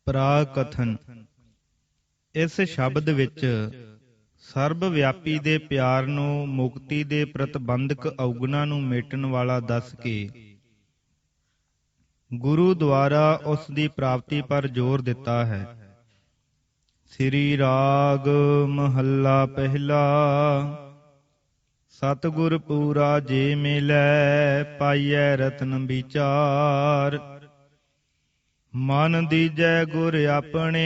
ਪ੍ਰਾਕਥਨ। ਇਸ ਸ਼ਬਦ ਵਿੱਚ ਸਰਬ ਵਿਆਪੀ ਦੇ ਪਿਆਰ ਨੂੰ ਮੁਕਤੀ ਦੇ ਪ੍ਰਤਿਬੰਧਕ ਔਗੁਣਾਂ ਨੂੰ ਮੇਟਣ ਵਾਲਾ ਦੱਸ ਕੇ ਗੁਰੂ ਦੁਆਰਾ ਉਸ ਦੀ ਪ੍ਰਾਪਤੀ ਪਰ ਜ਼ੋਰ ਦਿੱਤਾ ਹੈ। ਸ੍ਰੀ ਰਾਗ ਮਹੱਲਾ ਪਹਿਲਾ। ਸਤਿਗੁਰ ਪੂਰਾ ਜੇ ਮਿਲੈ ਪਾਈਐ ਰਤਨ ਵਿਚਾਰ। ਮਨ ਦੀਜੈ ਗੁਰ ਆਪਣੇ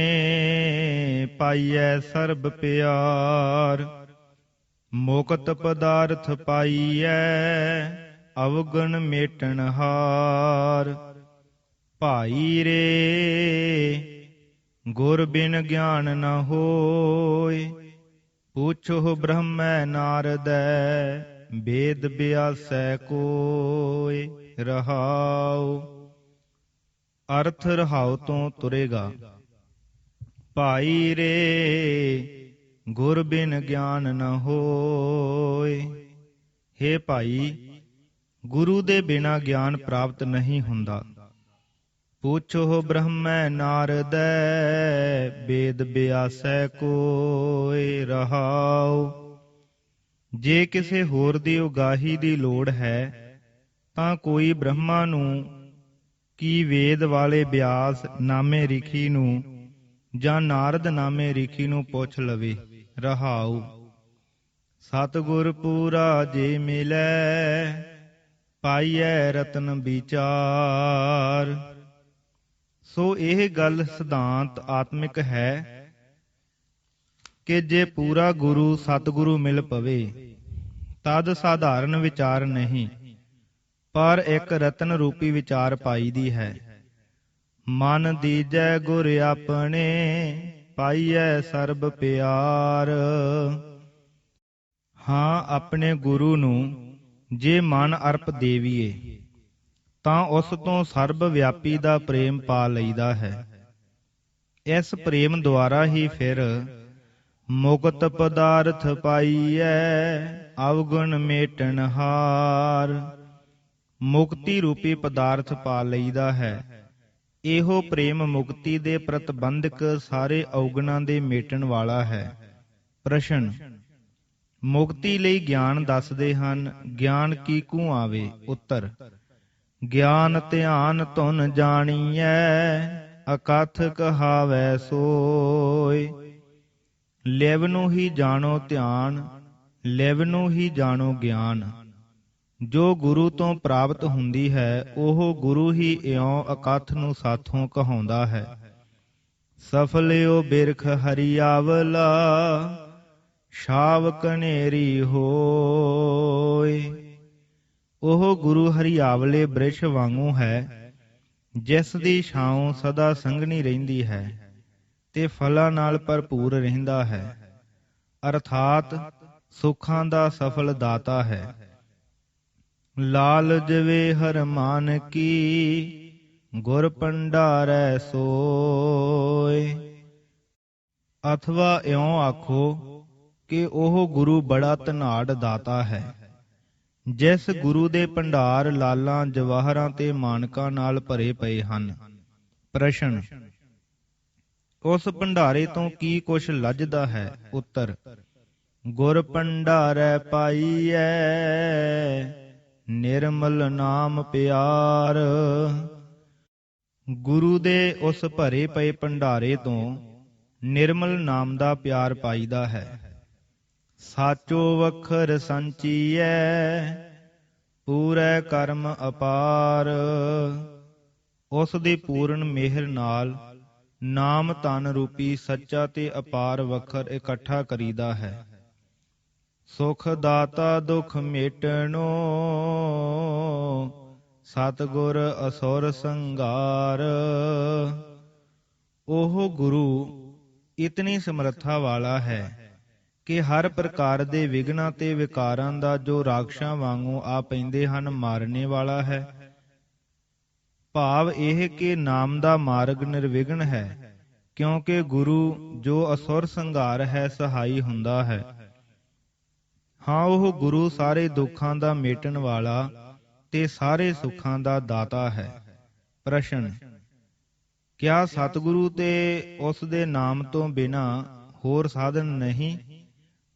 ਪਾਈਐ ਸਰਬ ਪਿਆਰ। ਮੁਕਤ ਪਦਾਰਥ ਪਾਈਐ ਅਵਗੁਣ ਮੇਟਣ ਹਾਰ। ਭਾਈ ਰੇ ਗੁਰ ਬਿਨ ਗਿਆਨ ਨ ਹੋਇ। ਪੁੱਛੋ ਬ੍ਰਹਮੈ ਨਾਰਦੈ ਵੇਦ ਬਿਆਸੈ ਕੋਇ। ਰਹਾਉ। ਅਰਥ ਰਹਾਉ ਤੋਂ ਤੁਰੇਗਾ। ਭਾਈ ਰੇ ਗੁਰ ਬਿਨ ਗਿਆਨ ਨ ਹੋਇ। ਹੇ ਭਾਈ, ਗੁਰੂ ਦੇ ਬਿਨਾ ਗਿਆਨ ਪ੍ਰਾਪਤ ਨਹੀਂ ਹੁੰਦਾ। ਪੁੱਛੋ ਬ੍ਰਹਮੈ ਨਾਰਦੈ ਵੇਦ ਬਿਆਸੈ ਕੋਇ। ਰਹਾਉ। ਜੇ ਕਿਸੇ ਹੋਰ ਦੀ ਉਗਾਹੀ ਦੀ ਲੋੜ ਹੈ ਤਾਂ ਕੋਈ ਬ੍ਰਹਮਾ ਨੂੰ ਕੀ ਵੇਦ ਵਾਲੇ ਬਿਆਸ ਨਾਮੇ ਰਿਖੀ ਨੂੰ ਜਾਂ ਨਾਰਦ ਨਾਮੇ ਰਿਖੀ ਨੂੰ ਪੁੱਛ ਲਵੇ। ਰਹਾਉ। ਸਤਿਗੁਰ ਪੂਰਾ ਜੇ ਮਿਲੈ ਪਾਈਐ ਰਤਨ ਵਿਚਾਰ। ਸੋ ਇਹ ਗੱਲ ਸਿਧਾਂਤ ਆਤਮਿਕ ਹੈ ਕਿ ਜੇ ਪੂਰਾ ਗੁਰੂ ਸਤਿਗੁਰੂ ਮਿਲ ਪਵੇ ਤਦ ਸਾਧਾਰਨ ਵਿਚਾਰ ਨਹੀਂ, ਪਰ ਇੱਕ ਰਤਨ ਰੂਪੀ ਵਿਚਾਰ ਪਾਈ ਦੀ ਹੈ। ਮਨ ਦੀਜੈ ਗੁਰ ਆਪਣੇ ਪਾਈਐ ਸਰਬ ਪਿਆਰ। ਹਾਂ, ਆਪਣੇ ਗੁਰੂ ਨੂੰ ਜੇ ਮਨ ਅਰਪ ਦੇਵੀਏ ਤਾਂ ਉਸ ਤੋਂ ਸਰਬ ਵਿਆਪੀ ਦਾ ਪ੍ਰੇਮ ਪਾ ਲਈਦਾ ਹੈ। ਇਸ ਪ੍ਰੇਮ ਦੁਆਰਾ ਹੀ ਫਿਰ ਮੁਕਤ ਪਦਾਰਥ ਪਾਈਐ ਅਵਗੁਣ ਮੇਟਣ ਹਾਰ। ਮੁਕਤੀ ਰੂਪੀ ਪਦਾਰਥ ਪਾ ਲਈਦਾ ਹੈ। ਇਹੋ ਪ੍ਰੇਮ ਮੁਕਤੀ ਦੇ ਪ੍ਰਤਿਬੰਧਕ ਸਾਰੇ ਔਗੁਣਾਂ ਦੇ ਮੇਟਣ ਵਾਲਾ ਹੈ। ਪ੍ਰਸ਼ਨ। ਮੁਕਤੀ ਲਈ ਗਿਆਨ ਦੱਸਦੇ ਹਨ, ਗਿਆਨ ਕੀਕੂ ਆਵੇ। ਉੱਤਰ। ਗਿਆਨ ਧਿਆਨ ਧੁਨ ਜਾਣੀਐ ਅਕਥ ਕਹਾਵੈ ਸੋਇ। ਲਿਵ ਨੂੰ ਹੀ ਜਾਣੋ ਧਿਆਨ, ਲਿਵ ਨੂੰ ਹੀ ਜਾਣੋ ਗਿਆਨ। ਜੋ ਗੁਰੂ ਤੋਂ ਪ੍ਰਾਪਤ ਹੁੰਦੀ ਹੈ ਉਹ ਗੁਰੂ ਹੀ ਇਉਂ ਅਕਥ ਨੂੰ ਸਾਥੋਂ ਕਹਾਉਂਦਾ ਹੈ। ਸਫਲਿਓ ਬਿਰਖ ਹਰੀਆਵਲਾ ਛਾਵ ਕਨੇਰੀ ਹੋਇ। ਉਹ ਗੁਰੂ ਹਰੀਆਵਲੇ ਬ੍ਰਿਛ ਵਾਂਗੂ ਹੈ ਜਿਸ ਦੀ ਛਾਉ ਸਦਾ ਸੰਘਣੀ ਰਹਿੰਦੀ ਹੈ ਤੇ ਫਲਾਂ ਨਾਲ ਭਰਪੂਰ ਰਹਿੰਦਾ ਹੈ, ਅਰਥਾਤ ਸੁੱਖਾਂ ਦਾ ਸਫਲ ਦਾਤਾ ਹੈ। ਲਾਲਜ ਵੇ ਹਰਮਾਨ ਕੀ ਗੁਰ ਭੰਡਾਰੈ ਸੋਇ। ਅਥਵਾ ਇਉਂ ਆਖੋ ਕਿ ਉਹ ਗੁਰੂ ਬੜਾ ਧਨਾੜ ਦਾਤਾ ਹੈ ਜਿਸ ਗੁਰੂ ਦੇ ਭੰਡਾਰ ਲਾਲਾਂ ਜਵਾਹਰਾਂ ਤੇ ਮਾਨਕਾਂ ਨਾਲ ਭਰੇ ਪਏ ਹਨ। ਪ੍ਰਸ਼ਨ। ਉਸ ਭੰਡਾਰੇ ਤੋਂ ਕੀ ਕੁਛ ਲੱਜਦਾ ਹੈ? ਉੱਤਰ। ਗੁਰ ਭੰਡਾਰੈ ਪਾਈਐ ਨਿਰਮਲ ਨਾਮ ਪਿਆਰ। ਗੁਰੂ ਦੇ ਉਸ ਭਰੇ ਪਏ ਭੰਡਾਰੇ ਤੋਂ ਨਿਰਮਲ ਨਾਮ ਦਾ ਪਿਆਰ ਪਾਈਦਾ ਹੈ। ਸਾਚੋ ਵਖਰ ਸੰਚੀਐ ਪੂਰੈ ਕਰਮ ਅਪਾਰ। ਉਸ ਦੀ ਪੂਰਨ ਮਿਹਰ ਨਾਲ ਨਾਮ ਧਨ ਰੂਪੀ ਸੱਚਾ ਤੇ ਅਪਾਰ ਵਖਰ ਇਕੱਠਾ ਕਰੀਦਾ ਹੈ। ਸੁਖ ਦਾਤਾ ਦੁਖ ਮੇਟਣੋ ਸਤਿਗੁਰ ਅਸੁਰ ਸੰਘਾਰ। ਉਹ ਗੁਰੂ ਇਤਨੀ ਸਮਰੱਥਾ ਵਾਲਾ ਹੈ ਕਿ ਹਰ ਪ੍ਰਕਾਰ ਦੇ ਵਿਘਨਾਂ ਤੇ ਵਿਕਾਰਾਂ ਦਾ ਜੋ ਰਾਖਸ਼ਾਂ ਵਾਂਗੂ ਆ ਪੈਂਦੇ ਹਨ ਮਾਰਨੇ ਵਾਲਾ ਹੈ। ਭਾਵ ਇਹ ਕਿ ਨਾਮ ਦਾ ਮਾਰਗ ਨਿਰਵਿਘਨ ਹੈ, ਕਿਉਂਕਿ ਗੁਰੂ ਜੋ ਅਸੁਰ ਸੰਘਾਰ ਹੈ ਸਹਾਈ ਹੁੰਦਾ ਹੈ। ਹਾਂ, ਉਹ ਗੁਰੂ ਸਾਰੇ ਦੁੱਖਾਂ ਦਾ ਮੇਟਣ ਵਾਲਾ ਤੇ ਸਾਰੇ ਸੁੱਖਾਂ ਦਾ ਦਾਤਾ ਹੈ। ਪ੍ਰਸ਼ਨ। ਕਿਆ ਸਤਿਗੁਰੂ ਤੇ ਉਸ ਦੇ ਨਾਮ ਤੋਂ ਬਿਨਾ ਹੋਰ ਸਾਧਨ ਨਹੀਂ?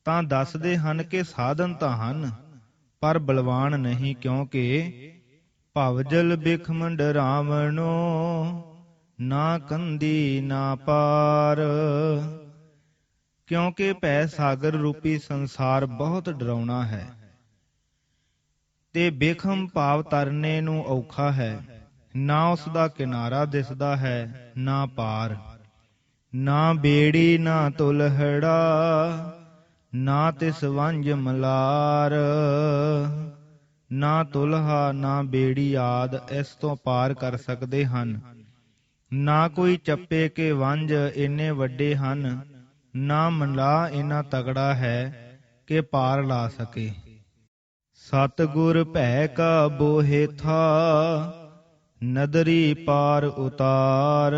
ਤਾਂ ਦੱਸਦੇ ਹਨ ਕਿ ਸਾਧਨ ਤਾਂ ਹਨ, ਪਰ ਬਲਵਾਨ ਨਹੀਂ, ਕਿਉਂਕਿ ਭਵਜਲ ਬਿਖਮੰਡ ਰਾਵਣੋ, ਨਾ ਕੰਦੀ ਨਾ ਪਾਰ। ਕਿਉਂਕਿ ਭੈ ਸਾਗਰ ਰੂਪੀ ਸੰਸਾਰ ਬਹੁਤ ਡਰਾਉਣਾ ਹੈ, ਤੇ ਬਿਖਮ ਭਾਵ ਤਰਨੇ ਨੂੰ ਔਖਾ ਹੈ। ਨਾ ਉਸ ਦਾ ਕਿਨਾਰਾ ਦਿਸਦਾ ਹੈ, ਨਾ ਪਾਰ। ਨਾ ਬੇੜੀ ਨਾ ਤੁਲਹੜਾ, ਨਾ ਤਿਸ ਵੰਜ ਮਲਾਰ। ਨਾ ਤੁਲਹਾ ਨਾ ਬੇੜੀ ਆਦ ਇਸ ਤੋਂ ਪਾਰ ਕਰ ਸਕਦੇ ਹਨ। ਨਾ ਕੋਈ ਚੱਪੇ ਕੇ ਵੰਜ ਇੰਨੇ ਵੱਡੇ ਹਨ, ਨਾ ਮਲਾ ਇੰਨਾ ਤਗੜਾ ਹੈ ਕਿ ਪਾਰ ਲਾ ਸਕੇ। ਸਤਿਗੁਰ ਭੈ ਕਾ ਬੋਹਿ ਥਾ, ਨਦਰੀ ਪਾਰ ਉਤਾਰ।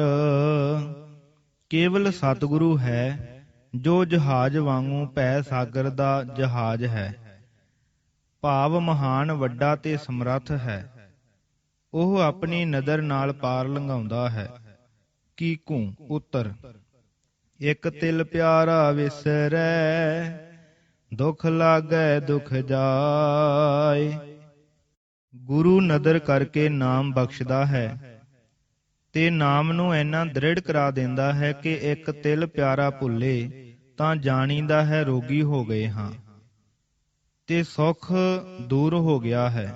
ਕੇਵਲ ਸਤਿਗੁਰੂ ਹੈ ਜੋ ਜਹਾਜ਼ ਵਾਂਗੂ ਭੈ ਸਾਗਰ ਦਾ ਜਹਾਜ਼ ਹੈ, ਭਾਵ ਮਹਾਨ ਵੱਡਾ ਤੇ ਸਮਰੱਥ ਹੈ। ਉਹ ਆਪਣੀ ਨਦਰ ਨਾਲ ਪਾਰ ਲੰਘਾਉਂਦਾ ਹੈ। ਕੀਕੂ ਉੱਤਰ। ਇਕ ਤਿਲ ਪਿਆਰਾ ਵਿਸਰੈ, ਦੁਖ ਲਾਗੈ ਦੁਖ ਜਾਏ। ਗੁਰੂ ਨਦਰ ਕਰਕੇ ਨਾਮ ਬਖਸ਼ਦਾ ਹੈ, ਤੇ ਨਾਮ ਨੂੰ ਇੰਨਾ ਦ੍ਰਿੜ ਕਰਾ ਦਿੰਦਾ ਹੈ ਕਿ ਇੱਕ ਤਿਲ ਪਿਆਰਾ ਭੁੱਲੇ ਤਾਂ ਜਾਣੀਦਾ ਹੈ ਰੋਗੀ ਹੋ ਗਏ ਹਾਂ, ਤੇ ਸੁੱਖ ਦੂਰ ਹੋ ਗਿਆ ਹੈ।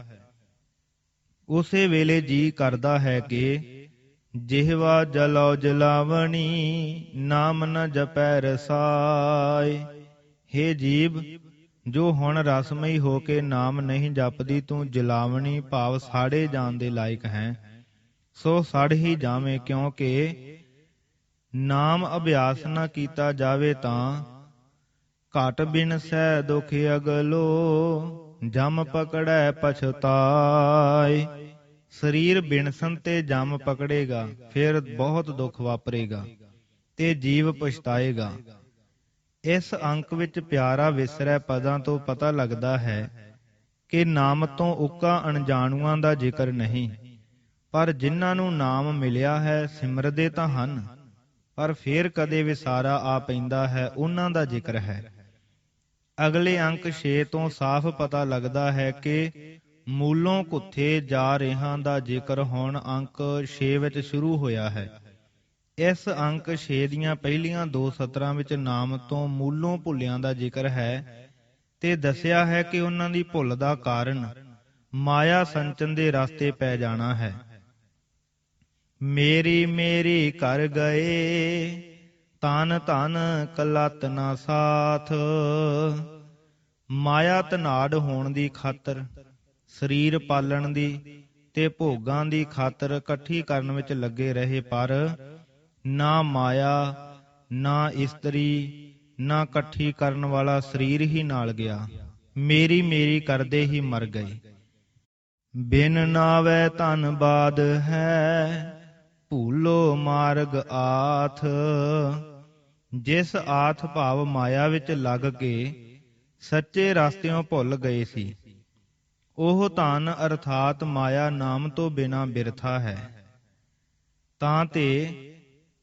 ਉਸੇ ਵੇਲੇ ਜੀ ਕਰਦਾ ਹੈ ਕਿ ਜਿਹਵਾ ਜਲੋ ਜਲਾਵਣੀ, ਨਾਮ ਨ ਜਪੈ ਰਸਾਏ। ਹੇ ਜੀਵ, ਜੋ ਹੁਣ ਰਸਮਈ ਹੋ ਕੇ ਨਾਮ ਨਹੀਂ ਜਪਦੀ, ਤੂੰ ਜਲਾਵਣੀ ਭਾਵ ਸਾੜੇ ਜਾਣ ਦੇ ਲਾਇਕ ਹੈ। ਸੋ ਸੜ ਹੀ ਜਾਵੇਂ, ਕਿਉਂਕਿ ਨਾਮ ਅਭਿਆਸ ਨਾ ਕੀਤਾ ਜਾਵੇ ਤਾਂ ਘਟ ਬਿਨਸੈ ਦੁਖ ਅਗਲੋ, ਜਮ ਪਕੜੈ ਪਛਤਾਏ। ਸਰੀਰ ਬਿਨਸਨ ਤੇ ਜਮ ਪਕੜੇਗਾ, ਫਿਰ ਬਹੁਤ ਦੁੱਖ ਵਾਪਰੇਗਾ ਤੇ ਜੀਵ ਪਛਤਾਏਗਾ। ਇਸ ਅੰਕ ਵਿੱਚ ਪਿਆਰਾ ਵਿਸਰੈ ਪਦਾਂ ਤੋਂ ਪਤਾ ਲੱਗਦਾ ਹੈ ਕਿ ਨਾਮ ਤੋਂ ਉੱਕਾ ਅਣਜਾਣੂਆਂ ਦਾ ਜ਼ਿਕਰ ਨਹੀਂ, ਪਰ ਜਿਨ੍ਹਾਂ ਨੂੰ ਨਾਮ ਮਿਲਿਆ ਹੈ ਸਿਮਰਦੇ ਤਾਂ ਹਨ, ਪਰ ਫੇਰ ਕਦੇ ਵਿਸਾਰਾ ਆ ਪੈਂਦਾ ਹੈ, ਉਹਨਾਂ ਦਾ ਜ਼ਿਕਰ ਹੈ। ਅਗਲੇ ਅੰਕ 6 ਤੋਂ ਸਾਫ਼ ਪਤਾ ਲੱਗਦਾ ਹੈ ਕਿ ਮੂਲੋਂ ਘੁੱਥੇ ਜਾ ਰਿਹਾਂ ਦਾ ਜ਼ਿਕਰ ਹੁਣ ਅੰਕ 6 ਵਿੱਚ ਸ਼ੁਰੂ ਹੋਇਆ ਹੈ। ਇਸ ਅੰਕ 6 ਦੀਆਂ ਪਹਿਲੀਆਂ 2 ਸਤਰਾਂ ਵਿੱਚ ਨਾਮ ਤੋਂ ਮੂਲੋਂ ਭੁੱਲਿਆਂ ਦਾ ਜ਼ਿਕਰ ਹੈ, ਤੇ ਦੱਸਿਆ ਹੈ ਕਿ ਉਹਨਾਂ ਦੀ ਭੁੱਲ ਦਾ ਕਾਰਨ ਮਾਇਆ ਸੰਚਨ ਦੇ ਰਸਤੇ ਪੈ ਜਾਣਾ ਹੈ। ਮੇਰੀ ਮੇਰੀ ਕਰ ਗਏ, ਤਨ ਧਨ ਕਲਤ ਨਾ ਸਾਥ। ਮਾਇਆ ਧਨਾੜ ਹੋਣ ਦੀ ਖਾਤਰ, ਸਰੀਰ ਪਾਲਣ ਦੀ ਤੇ ਭੋਗਾਂ ਦੀ ਖਾਤਰ ਇਕੱਠੀ ਕਰਨ ਵਿੱਚ ਲੱਗੇ ਰਹੇ, ਪਰ ਨਾ ਮਾਇਆ ਨਾ ਇਸਤਰੀ ਨਾ ਇਕੱਠੀ ਕਰਨ ਵਾਲਾ ਸਰੀਰ ਹੀ ਨਾਲ ਗਿਆ। ਮੇਰੀ ਮੇਰੀ ਕਰਦੇ ਹੀ ਮਰ ਗਏ। ਬਿਨ ਨਾਵੈ ਧਨ ਬਾਦ ਹੈ, ਭੂਲੋ ਮਾਰਗ ਆਥ। ਜਿਸ ਆਥ ਭਾਵ ਮਾਇਆ ਵਿੱਚ ਲੱਗ ਕੇ ਸੱਚੇ ਰਸਤਿਓਂ ਭੁੱਲ ਗਏ ਸੀ, ਉਹ ਧਨ ਅਰਥਾਤ ਮਾਇਆ ਨਾਮ ਤੋਂ ਬਿਨਾ ਬਿਰਥਾ ਹੈ। ਤਾਂ ਤੇ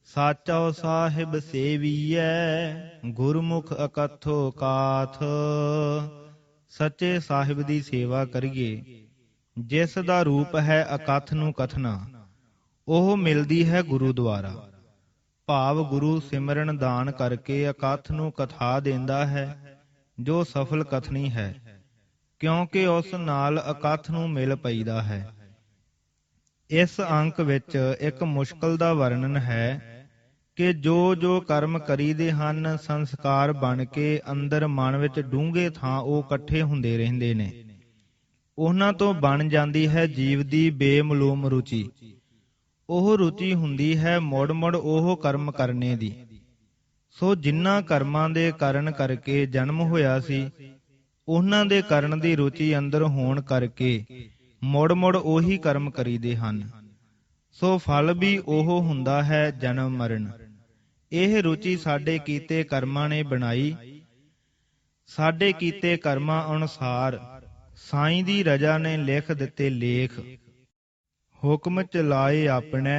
ਸਾਚੋ ਸਾਹਿਬ ਸੇਵੀਐ, ਗੁਰਮੁਖ ਅਕਥੋ ਕਾਥ। ਸੱਚੇ ਸਾਹਿਬ ਦੀ ਸੇਵਾ ਕਰੀਏ, ਜਿਸ ਦਾ ਰੂਪ ਹੈ ਅਕਥ ਨੂੰ ਕਥਨਾ, ਉਹ ਮਿਲਦੀ ਹੈ ਗੁਰੂ ਦੁਆਰਾ। ਭਾਵ ਗੁਰੂ ਸਿਮਰਨ ਦਾਨ ਕਰਕੇ ਅਕਥ ਨੂੰ ਕਥਾ ਦਿੰਦਾ ਹੈ, ਜੋ ਸਫਲ ਕਥਨੀ ਹੈ, ਕਿਉਂਕਿ ਉਸ ਨਾਲ ਅਕਥ ਨੂੰ ਮਿਲ ਪਈਦਾ ਹੈ। ਇਸ ਅੰਕ ਵਿੱਚ ਇੱਕ ਮੁਸ਼ਕਲ ਦਾ ਵਰਣਨ ਹੈ ਕਿ ਜੋ ਜੋ ਕਰਮ ਕਰੀਦੇ ਹਨ, ਸੰਸਕਾਰ ਬਣ ਕੇ ਅੰਦਰ ਮਨ ਵਿੱਚ ਡੂੰਘੇ ਥਾਂ ਉਹ ਇਕੱਠੇ ਹੁੰਦੇ ਰਹਿੰਦੇ ਨੇ। ਉਹਨਾਂ ਤੋਂ ਬਣ ਜਾਂਦੀ ਹੈ ਜੀਵ ਦੀ ਬੇਮਲੂਮ ਰੁਚੀ। ਉਹ ਰੁਚੀ ਹੁੰਦੀ ਹੈ ਮੁੜ ਮੁੜ ਉਹ ਕਰਮ ਕਰਨੇ ਦੀ। ਸੋ ਜਿਨ੍ਹਾਂ ਕਰਮਾਂ ਦੇ ਕਰਨ ਕਰਕੇ ਜਨਮ ਹੋਇਆ ਸੀ, ਉਹਨਾਂ ਦੇ ਕਰਨ ਦੀ ਰੁਚੀ ਅੰਦਰ ਹੋਣ ਕਰਕੇ ਮੁੜ ਮੁੜ ਉਹੀ ਕਰਮ ਕਰੀਦੇ ਹਨ। ਸੋ ਫਲ ਵੀ ਉਹ ਹੁੰਦਾ ਹੈ ਜਨਮ ਮਰਨ। ਇਹ ਰੁਚੀ ਸਾਡੇ ਕੀਤੇ ਕਰਮਾਂ ਨੇ ਬਣਾਈ। ਸਾਡੇ ਕੀਤੇ ਕਰਮਾਂ ਅਨੁਸਾਰ ਸਾਈਂ ਦੀ ਰਜ਼ਾ ਨੇ ਲਿਖ ਦਿੱਤੇ ਲੇਖ। ਹੁਕਮ ਚਲਾਏ ਆਪਣੇ,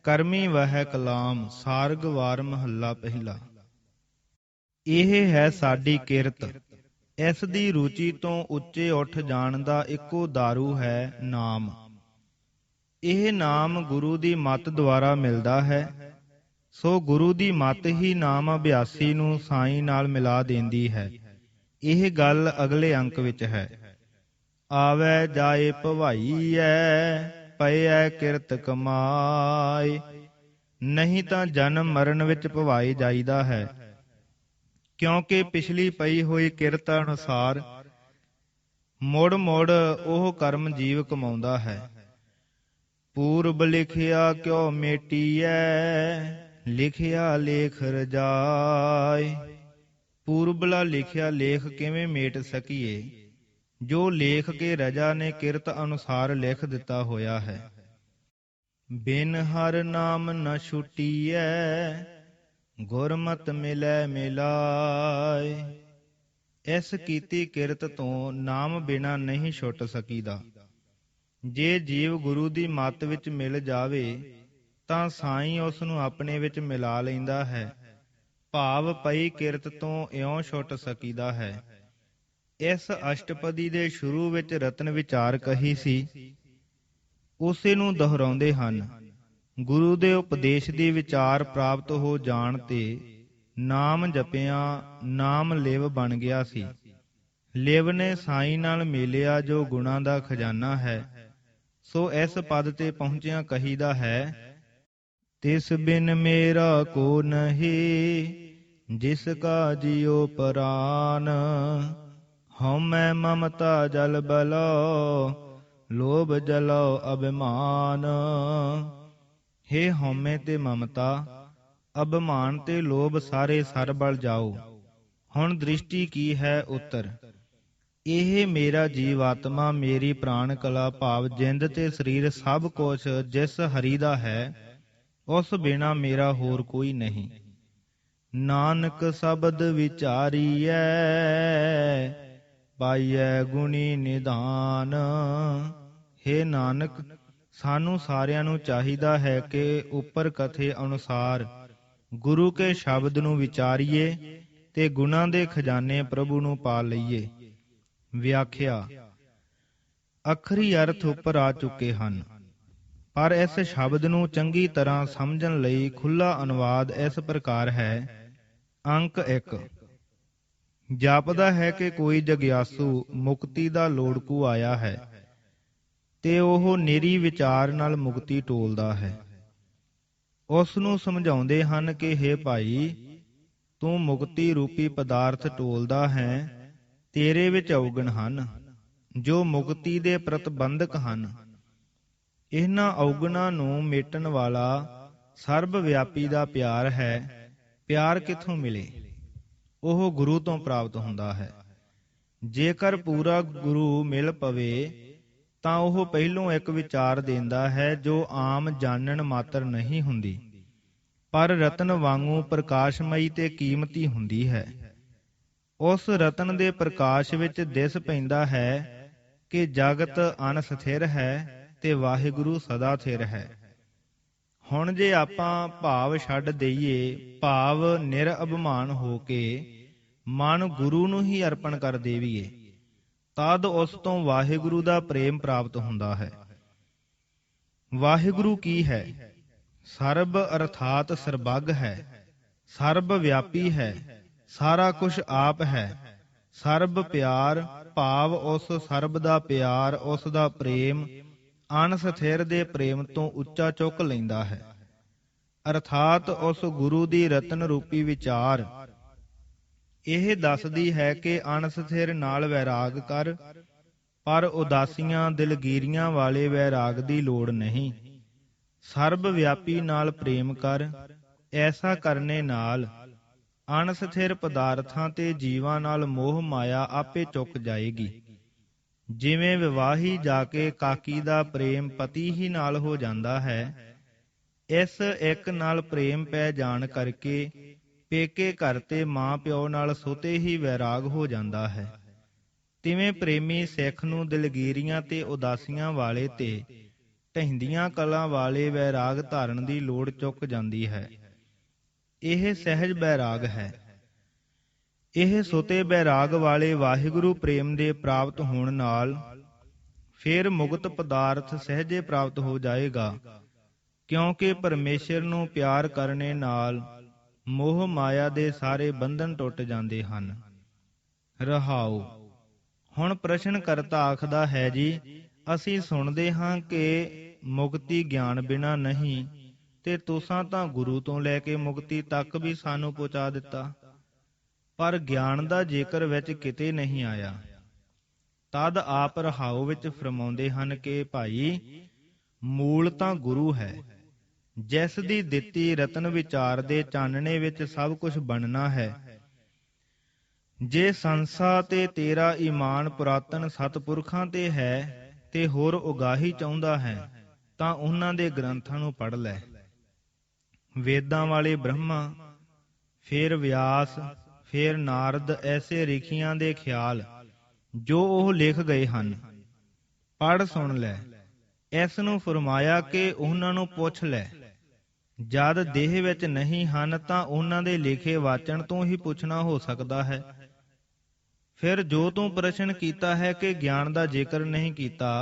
ਕਰਮੀ ਵਹਿ ਕਲਾਮ। ਸਾਰਗ ਵਾਰ ਮਹੱਲਾ ਪਹਿਲਾ। ਇਹ ਹੈ ਸਾਡੀ ਕਿਰਤ, ਇਸ ਦੀ ਰੁਚੀ ਤੋਂ ਉੱਚੇ ਉੱਠ ਜਾਣ ਦਾ ਇੱਕੋ ਦਾਰੂ ਹੈ ਨਾਮ। ਇਹ ਨਾਮ ਗੁਰੂ ਦੀ ਮੱਤ ਦੁਆਰਾ ਮਿਲਦਾ ਹੈ, ਸੋ ਗੁਰੂ ਦੀ ਮੱਤ ਹੀ ਨਾਮ ਅਭਿਆਸੀ ਨੂੰ ਸਾਈਂ ਨਾਲ ਮਿਲਾ ਦਿੰਦੀ ਹੈ। ਇਹ ਗੱਲ ਅਗਲੇ ਅੰਕ ਵਿੱਚ ਹੈ। ਆਵੈ ਜਾਏ ਭਵਾਈਐ, ਪਇਐ ਕਿਰਤ ਕਮਾਏ। ਨਹੀਂ ਤਾਂ ਜਨਮ ਮਰਨ ਵਿੱਚ ਭਵਾਈ ਜਾਈਦਾ ਹੈ, ਕਿਉਂਕਿ ਪਿਛਲੀ ਪਈ ਹੋਈ ਕਿਰਤ ਅਨੁਸਾਰ ਮੁੜ ਮੁੜ ਉਹ ਕਰਮ ਜੀਵ ਕਮਾਉਂਦਾ ਹੈ। ਪੂਰਬ ਲਿਖਿਆ ਕਿਉ ਮੇਟੀਐ, ਲਿਖਿਆ ਲੇਖ ਰਜਾਏ। ਪੂਰਬਲਾ ਲਿਖਿਆ ਲੇਖ ਕਿਵੇਂ ਮੇਟ ਸਕੀਏ, ਜੋ ਲੇਖ ਕੇ ਰਜਾ ਨੇ ਕਿਰਤ ਅਨੁਸਾਰ ਲਿਖ ਦਿੱਤਾ ਹੋਇਆ ਹੈ। ਬਿਨ ਹਰ ਨਾਮ ਨ ਛੁਟੀਐ, ਗੁਰਮਤਿ ਮਿਲੈ ਮਿਲਾਏ। ਇਸ ਕੀਤੀ ਕਿਰਤ ਤੋਂ ਨਾਮ ਬਿਨਾ ਨਹੀਂ ਛੁੱਟ ਸਕੀਦਾ। ਜੇ ਜੀਵ ਗੁਰੂ ਦੀ ਮੱਤ ਵਿੱਚ ਮਿਲ ਜਾਵੇ ਤਾਂ ਸਾਈਂ ਉਸ ਨੂੰ ਆਪਣੇ ਵਿੱਚ ਮਿਲਾ ਲੈਂਦਾ ਹੈ। ਭਾਵ ਪਈ ਕਿਰਤ ਤੋਂ ਇਉਂ ਛੁੱਟ ਸਕੀਦਾ ਹੈ। ਇਸ ਅਸ਼ਟਪਦੀ ਦੇ ਸ਼ੁਰੂ ਵਿੱਚ ਰਤਨ ਵਿਚਾਰ ਕਹੀ ਸੀ, ਉਸੇ ਨੂੰ ਦੁਹਰਾਉਂਦੇ ਹਨ। ਗੁਰੂ ਦੇ ਉਪਦੇਸ਼ ਦੀ ਵਿਚਾਰ ਪ੍ਰਾਪਤ ਹੋ ਜਾਣ ਤੇ ਨਾਮ ਜਪਿਆ ਨਾਮ ਲਿਵ ਬਣ ਗਿਆ ਸੀ। ਲਿਵ ਨੇ ਸਾਈਂ ਨਾਲ ਮੇਲਿਆ ਜੋ ਗੁਣਾਂ ਦਾ ਖਜ਼ਾਨਾ ਹੈ। ਸੋ ਇਸ ਪਦ ਤੇ ਪਹੁੰਚਿਆ ਕਹੀਦਾ ਹੈ, ਤਿਸ ਬਿਨ ਮੇਰਾ ਕੋ ਨਹੀਂ, ਜਿਸ ਕਾ ਜਿਉ ਪ੍ਰਾਨ। ਹਉਮੈ ਮਮਤਾ ਜਲ ਬਲੋ, ਲੋਭ ਜਲੋ ਅਭਿਮਾਨ। ਹੇ ਹਉਮੈ ਤੇ ਮਮਤਾ, ਅਭਿਮਾਨ ਤੇ ਲੋਭ ਸਾਰੇ ਸਰ ਬਲ ਜਾਓ। ਹੁਣ ਦ੍ਰਿਸ਼ਟੀ ਕੀ ਹੈ? ਉੱਤਰ, ਇਹ ਮੇਰਾ ਜੀਵ ਆਤਮਾ, ਮੇਰੀ ਪ੍ਰਾਣ ਕਲਾ ਭਾਵ ਜਿੰਦ ਤੇ ਸਰੀਰ ਸਭ ਕੁਛ ਜਿਸ ਹਰੀ ਦਾ ਹੈ, ਉਸ ਬਿਨਾ ਮੇਰਾ ਹੋਰ ਕੋਈ ਨਹੀਂ। ਨਾਨਕ ਸ਼ਬਦ ਵਿਚਾਰੀਐ, ਪਾਈਐ ਗੁਣੀ ਨਿਧਾਨ। ਹੇ ਨਾਨਕ, ਸਾਨੂੰ ਸਾਰਿਆਂ ਨੂੰ ਚਾਹੀਦਾ ਹੈ ਕਿ ਉੱਪਰ ਕਥੇ ਅਨੁਸਾਰ ਗੁਰੂ ਕੇ ਸ਼ਬਦ ਨੂੰ ਵਿਚਾਰੀਏ ਤੇ ਗੁਣਾਂ ਦੇ ਖਜ਼ਾਨੇ ਪ੍ਰਭੂ ਨੂੰ ਪਾ ਲਈਏ। ਵਿਆਖਿਆ। ਅੱਖਰੀ ਅਰਥ ਉੱਪਰ ਆ ਚੁੱਕੇ ਹਨ, ਪਰ ਇਸ ਸ਼ਬਦ ਨੂੰ ਚੰਗੀ ਤਰ੍ਹਾਂ ਸਮਝਣ ਲਈ ਖੁੱਲ੍ਹਾ ਅਨੁਵਾਦ ਇਸ ਪ੍ਰਕਾਰ ਹੈ। ਅੰਕ 1। ਜਾਪਦਾ ਹੈ ਕਿ ਕੋਈ ਜਗਿਆਸੂ ਮੁਕਤੀ ਦਾ ਲੋੜਕੂ ਆਇਆ ਹੈ ਤੇ ਉਹ ਨਿਰੀ ਵਿਚਾਰ ਨਾਲ ਮੁਕਤੀ ਟੋਲਦਾ ਹੈ। ਉਸ ਨੂੰ ਸਮਝਾਉਂਦੇ ਹਨ ਕਿ ਹੇ ਭਾਈ, ਤੂੰ ਮੁਕਤੀ ਰੂਪੀ ਪਦਾਰਥ ਟੋਲਦਾ ਹੈ। ਤੇਰੇ ਵਿੱਚ ਔਗਣ ਹਨ ਜੋ ਮੁਕਤੀ ਦੇ ਪ੍ਰਤਿਬੰਧਕ ਹਨ। ਇਹਨਾਂ ਔਗਣਾਂ ਨੂੰ ਮੇਟਣ ਵਾਲਾ ਸਰਬ ਵਿਆਪੀ ਦਾ ਪਿਆਰ ਹੈ। ਪਿਆਰ ਕਿੱਥੋਂ ਮਿਲੇ? ਉਹ ਗੁਰੂ ਤੋਂ ਪ੍ਰਾਪਤ ਹੁੰਦਾ ਹੈ। ਜੇਕਰ ਪੂਰਾ ਗੁਰੂ ਮਿਲ ਪਵੇ ਤਾਂ ਉਹ ਪਹਿਲੋਂ ਇੱਕ ਵਿਚਾਰ ਦਿੰਦਾ ਹੈ ਜੋ ਆਮ ਜਾਣਨ ਮਾਤਰ ਨਹੀਂ ਹੁੰਦੀ, ਪਰ ਰਤਨ ਵਾਂਗੂ ਪ੍ਰਕਾਸ਼ਮਈ ਤੇ ਕੀਮਤੀ ਹੁੰਦੀ ਹੈ। ਉਸ ਰਤਨ ਦੇ ਪ੍ਰਕਾਸ਼ ਵਿੱਚ ਦਿਸ ਪੈਂਦਾ ਹੈ ਕਿ ਜਗਤ ਅਨਸਥਿਰ ਹੈ ਤੇ ਵਾਹਿਗੁਰੂ ਸਦਾ ਥਿਰ ਹੈ। ਹੁਣ ਜੇ ਆਪਾਂ ਭਾਵ ਛੱਡ ਦੇਈਏ, ਭਾਵ ਨਿਰਅਭਿਮਾਨ ਹੋ ਕੇ ਮਨ ਗੁਰੂ ਨੂੰ ਹੀ ਅਰਪਣ ਕਰ ਦੇਵੀਏ, ਤਦ ਉਸ ਤੋਂ ਵਾਹਿਗੁਰੂ ਦਾ ਪ੍ਰੇਮ ਪ੍ਰਾਪਤ ਹੁੰਦਾ ਹੈ। ਵਾਹਿਗੁਰੂ ਕੀ ਹੈ? ਸਰਬ ਅਰਥਾਤ ਸਰਬੱਗ ਹੈ, ਸਰਬ ਵਿਆਪੀ ਹੈ, ਸਾਰਾ ਕੁਝ ਆਪ ਹੈ। ਸਰਬ ਪਿਆਰ ਭਾਵ ਉਸ ਸਰਬ ਦਾ ਪਿਆਰ, ਉਸ ਦਾ ਪ੍ਰੇਮ ਅਨਸਥਿਰ ਦੇ ਪ੍ਰੇਮ ਤੋਂ ਉੱਚਾ ਚੁੱਕ ਲੈਂਦਾ ਹੈ। ਅਰਥਾਤ ਉਸ ਗੁਰੂ ਦੀ ਰਤਨ ਰੂਪੀ ਵਿਚਾਰ ਇਹ ਦੱਸਦੀ ਹੈ ਕਿ ਅਨਸਥਿਰ ਨਾਲ ਵੈਰਾਗ ਕਰ, ਪਰ ਉਦਾਸੀਆਂ ਦਿਲਗੀਰੀਆਂ ਵਾਲੇ ਵੈਰਾਗ ਦੀ ਲੋੜ ਨਹੀਂ। ਸਰਬ ਵਿਆਪੀ ਨਾਲ ਪ੍ਰੇਮ ਕਰ। ਐਸਾ ਕਰਨੇ ਨਾਲ ਅਣਸਥਿਰ ਪਦਾਰਥਾਂ ਤੇ ਜੀਵਾਂ ਨਾਲ ਮੋਹ ਮਾਇਆ ਆਪੇ ਚੁੱਕ ਜਾਏਗੀ। ਜਿਵੇਂ ਵਿਵਾਹੀ ਜਾ ਕੇ ਕਾਕੀ ਦਾ ਪ੍ਰੇਮ ਪਤੀ ਹੀ ਨਾਲ ਹੋ ਜਾਂਦਾ ਹੈ, ਇਸ ਇੱਕ ਨਾਲ ਪ੍ਰੇਮ ਪੈ ਜਾਣ ਕਰਕੇ ਪੇਕੇ ਘਰ ਤੇ ਮਾਂ ਪਿਓ ਨਾਲ ਸੁਤੇ ਹੀ ਵੈਰਾਗ ਹੋ ਜਾਂਦਾ ਹੈ। ਤਿਵੇਂ ਪ੍ਰੇਮੀ ਸਿੱਖ ਨੂੰ ਦਿਲਗੀਰੀਆਂ ਤੇ ਉਦਾਸੀਆਂ ਵਾਲੇ ਤੇ ਢਹਿੰਦੀਆਂ ਕਲਾਂ ਵਾਲੇ ਵੈਰਾਗ ਧਾਰਨ ਦੀ ਲੋੜ ਚੁੱਕ ਜਾਂਦੀ ਹੈ। ਇਹ ਸਹਿਜ ਵੈਰਾਗ ਹੈ। ਇਹ ਸੁਤੇ ਵੈਰਾਗ ਵਾਲੇ ਵਾਹਿਗੁਰੂ ਪ੍ਰੇਮ ਦੇ ਪ੍ਰਾਪਤ ਹੋਣ ਨਾਲ ਫਿਰ ਮੁਕਤ ਪਦਾਰਥ ਸਹਿਜੇ ਪ੍ਰਾਪਤ ਹੋ ਜਾਏਗਾ, ਕਿਉਂਕਿ ਪਰਮੇਸ਼ਰ ਨੂੰ ਪਿਆਰ ਕਰਨੇ ਨਾਲ ਮੋਹ ਮਾਇਆ ਦੇ ਸਾਰੇ ਬੰਧਨ ਟੁੱਟ ਜਾਂਦੇ ਹਨ। ਰਹਾਉ। ਹੁਣ ਪ੍ਰਸ਼ਨ ਕਰਤਾ ਆਖਦਾ ਹੈ ਜੀ, ਅਸੀਂ ਸੁਣਦੇ ਹਾਂ ਕਿ ਮੁਕਤੀ ਗਿਆਨ ਬਿਨਾ ਨਹੀਂ, ਤੇ ਤੁਸਾਂ ਤਾਂ ਗੁਰੂ ਤੋਂ ਲੈ ਕੇ ਮੁਕਤੀ ਤੱਕ ਵੀ ਸਾਨੂੰ ਪਹੁੰਚਾ ਦਿੱਤਾ, ਪਰ ਗਿਆਨ ਦਾ ਜ਼ਿਕਰ ਵਿੱਚ ਕਿਤੇ ਨਹੀਂ ਆਇਆ। ਤਦ ਆਪ ਰਹਾਉ ਵਿੱਚ ਫਰਮਾਉਂਦੇ ਹਨ ਕਿ ਭਾਈ, ਮੂਲ ਤਾਂ ਗੁਰੂ ਹੈ, ਜਿਸ ਦੀ ਦਿੱਤੀ ਰਤਨ ਵਿਚਾਰ ਦੇ ਚਾਨਣੇ ਵਿੱਚ ਸਭ ਕੁਝ ਬਣਨਾ ਹੈ। ਜੇ ਸੰਸਾ ਤੇ ਤੇਰਾ ਈਮਾਨ ਪੁਰਾਤਨ ਸਤਿਪੁਰਖਾਂ ਤੇ ਹੈ ਤੇ ਹੋਰ ਉਗਾਹੀ ਚਾਹੁੰਦਾ ਹੈ, ਤਾਂ ਉਹਨਾਂ ਦੇ ਗ੍ਰੰਥਾਂ ਨੂੰ ਪੜ੍ਹ ਲੈ। ਵੇਦਾਂ ਵਾਲੇ ਬ੍ਰਹਮਾ, ਫਿਰ ਵਿਆਸ, ਫਿਰ ਨਾਰਦ, ਐਸੇ ਰਿਖੀਆਂ ਦੇ ਖਿਆਲ ਜੋ ਉਹ ਲਿਖ ਗਏ ਹਨ, ਪੜ੍ਹ ਸੁਣ ਲੈ। ਇਸ ਨੂੰ ਫਰਮਾਇਆ ਕਿ ਉਹਨਾਂ ਨੂੰ ਪੁੱਛ ਲੈ। ਜਦ ਦੇਹ ਵਿੱਚ ਨਹੀਂ ਹਨ ਤਾਂ ਉਹਨਾਂ ਦੇ ਲਿਖੇ ਵਾਚਨ ਤੋਂ ਹੀ ਪੁੱਛਣਾ ਹੋ ਸਕਦਾ ਹੈ। ਫਿਰ ਜੋ ਤੂੰ ਪ੍ਰਸ਼ਨ ਕੀਤਾ ਹੈ ਕਿ ਗਿਆਨ ਦਾ ਜ਼ਿਕਰ ਨਹੀਂ ਕੀਤਾ,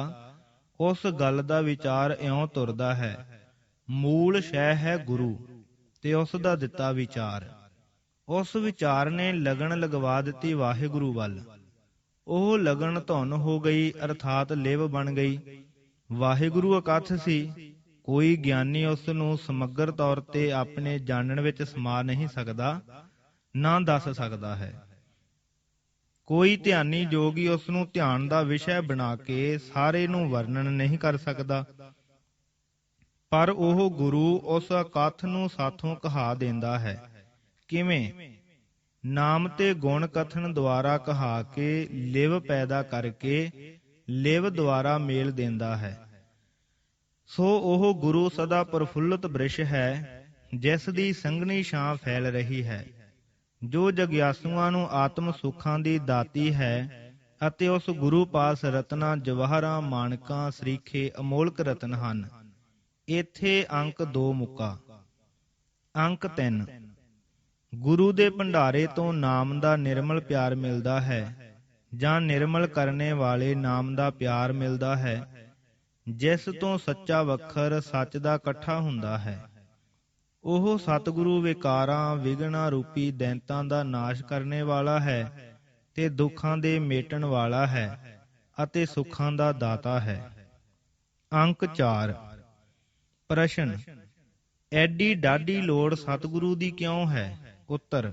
ਉਸ ਗੱਲ ਦਾ ਵਿਚਾਰ ਇਉਂ ਤੁਰਦਾ ਹੈ। ਮੂਲ ਸ਼ੈ ਹੈ ਗੁਰੂ ਤੇ ਉਸ ਦਾ ਦਿੱਤਾ ਵਿਚਾਰ। ਉਸ ਵਿਚਾਰ ਨੇ ਲਗਨ ਲਗਵਾ ਦਿੱਤੀ ਵਾਹਿਗੁਰੂ ਵੱਲ। ਉਹ ਲਗਨ ਧੁਨ ਹੋ ਗਈ, ਅਰਥਾਤ ਲਿਵ ਬਣ ਗਈ। ਵਾਹਿਗੁਰੂ ਅਕਥ ਸੀ। ਕੋਈ ਗਿਆਨੀ ਉਸ ਨੂੰ ਸਮੱਗਰ ਤੌਰ ਤੇ ਆਪਣੇ ਜਾਣਨ ਵਿੱਚ ਸਮਾ ਨਹੀਂ ਸਕਦਾ, ਨਾ ਦੱਸ ਸਕਦਾ ਹੈ। ਕੋਈ ਧਿਆਨੀ ਜੋਗੀ ਉਸ ਨੂੰ ਧਿਆਨ ਦਾ ਵਿਸ਼ਾ ਬਣਾ ਕੇ ਸਾਰੇ ਨੂੰ ਵਰਣਨ ਨਹੀਂ ਕਰ ਸਕਦਾ, ਪਰ ਉਹ ਗੁਰੂ ਉਸ ਅਕਥ ਨੂੰ ਸਾਥੋਂ ਕਹਾ ਦਿੰਦਾ ਹੈ। ਕਿਵੇਂ? ਨਾਮ ਤੇ ਗੁਣ ਕਥਨ ਦੁਆਰਾ ਕਹਾ ਕੇ ਲਿਵ ਪੈਦਾ ਕਰਕੇ ਲਿਵ ਦੁਆਰਾ ਮੇਲ ਦਿੰਦਾ ਹੈ। ਸੋ ਉਹ ਗੁਰੂ ਸਦਾ ਪ੍ਰਫੁੱਲਤ ਬ੍ਰਿਸ਼ ਹੈ, ਜਿਸ ਦੀ ਸੰਘਣੀ ਛਾਂ ਫੈਲ ਰਹੀ ਹੈ, ਜੋ ਜਗਿਆਸੂਆਂ ਨੂੰ ਆਤਮ ਸੁੱਖਾਂ ਦੀ ਦਾਤੀ ਹੈ, ਅਤੇ ਉਸ ਗੁਰੂ ਪਾਸ ਰਤਨਾਂ, ਜਵਾਹਰਾਂ, ਮਾਣਕਾਂ, ਸਰੀਖੇ ਅਮੋਲਕ ਰਤਨ ਹਨ। ਇੱਥੇ ਅੰਕ 2 ਮੁੱਕਾ। ਅੰਕ 3। ਗੁਰੂ ਦੇ ਭੰਡਾਰੇ ਤੋਂ ਨਾਮ ਦਾ ਨਿਰਮਲ ਪਿਆਰ ਮਿਲਦਾ ਹੈ, ਜਾਂ ਨਿਰਮਲ ਕਰਨੇ ਵਾਲੇ ਨਾਮ ਦਾ ਪਿਆਰ ਮਿਲਦਾ ਹੈ, ਜਿਸ ਤੋਂ ਸੱਚਾ ਵੱਖਰ ਸੱਚ ਦਾ ਇਕੱਠਾ ਹੁੰਦਾ ਹੈ। ਉਹ ਸਤਿਗੁਰੂ ਵਿਕਾਰਾਂ ਵਿਘਨਾਂ ਰੂਪੀ ਦੈਂਤਾਂ ਦਾ ਨਾਸ਼ ਕਰਨੇ ਵਾਲਾ ਹੈ, ਤੇ ਦੁੱਖਾਂ ਦੇ ਮੇਟਣ ਵਾਲਾ ਹੈ, ਅਤੇ ਸੁੱਖਾਂ ਦਾ ਦਾਤਾ ਹੈ। ਅੰਕ 4। ਪ੍ਰਸ਼ਨ। ਐਡੀ ਡਾਢੀ ਲੋੜ ਸਤਿਗੁਰੂ ਦੀ ਕਿਉਂ ਹੈ? ਉੱਤਰ।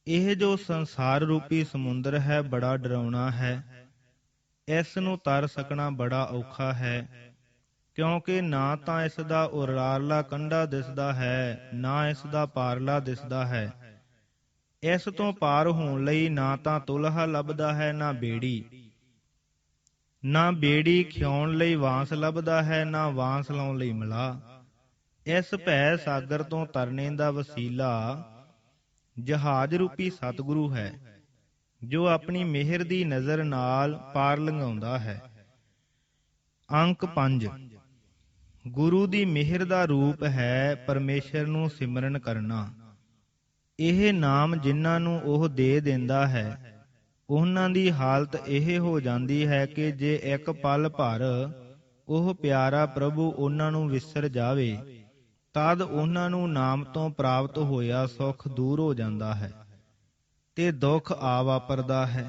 ਇਹ ਜੋ ਸੰਸਾਰ ਰੂਪੀ ਸਮੁੰਦਰ ਹੈ, ਬੜਾ ਡਰਾਉਣਾ ਹੈ। ਇਸ ਨੂੰ ਤਰ ਸਕਣਾ ਬੜਾ ਔਖਾ ਹੈ, ਕਿਉਂਕਿ ਨਾ ਤਾਂ ਇਸ ਦਾ ਉਰਾਰਲਾ ਕੰਢਾ ਦਿਸਦਾ ਹੈ, ਨਾ ਇਸ ਦਾ ਪਾਰਲਾ ਦਿਸਦਾ ਹੈ। ਇਸ ਤੋਂ ਪਾਰ ਹੋਣ ਲਈ ਨਾ ਤਾਂ ਤੁਲਹਾ ਲੱਭਦਾ ਹੈ, ਨਾ ਬੇੜੀ ਖਿਆਉਣ ਲਈ ਵਾਂਸ ਲੱਭਦਾ ਹੈ, ਨਾ ਵਾਂਸ ਲਾਉਣ ਲਈ ਮਲਾਹ। ਇਸ ਭੈ ਸਾਗਰ ਤੋਂ ਤਰਨੇ ਦਾ ਵਸੀਲਾ ਜਹਾਜ਼ ਰੂਪੀ ਸਤਿਗੁਰੂ ਹੈ, ਜੋ ਆਪਣੀ ਮਿਹਰ ਦੀ ਨਜ਼ਰ ਨਾਲ ਪਾਰ ਲੰਘਾਉਂਦਾ ਹੈ। ਅੰਕ 5। ਗੁਰੂ ਦੀ ਮਿਹਰ ਦਾ ਰੂਪ ਹੈ ਪਰਮੇਸ਼ਰ ਨੂੰ ਸਿਮਰਨ ਕਰਨਾ। ਇਹ ਨਾਮ ਜਿਨ੍ਹਾਂ ਨੂੰ ਉਹ ਦੇ ਦਿੰਦਾ ਹੈ, ਉਹਨਾਂ ਦੀ ਹਾਲਤ ਇਹ ਹੋ ਜਾਂਦੀ ਹੈ ਕਿ ਜੇ ਇੱਕ ਪਲ ਭਰ ਉਹ ਪਿਆਰਾ ਪ੍ਰਭੂ ਉਹਨਾਂ ਨੂੰ ਵਿਸਰ ਜਾਵੇ, ਤਦ ਉਹਨਾਂ ਨੂੰ ਨਾਮ ਤੋਂ ਪ੍ਰਾਪਤ ਹੋਇਆ ਸੁੱਖ ਦੂਰ ਹੋ ਜਾਂਦਾ ਹੈ, ਤੇ ਦੁੱਖ ਆ ਵਾਪਰਦਾ ਹੈ।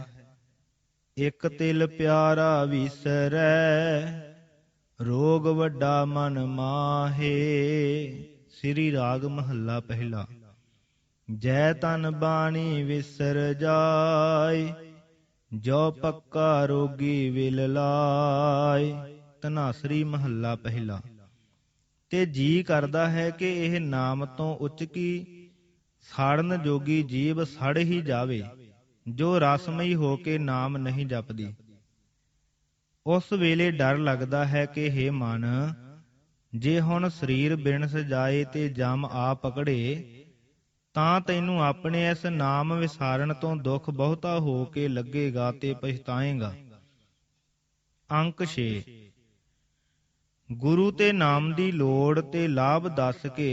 ਇੱਕ ਤਿਲ ਪਿਆਰਾ ਵਿਸਰੈ, ਰੋਗ ਵੱਡਾ ਮਨ ਮਾਹੇ। ਸ੍ਰੀ ਰਾਗ ਮਹੱਲਾ ਪਹਿਲਾ। ਜੈ ਤਨ ਬਾਣੀ ਵਿਸਰ ਜਾਏ, ਜੋ ਪੱਕਾ ਰੋਗੀ ਵਿਲ ਲਾਏ। ਧਨਾਸਰੀ ਮਹੱਲਾ ਪਹਿਲਾ। ਤੇ ਜੀ ਕਰਦਾ ਹੈ ਕਿ ਇਹ ਨਾਮ ਤੋਂ ਉਚਕੀ ਸਾੜਨ ਜੋਗੀ ਜੀਭ ਸੜ ਹੀ ਜਾਵੇ, ਜੋ ਰਸਮਈ ਹੋ ਕੇ ਨਾਮ ਨਹੀਂ ਜਪਦੀ। ਉਸ ਵੇਲੇ ਡਰ ਲੱਗਦਾ ਹੈ ਕਿ ਹੇ ਮਨ, ਜੇ ਹੁਣ ਸਰੀਰ ਬਿਨ ਸਜਾਏ ਤੇ ਜਮ ਆ ਪਕੜੇ, ਤਾਂ ਤੈਨੂੰ ਆਪਣੇ ਇਸ ਨਾਮ ਵਿਸਾਰਨ ਤੋਂ ਦੁੱਖ ਬਹੁਤਾ ਹੋ ਕੇ ਲੱਗੇਗਾ ਤੇ ਪਛਤਾਏਗਾ। ਅੰਕ 6। ਗੁਰੂ ਤੇ ਨਾਮ ਦੀ ਲੋੜ ਤੇ ਲਾਭ ਦੱਸ ਕੇ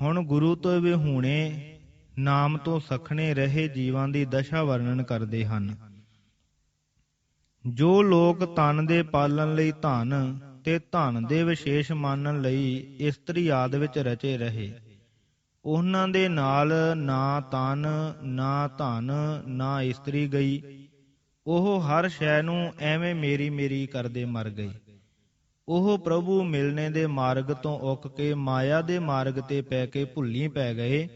ਹੁਣ ਗੁਰੂ ਤੋਂ ਵਿਹੂਣੇ ਨਾਮ ਤੋਂ ਸਖਣੇ ਰਹੇ ਜੀਵਾਂ ਦੀ ਦਸ਼ਾ ਵਰਣਨ ਕਰਦੇ ਹਨ। ਜੋ ਲੋਕ ਤਨ ਦੇ ਪਾਲਣ ਲਈ ਧਨ ਤੇ ਧਨ ਦੇ ਵਿਸ਼ੇਸ਼ ਮਾਨਣ ਲਈ ਇਸਤਰੀ ਆਦਿ ਵਿੱਚ ਰਚੇ ਰਹੇ, ਉਹਨਾਂ ਦੇ ਨਾਲ ਨਾ ਤਨ ਨਾ ਧਨ ਨਾ ਇਸਤਰੀ ਗਈ, ਉਹ ਹਰ ਸ਼ੈ ਨੂੰ ਐਵੇਂ ਮੇਰੀ ਮੇਰੀ ਕਰਦੇ ਮਰ ਗਏ। ਉਹ ਪ੍ਰਭੂ ਮਿਲਣੇ ਦੇ ਮਾਰਗ ਤੋਂ ਉੱਕ ਕੇ ਮਾਇਆ ਦੇ ਮਾਰਗ ਤੇ ਪੈ ਕੇ ਭੁੱਲੀ ਪੈ ਗਏ।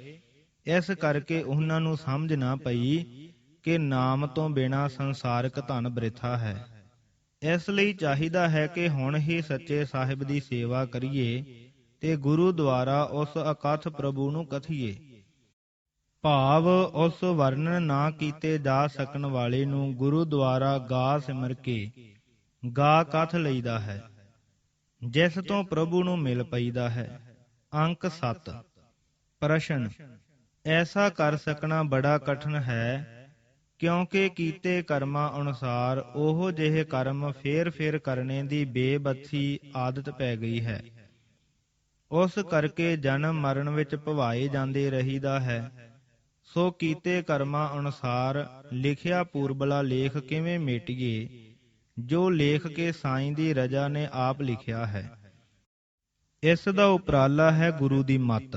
ਇਸ ਕਰਕੇ ਉਹਨਾਂ ਨੂੰ ਸਮਝ ਨਾ ਪਈ ਕਿ ਨਾਮ ਤੋਂ ਬਿਨਾਂ ਸੰਸਾਰਕ ਧਨ ਬ੍ਰਿਥਾ ਹੈ। ਇਸ ਲਈ ਚਾਹੀਦਾ ਹੈ ਕਿ ਹੁਣ ਹੀ ਸੱਚੇ ਸਾਹਿਬ ਦੀ ਸੇਵਾ ਕਰੀਏ ਤੇ ਗੁਰੂ ਦੁਆਰਾ ਉਸ ਅਕਥ ਪ੍ਰਭੂ ਨੂੰ ਕਥੀਏ। ਭਾਵ ਉਸ ਵਰਣਨ ਨਾ ਕੀਤੇ ਜਾ ਸਕਣ ਵਾਲੇ ਨੂੰ ਗੁਰੂ ਦੁਆਰਾ ਗਾ ਸਿਮਰ ਕੇ ਗਾ ਕਥ ਲਈਦਾ ਹੈ, ਜਿਸ ਤੋਂ ਪ੍ਰਭੂ ਨੂੰ ਮਿਲ ਪਈਦਾ ਹੈ। ਅੰਕ 7। ਪ੍ਰਸ਼ਨ। ਐਸਾ ਕਰ ਸਕਣਾ ਬੜਾ ਕਠਿਨ ਹੈ, ਕਿਉਂਕਿ ਕੀਤੇ ਕਰਮਾਂ ਅਨੁਸਾਰ ਉਹ ਜਿਹੇ ਕਰਮ ਫੇਰ ਫੇਰ ਕਰਨੇ ਦੀ ਬੇਬੱਥੀ ਆਦਤ ਪੈ ਗਈ ਹੈ। ਉਸ ਕਰਕੇ ਜਨਮ ਮਰਨ ਵਿੱਚ ਭਵਾਏ ਜਾਂਦੇ ਰਹੀਦਾ ਹੈ। ਸੋ ਕੀਤੇ ਕਰਮਾਂ ਅਨੁਸਾਰ ਲਿਖਿਆ ਪੂਰਬਲਾ ਲੇਖ ਕਿਵੇਂ ਮੇਟੀਏ, ਜੋ ਲੇਖ ਕੇ ਸਾਈਂ ਦੀ ਰਜਾ ਨੇ ਆਪ ਲਿਖਿਆ ਹੈ। ਇਸ ਦਾ ਉਪਰਾਲਾ ਹੈ ਗੁਰੂ ਦੀ ਮੱਤ।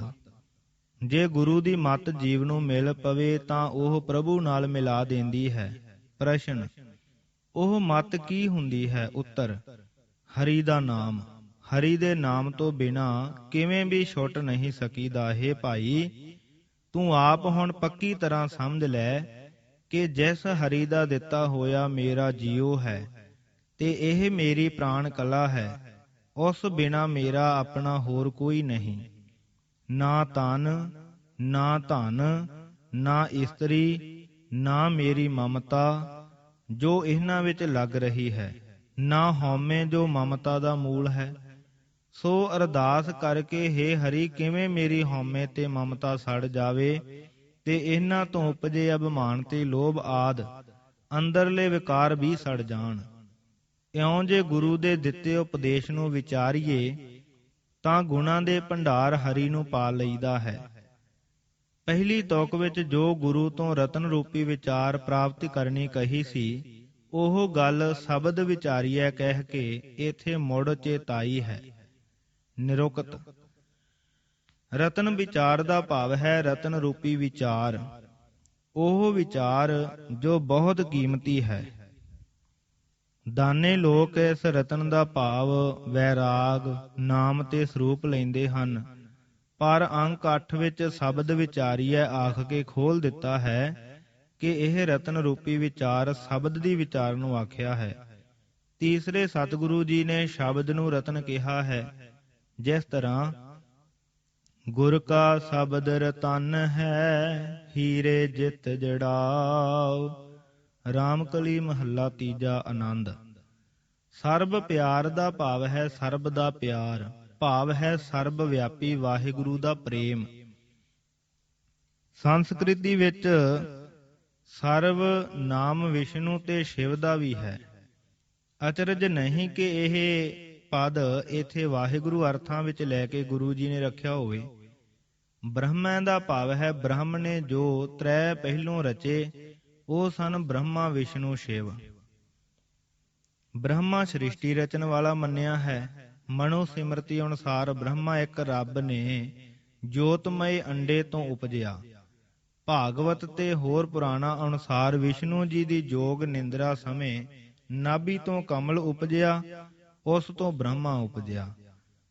ਜੇ ਗੁਰੂ ਦੀ ਮੱਤ ਜੀਵ ਨੂੰ ਮਿਲ ਪਵੇ ਤਾਂ ਉਹ ਪ੍ਰਭੂ ਨਾਲ ਮਿਲਾ ਦਿੰਦੀ ਹੈ। ਪ੍ਰਸ਼ਨ। ਉਹ ਮੱਤ ਕੀ ਹੁੰਦੀ ਹੈ? ਉੱਤਰ। ਹਰੀ ਦਾ ਨਾਮ। ਹਰੀ ਦੇ ਨਾਮ ਤੋਂ ਬਿਨਾਂ ਕਿਵੇਂ ਵੀ ਛੁੱਟ ਨਹੀਂ ਸਕੀਦਾ। ਹੈ ਭਾਈ, ਤੂੰ ਆਪ ਹੁਣ ਪੱਕੀ ਤਰ੍ਹਾਂ ਸਮਝ ਲੈ ਕਿ ਜਿਸ ਹਰੀ ਦਾ ਦਿੱਤਾ ਹੋਇਆ ਮੇਰਾ ਜੀਉ ਹੈ ਤੇ ਇਹ ਮੇਰੀ ਪ੍ਰਾਣ ਕਲਾ ਹੈ, ਉਸ ਬਿਨਾਂ ਮੇਰਾ ਆਪਣਾ ਹੋਰ ਕੋਈ ਨਹੀਂ। ਨਾ ਤਨ ਨਾ ਧਨ ਨਾ ਇਸਤਰੀ ਨਾ ਮੇਰੀ ਮਮਤਾ ਜੋ ਇਹਨਾਂ ਵਿੱਚ ਲੱਗ ਰਹੀ ਹੈ, ਨਾ ਹਉਮੈ ਜੋ ਮਮਤਾ ਦਾ ਮੂਲ ਹੈ। ਸੋ ਅਰਦਾਸ ਕਰਕੇ ਹੇ ਹਰੀ ਕਿਵੇਂ ਮੇਰੀ ਹਉਮੈ ਤੇ ਮਮਤਾ ਸੜ ਜਾਵੇ ਤੇ ਇਹਨਾਂ ਤੋਂ ਉਪਜੇ ਅਭਿਮਾਨ ਤੇ ਲੋਭ ਆਦਿ ਅੰਦਰਲੇ ਵਿਕਾਰ ਵੀ ਸੜ ਜਾਣ। ਇਉਂ ਜੇ ਗੁਰੂ ਦੇ ਦਿੱਤੇ ਉਪਦੇਸ਼ ਨੂੰ ਵਿਚਾਰੀਏ ਤਾਂ ਗੁਣਾਂ ਦੇ ਭੰਡਾਰ ਹਰੀ ਨੂੰ ਪਾ ਲਈਦਾ ਹੈ। ਪਹਿਲੀ ਤੁਕ ਵਿੱਚ ਜੋ ਗੁਰੂ ਤੋਂ ਰਤਨ ਰੂਪੀ ਵਿਚਾਰ ਪ੍ਰਾਪਤੀ ਕਰਨੀ ਕਹੀ ਸੀ, ਉਹ ਗੱਲ ਸ਼ਬਦ ਵਿਚਾਰੀਐ ਕਹਿ ਕੇ ਇੱਥੇ ਮੁੜ ਚੇਤਾਈ ਹੈ। ਨਿਰੁਕਤ। ਰਤਨ ਵਿਚਾਰ ਦਾ ਭਾਵ ਹੈ ਰਤਨ ਰੂਪੀ ਵਿਚਾਰ, ਉਹ ਵਿਚਾਰ ਜੋ ਬਹੁਤ ਕੀਮਤੀ ਹੈ। ਦਾਨੇ ਲੋਕ ਇਸ ਰਤਨ ਦਾ ਭਾਵ ਵੈਰਾਗ ਨਾਮ ਤੇ ਸਰੂਪ ਲੈਂਦੇ ਹਨ, ਪਰ ਅੰਕ 8 ਵਿੱਚ ਸ਼ਬਦ ਵਿਚਾਰੀਐ ਆਖ ਕੇ ਖੋਲ ਦਿੱਤਾ ਹੈ ਕਿ ਇਹ ਰਤਨ ਰੂਪੀ ਵਿਚਾਰ ਸ਼ਬਦ ਦੀ ਵਿਚਾਰ ਨੂੰ ਆਖਿਆ ਹੈ। ਤੀਸਰੇ ਸਤਿਗੁਰੂ ਜੀ ਨੇ ਸ਼ਬਦ ਨੂੰ ਰਤਨ ਕਿਹਾ ਹੈ, ਜਿਸ ਤਰ੍ਹਾਂ ਗੁਰ ਕਾ ਸ਼ਬਦ ਰਤਨ ਹੈ, ਹੀਰੇ ਜਿਤ ਜੜਾਓ। ਰਾਮਕਲੀ ਮਹੱਲਾ ਤੀਜਾ। ਆਨੰਦ। ਸਰਬ ਪਿਆਰ ਦਾ ਭਾਵ ਹੈ ਸਰਬ ਦਾ ਪਿਆਰ, ਭਾਵ ਹੈ ਸਰਬ ਵਿਆਪੀ ਵਾਹਿਗੁਰੂ ਦਾ ਪ੍ਰੇਮ। ਸੰਸਕ੍ਰਿਤੀ ਵਿੱਚ ਸਰਬ ਨਾਮ ਵਿਸ਼ਨੂੰ ਤੇ ਸ਼ਿਵ ਦਾ ਵੀ ਹੈ। ਅਚਰਜ ਨਹੀਂ ਕਿ ਇਹ ਪਦ ਇੱਥੇ ਵਾਹਿਗੁਰੂ ਅਰਥਾਂ ਵਿੱਚ ਲੈ ਕੇ ਗੁਰੂ ਜੀ ਨੇ ਰੱਖਿਆ ਹੋਵੇ। ਬ੍ਰਹਮਾ ਦਾ ਭਾਵ ਹੈ ਬ੍ਰਹਮ ਨੇ ਜੋ ਤ੍ਰੈ ਪਹਿਲੋਂ ਰਚੇ, ਉਹ ਸਨ ਬ੍ਰਹਮਾ ਵਿਸ਼ਨੂੰ ਸ਼ਿਵ। ਬ੍ਰਹਮਾ ਸ੍ਰਿਸ਼ਟੀ ਰਚਨ ਵਾਲਾ ਮੰਨਿਆ ਹੈ। ਮਨੋ ਸਿਮਰਤੀ ਅਨੁਸਾਰ ਬ੍ਰਹਮਾ ਇੱਕ ਰੱਬ ਨੇ ਜੋਤਮਈ ਅੰਡੇ ਤੋਂ ਉਪਜਿਆ। ਭਾਗਵਤ ਤੇ ਹੋਰ ਪੁਰਾਣਾ ਅਨੁਸਾਰ ਵਿਸ਼ਨੂੰ ਜੀ ਦੀ ਜੋਗ ਨਿੰਦਰਾ ਸਮੇਂ ਨਾਭੀ ਤੋਂ ਕਮਲ ਉਪਜਿਆ, ਉਸ ਤੋਂ ਬ੍ਰਹਮਾ ਉਪਜਿਆ।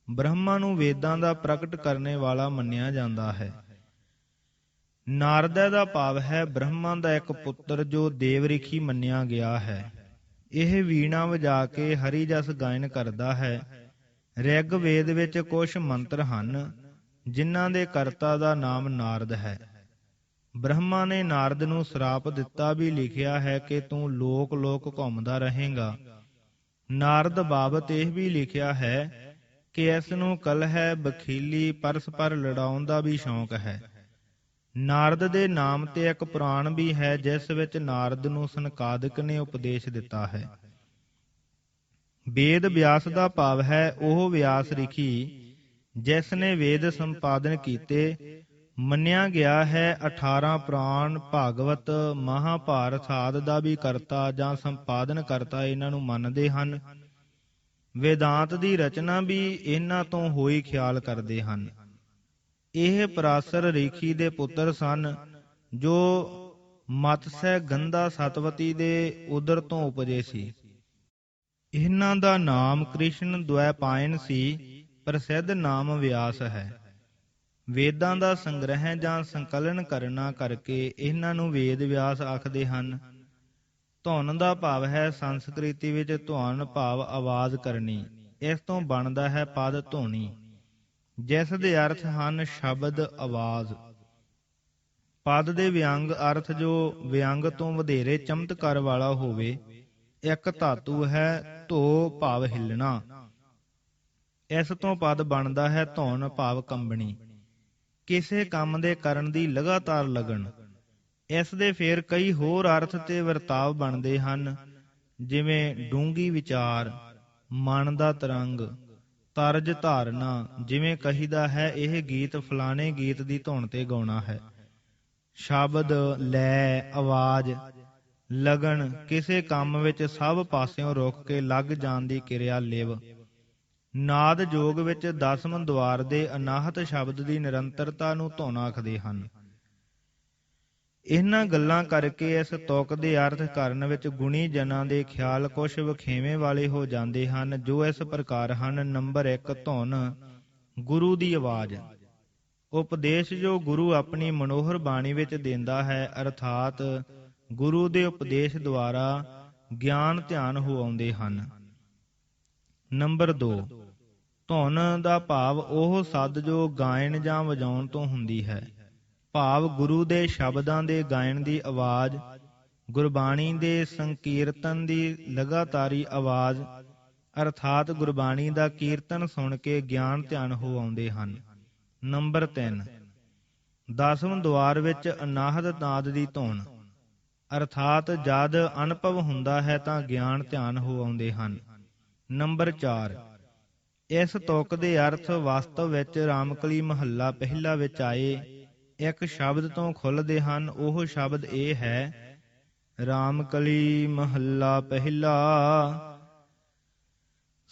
ਬ੍ਰਹਮਾ ਨੂੰ ਵੇਦਾਂ ਦਾ ਪ੍ਰਗਟ ਕਰਨੇ ਵਾਲਾ ਮੰਨਿਆ ਜਾਂਦਾ ਹੈ। ਨਾਰਦਾ ਦਾ ਭਾਵ ਹੈ ਬ੍ਰਹਮਾ ਦਾ ਇੱਕ ਪੁੱਤਰ ਜੋ ਦੇਵਰਿਖੀ ਮੰਨਿਆ ਗਿਆ ਹੈ। ਇਹ ਵੀਣਾ ਵਜਾ ਕੇ ਹਰੀ ਜਸ ਗਾਇਨ ਕਰਦਾ ਹੈ। ਰਿਗ ਵੇਦ ਵਿੱਚ ਕੁਝ ਮੰਤਰ ਹਨ ਜਿਨ੍ਹਾਂ ਦੇ ਕਰਤਾ ਦਾ ਨਾਮ ਨਾਰਦ ਹੈ। ਬ੍ਰਹਮਾ ਨੇ ਨਾਰਦ ਨੂੰ ਸਰਾਪ ਦਿੱਤਾ ਵੀ ਲਿਖਿਆ ਹੈ ਕਿ ਤੂੰ ਲੋਕ ਲੋਕ ਘੁੰਮਦਾ ਰਹੇਂਗਾ। ਨਾਰਦ ਬਾਬਤ ਇਹ ਵੀ ਲਿਖਿਆ ਹੈ ਕਿ ਇਸ ਨੂੰ ਕਲਹਿ ਬਖੀਲੀ ਪਰਸਪਰ ਲੜਾਉਣ ਦਾ ਵੀ ਸ਼ੌਂਕ ਹੈ। ਨਾਰਦ ਦੇ ਨਾਮ ਤੇ ਇੱਕ ਪੁਰਾਣ ਵੀ ਹੈ ਜਿਸ ਵਿੱਚ ਨਾਰਦ ਨੂੰ ਸਨਕਾਦਿਕ ਨੇ ਉਪਦੇਸ਼ ਦਿੱਤਾ ਹੈ। ਵੇਦ ਵਿਆਸ ਦਾ ਭਾਵ ਹੈ ਉਹ ਵਿਆਸ ਰਿਖੀ ਜਿਸ ਨੇ ਵੇਦ ਸੰਪਾਦਨ ਕੀਤੇ। ਮੰਨਿਆ ਗਿਆ ਹੈ 18 ਪੁਰਾਣ, ਭਾਗਵਤ, ਮਹਾਭਾਰਤ ਆਦਿ ਦਾ ਵੀ ਕਰਤਾ ਜਾਂ ਸੰਪਾਦਨ ਕਰਤਾ ਇਹਨਾਂ ਨੂੰ ਮੰਨਦੇ ਹਨ। ਵੇਦਾਂਤ ਦੀ ਰਚਨਾ ਵੀ ਇਹਨਾਂ ਤੋਂ ਹੋਈ ਖਿਆਲ ਕਰਦੇ ਹਨ। ਇਹ ਪਰਾਸਰ ਰਿਖੀ ਦੇ ਪੁੱਤਰ ਸਨ ਜੋ ਮਤਸੈ ਗੰਧਾ ਸਤਵਤੀ ਦੇ ਉਦਰ ਤੋਂ ਉਪਜੇ ਸੀ। ਇਹਨਾਂ ਦਾ ਨਾਮ ਕ੍ਰਿਸ਼ਨ ਦੁਐਪਾਇਨ ਸੀ। ਪ੍ਰਸਿੱਧ ਨਾਮ ਵਿਆਸ ਹੈ। ਵੇਦਾਂ ਦਾ ਸੰਗ੍ਰਹਿ ਜਾਂ ਸੰਕਲਨ ਕਰਨਾ ਕਰਕੇ ਇਹਨਾਂ ਨੂੰ ਵੇਦ ਵਿਆਸ ਆਖਦੇ ਹਨ। ਧੁਨ ਦਾ ਭਾਵ ਹੈ ਸੰਸਕ੍ਰਿਤੀ ਵਿੱਚ ਧੁਨ ਭਾਵ ਆਵਾਜ਼ ਕਰਨੀ। ਇਸ ਤੋਂ ਬਣਦਾ ਹੈ ਪਦ ਧੁਨੀ, ਜਿਸ ਦੇ ਅਰਥ ਹਨ ਸ਼ਬਦ, ਆਵਾਜ਼। ਪਦ ਦੇ ਵਿਅੰਗ ਅਰਥ ਜੋ ਵਿਅੰਗ ਤੋਂ ਵਧੇਰੇ ਚਮਤਕਾਰ ਵਾਲਾ ਹੋਵੇ। ਇੱਕ ਧਾਤੂ ਹੈ ਧੋ ਭਾਵ ਹਿੱਲਣਾ। ਇਸ ਤੋਂ ਪਦ ਬਣਦਾ ਹੈ ਧੁਨ ਭਾਵ ਕੰਬਣੀ, ਕਿਸੇ ਕੰਮ ਦੇ ਕਰਨ ਦੀ ਲਗਾਤਾਰ ਲਗਨ। ਇਸ ਦੇ ਫੇਰ ਕਈ ਹੋਰ ਅਰਥ ਤੇ ਵਰਤਾਵ ਬਣਦੇ ਹਨ, ਜਿਵੇਂ ਡੂੰਘੀ ਵਿਚਾਰ, ਮਨ ਦਾ ਤਰੰਗ, ਤਰਜ ਧਾਰਨਾ। ਜਿਵੇਂ ਕਹੀਦਾ ਹੈ ਇਹ ਗੀਤ ਫਲਾਣੇ ਗੀਤ ਦੀ ਧੁਨ ਤੇ ਗਾਉਣਾ ਹੈ। ਸ਼ਬਦ, ਲੈ, ਆਵਾਜ਼, ਲਗਨ, ਕਿਸੇ ਕੰਮ ਵਿੱਚ ਸਭ ਪਾਸਿਓਂ ਰੁਕ ਕੇ ਲੱਗ ਜਾਣ ਦੀ ਕਿਰਿਆ ਲਿਵ। ਨਾਦ ਜੋਗ ਵਿੱਚ 10ਵੇਂ ਦੁਆਰ ਦੇ ਅਨਾਹਤ ਸ਼ਬਦ ਦੀ ਨਿਰੰਤਰਤਾ ਨੂੰ ਧੁਨ ਆਖਦੇ ਹਨ। ਇਹਨਾਂ ਗੱਲਾਂ ਕਰਕੇ ਇਸ ਤੁਕ ਦੇ ਅਰਥ ਕਰਨ ਵਿੱਚ ਗੁਣੀ ਜਨਾਂ ਦੇ ਖਿਆਲ ਕੁਛ ਵਖੇਵੇਂ ਵਾਲੇ ਹੋ ਜਾਂਦੇ ਹਨ, ਜੋ ਇਸ ਪ੍ਰਕਾਰ ਹਨ। ਨੰਬਰ 1 ਧੁਨ, ਗੁਰੂ ਦੀ ਆਵਾਜ਼। ਉਪਦੇਸ਼ ਜੋ ਗੁਰੂ ਆਪਣੀ ਮਨੋਹਰ ਬਾਣੀ ਵਿੱਚ ਦਿੰਦਾ ਹੈ, ਅਰਥਾਤ ਗੁਰੂ ਦੇ ਉਪਦੇਸ਼ ਦੁਆਰਾ ਗਿਆਨ ਧਿਆਨ ਹੋ ਆਉਂਦੇ ਹਨ। ਨੰਬਰ 2 ਧੁਨ ਦਾ ਭਾਵ ਉਹ ਸੱਦ ਜੋ ਗਾਇਨ ਜਾਂ ਵਜਾਉਣ ਤੋਂ ਹੁੰਦੀ ਹੈ, ਭਾਵ ਗੁਰੂ ਦੇ ਸ਼ਬਦਾਂ ਦੇ ਗਾਇਨ ਦੀ ਆਵਾਜ਼, ਗੁਰਬਾਣੀ ਦੇ ਸੰਕੀਰਤਨ ਦੀ ਲਗਾਤਾਰੀ ਆਵਾਜ਼, ਅਰਥਾਤ ਗੁਰਬਾਣੀ ਦਾ ਕੀਰਤਨ ਸੁਣ ਕੇ ਗਿਆਨ ਧਿਆਨ ਹੋ ਆਉਂਦੇ ਹਨ। ਨੰਬਰ 3 10ਵੇਂ ਦੁਆਰ ਵਿੱਚ ਅਨਾਹਤ ਨਾਦ ਦੀ ਧੁਨ, ਅਰਥਾਤ ਜਦ ਅਨੁਭਵ ਹੁੰਦਾ ਹੈ ਤਾਂ ਗਿਆਨ ਧਿਆਨ ਹੋ ਆਉਂਦੇ ਹਨ। ਨੰਬਰ 4 ਇਸ ਤੁਕ ਦੇ ਅਰਥ ਵਾਸਤਵ ਵਿੱਚ ਰਾਮਕਲੀ ਮਹੱਲਾ ਪਹਿਲਾ ਵਿੱਚ ਆਏ ਇੱਕ ਸ਼ਬਦ ਤੋਂ ਖੁੱਲ੍ਹਦੇ ਹਨ। ਉਹ ਸ਼ਬਦ ਇਹ ਹੈ, ਰਾਮਕਲੀ ਮਹੱਲਾ ਪਹਿਲਾ।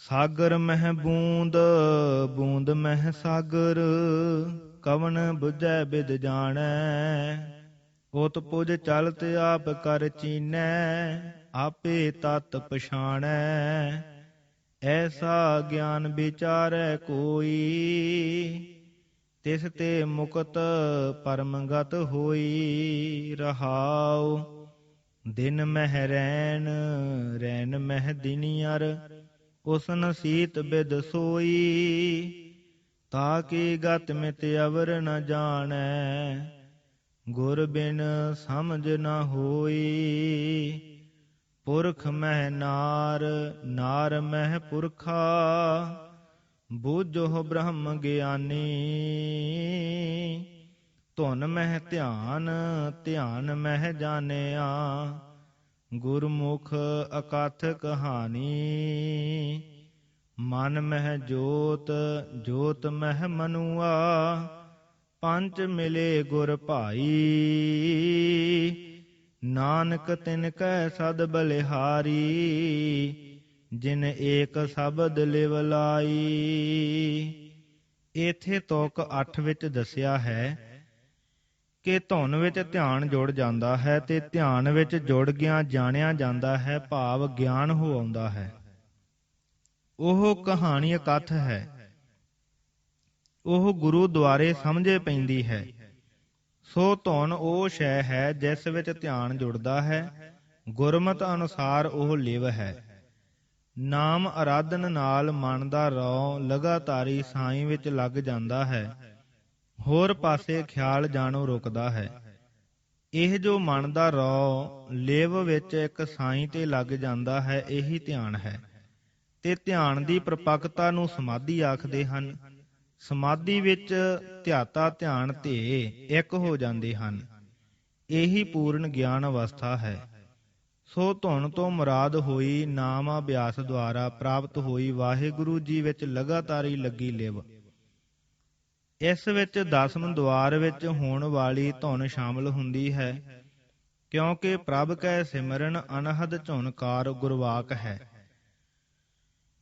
ਸਾਗਰ ਮਹਿ ਬੂੰਦ, ਬੂੰਦ ਮਹਿ ਸਾਗਰ, ਕਵਣ ਬੁਝੈ ਬਿਦ ਜਾਣੈ। ਉਤ ਪੁਜ ਚਲਤ ਆਪ ਕਰ ਚੀਨੈ, ਆਪੇ ਤਤ ਪਛਾਣੈ। ਐਸਾ ਗਿਆਨ ਵਿਚਾਰੈ ਕੋਈ, ਤਿਸ ਤੇ ਮੁਕਤ ਪਰਮਗਤ ਹੋਈ। ਰਹਾਉ ਦਿਨ ਮਹਿ ਰੈਣ, ਰੈਣ ਮਹਿ ਦਿਨਿਅਰ, ਉਸਨ ਸੀਤ ਬਿਦ ਸੋਈ। ਤਾਕੀ ਗਤ ਮਿਤ ਅਵਰ ਨ ਜਾਣੈ, ਗੁਰ ਬਿਨ ਸਮਝ ਨ ਹੋਈ। ਪੁਰਖ ਮਹਿ ਨਾਰ, ਨਾਰ ਮਹਿ ਪੁਰਖਾ, ਬੂਝੋ ਬ੍ਰਹਮ ਗਿਆਨੀ। ਧੁਨ ਮਹਿ ਧਿਆਨ, ਧਿਆਨ ਮਹਿ ਜਾਣਿਆ, ਗੁਰਮੁਖ ਅਕਥ ਕਹਾਣੀ। ਮਨ ਮਹਿ ਜੋਤ, ਜੋਤ ਮਹਿ ਮਨੁਆ, ਪੰਚ ਮਿਲੇ ਗੁਰ ਭਾਈ। ਨਾਨਕ ਤਿਨ ਕੈ ਸਦ ਬਲਿਹਾਰੀ, ਜਿਨ ਏਕ ਸ਼ਬਦ ਲਿਵ ਲਾਈ। ਇੱਥੇ ਤੁਕ 8 ਵਿੱਚ ਦੱਸਿਆ ਹੈ ਕਿ ਧੁਨ ਵਿੱਚ ਧਿਆਨ ਜੁੜ ਜਾਂਦਾ ਹੈ ਤੇ ਧਿਆਨ ਵਿੱਚ ਜੁੜ ਗਿਆ ਜਾਣਿਆ ਜਾਂਦਾ ਹੈ, ਭਾਵ ਗਿਆਨ ਹੋ ਆਉਂਦਾ ਹੈ। ਉਹ ਕਹਾਣੀ ਅਕਥ ਹੈ, ਉਹ ਗੁਰੂ ਦੁਆਰੇ ਸਮਝੇ ਪੈਂਦੀ ਹੈ। ਸੋ ਧੁਨ ਉਹ ਸ਼ੈ ਹੈ ਜਿਸ ਵਿੱਚ ਧਿਆਨ ਜੁੜਦਾ ਹੈ। ਗੁਰਮਤਿ ਅਨੁਸਾਰ ਉਹ ਲਿਵ ਹੈ। ਨਾਮ ਆਰਾਧਨ ਨਾਲ ਮਨ ਦਾ ਰੌ ਲਗਾਤਾਰੀ ਸਾਈਂ ਵਿੱਚ ਲੱਗ ਜਾਂਦਾ ਹੈ, ਹੋਰ ਪਾਸੇ ਖਿਆਲ ਜਾਣੋਂ ਰੁਕਦਾ ਹੈ। ਇਹ ਜੋ ਮਨ ਦਾ ਰੌ ਲਿਵ ਵਿੱਚ ਇੱਕ ਸਾਈਂ ਤੇ ਲੱਗ ਜਾਂਦਾ ਹੈ, ਇਹੀ ਧਿਆਨ ਹੈ। ਤੇ ਧਿਆਨ ਦੀ ਪ੍ਰਪੱਕਤਾ ਨੂੰ ਸਮਾਧੀ ਆਖਦੇ ਹਨ। ਸਮਾਧੀ ਵਿੱਚ ਧਿਆਤਾ ਧਿਆਨ ਧੇ ਇੱਕ ਹੋ ਜਾਂਦੇ ਹਨ। ਇਹੀ ਪੂਰਨ ਗਿਆਨ ਅਵਸਥਾ ਹੈ। ਸੋ ਧੁਨ ਤੋਂ ਮੁਰਾਦ ਹੋਈ ਨਾਮ ਅਭਿਆਸ ਦੁਆਰਾ ਪ੍ਰਾਪਤ ਹੋਈ ਵਾਹਿਗੁਰੂ ਜੀ ਵਿੱਚ ਲਗਾਤਾਰੀ ਲੱਗੀ ਲਿਵ। ਇਸ ਵਿੱਚ ਦਸਮ ਦੁਆਰ ਵਿੱਚ ਹੋਣ ਵਾਲੀ ਧੁਨ ਸ਼ਾਮਲ ਹੁੰਦੀ ਹੈ, ਕਿਉਂਕਿ ਪ੍ਰਭ ਕੈ ਸਿਮਰਨ ਅਨਹਦ ਝੁਨਕਾਰ ਗੁਰਵਾਕ ਹੈ।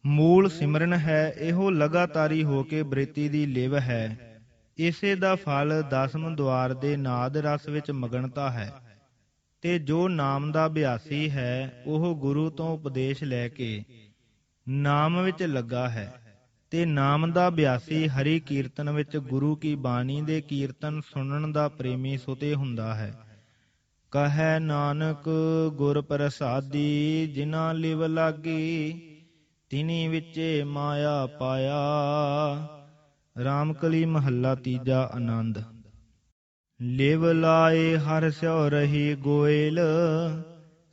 ਮੂਲ ਸਿਮਰਨ ਹੈ, ਇਹੋ ਲਗਾਤਾਰੀ ਹੋ ਕੇ ਬ੍ਰਿਤੀ ਦੀ ਲਿਵ ਹੈ। ਇਸੇ ਦਾ ਫਲ ਦਸਮ ਦੁਆਰ ਦੇ ਨਾਦ ਰਸ ਵਿੱਚ ਮਗਨਤਾ ਹੈ। ਤੇ ਜੋ ਨਾਮ ਦਾ ਅਭਿਆਸੀ ਹੈ, ਉਹ ਗੁਰੂ ਤੋਂ ਉਪਦੇਸ਼ ਲੈ ਕੇ ਨਾਮ ਵਿੱਚ ਲੱਗਾ ਹੈ। ਤੇ ਨਾਮ ਦਾ ਅਭਿਆਸੀ ਹਰੀ ਕੀਰਤਨ ਵਿੱਚ ਗੁਰੂ ਕੀ ਬਾਣੀ ਦੇ ਕੀਰਤਨ ਸੁਣਨ ਦਾ ਪ੍ਰੇਮੀ ਸੁਤੇ ਹੁੰਦਾ ਹੈ। ਕਹੈ ਨਾਨਕ ਗੁਰ ਪ੍ਰਸਾਦੀ, ਜਿਨ੍ਹਾਂ ਲਿਵ ਲਾਗੀ ਤਿਨੀ ਵਿੱਚੇ ਮਾਇਆ ਪਾਇਆ। ਰਾਮਕਲੀ ਮਹੱਲਾ ਤੀਜਾ। ਆਨੰਦ। ਲਿਵ ਲਾਏ ਹਰਿ ਸਿਉ ਰਹੀ ਗੋਇਲ,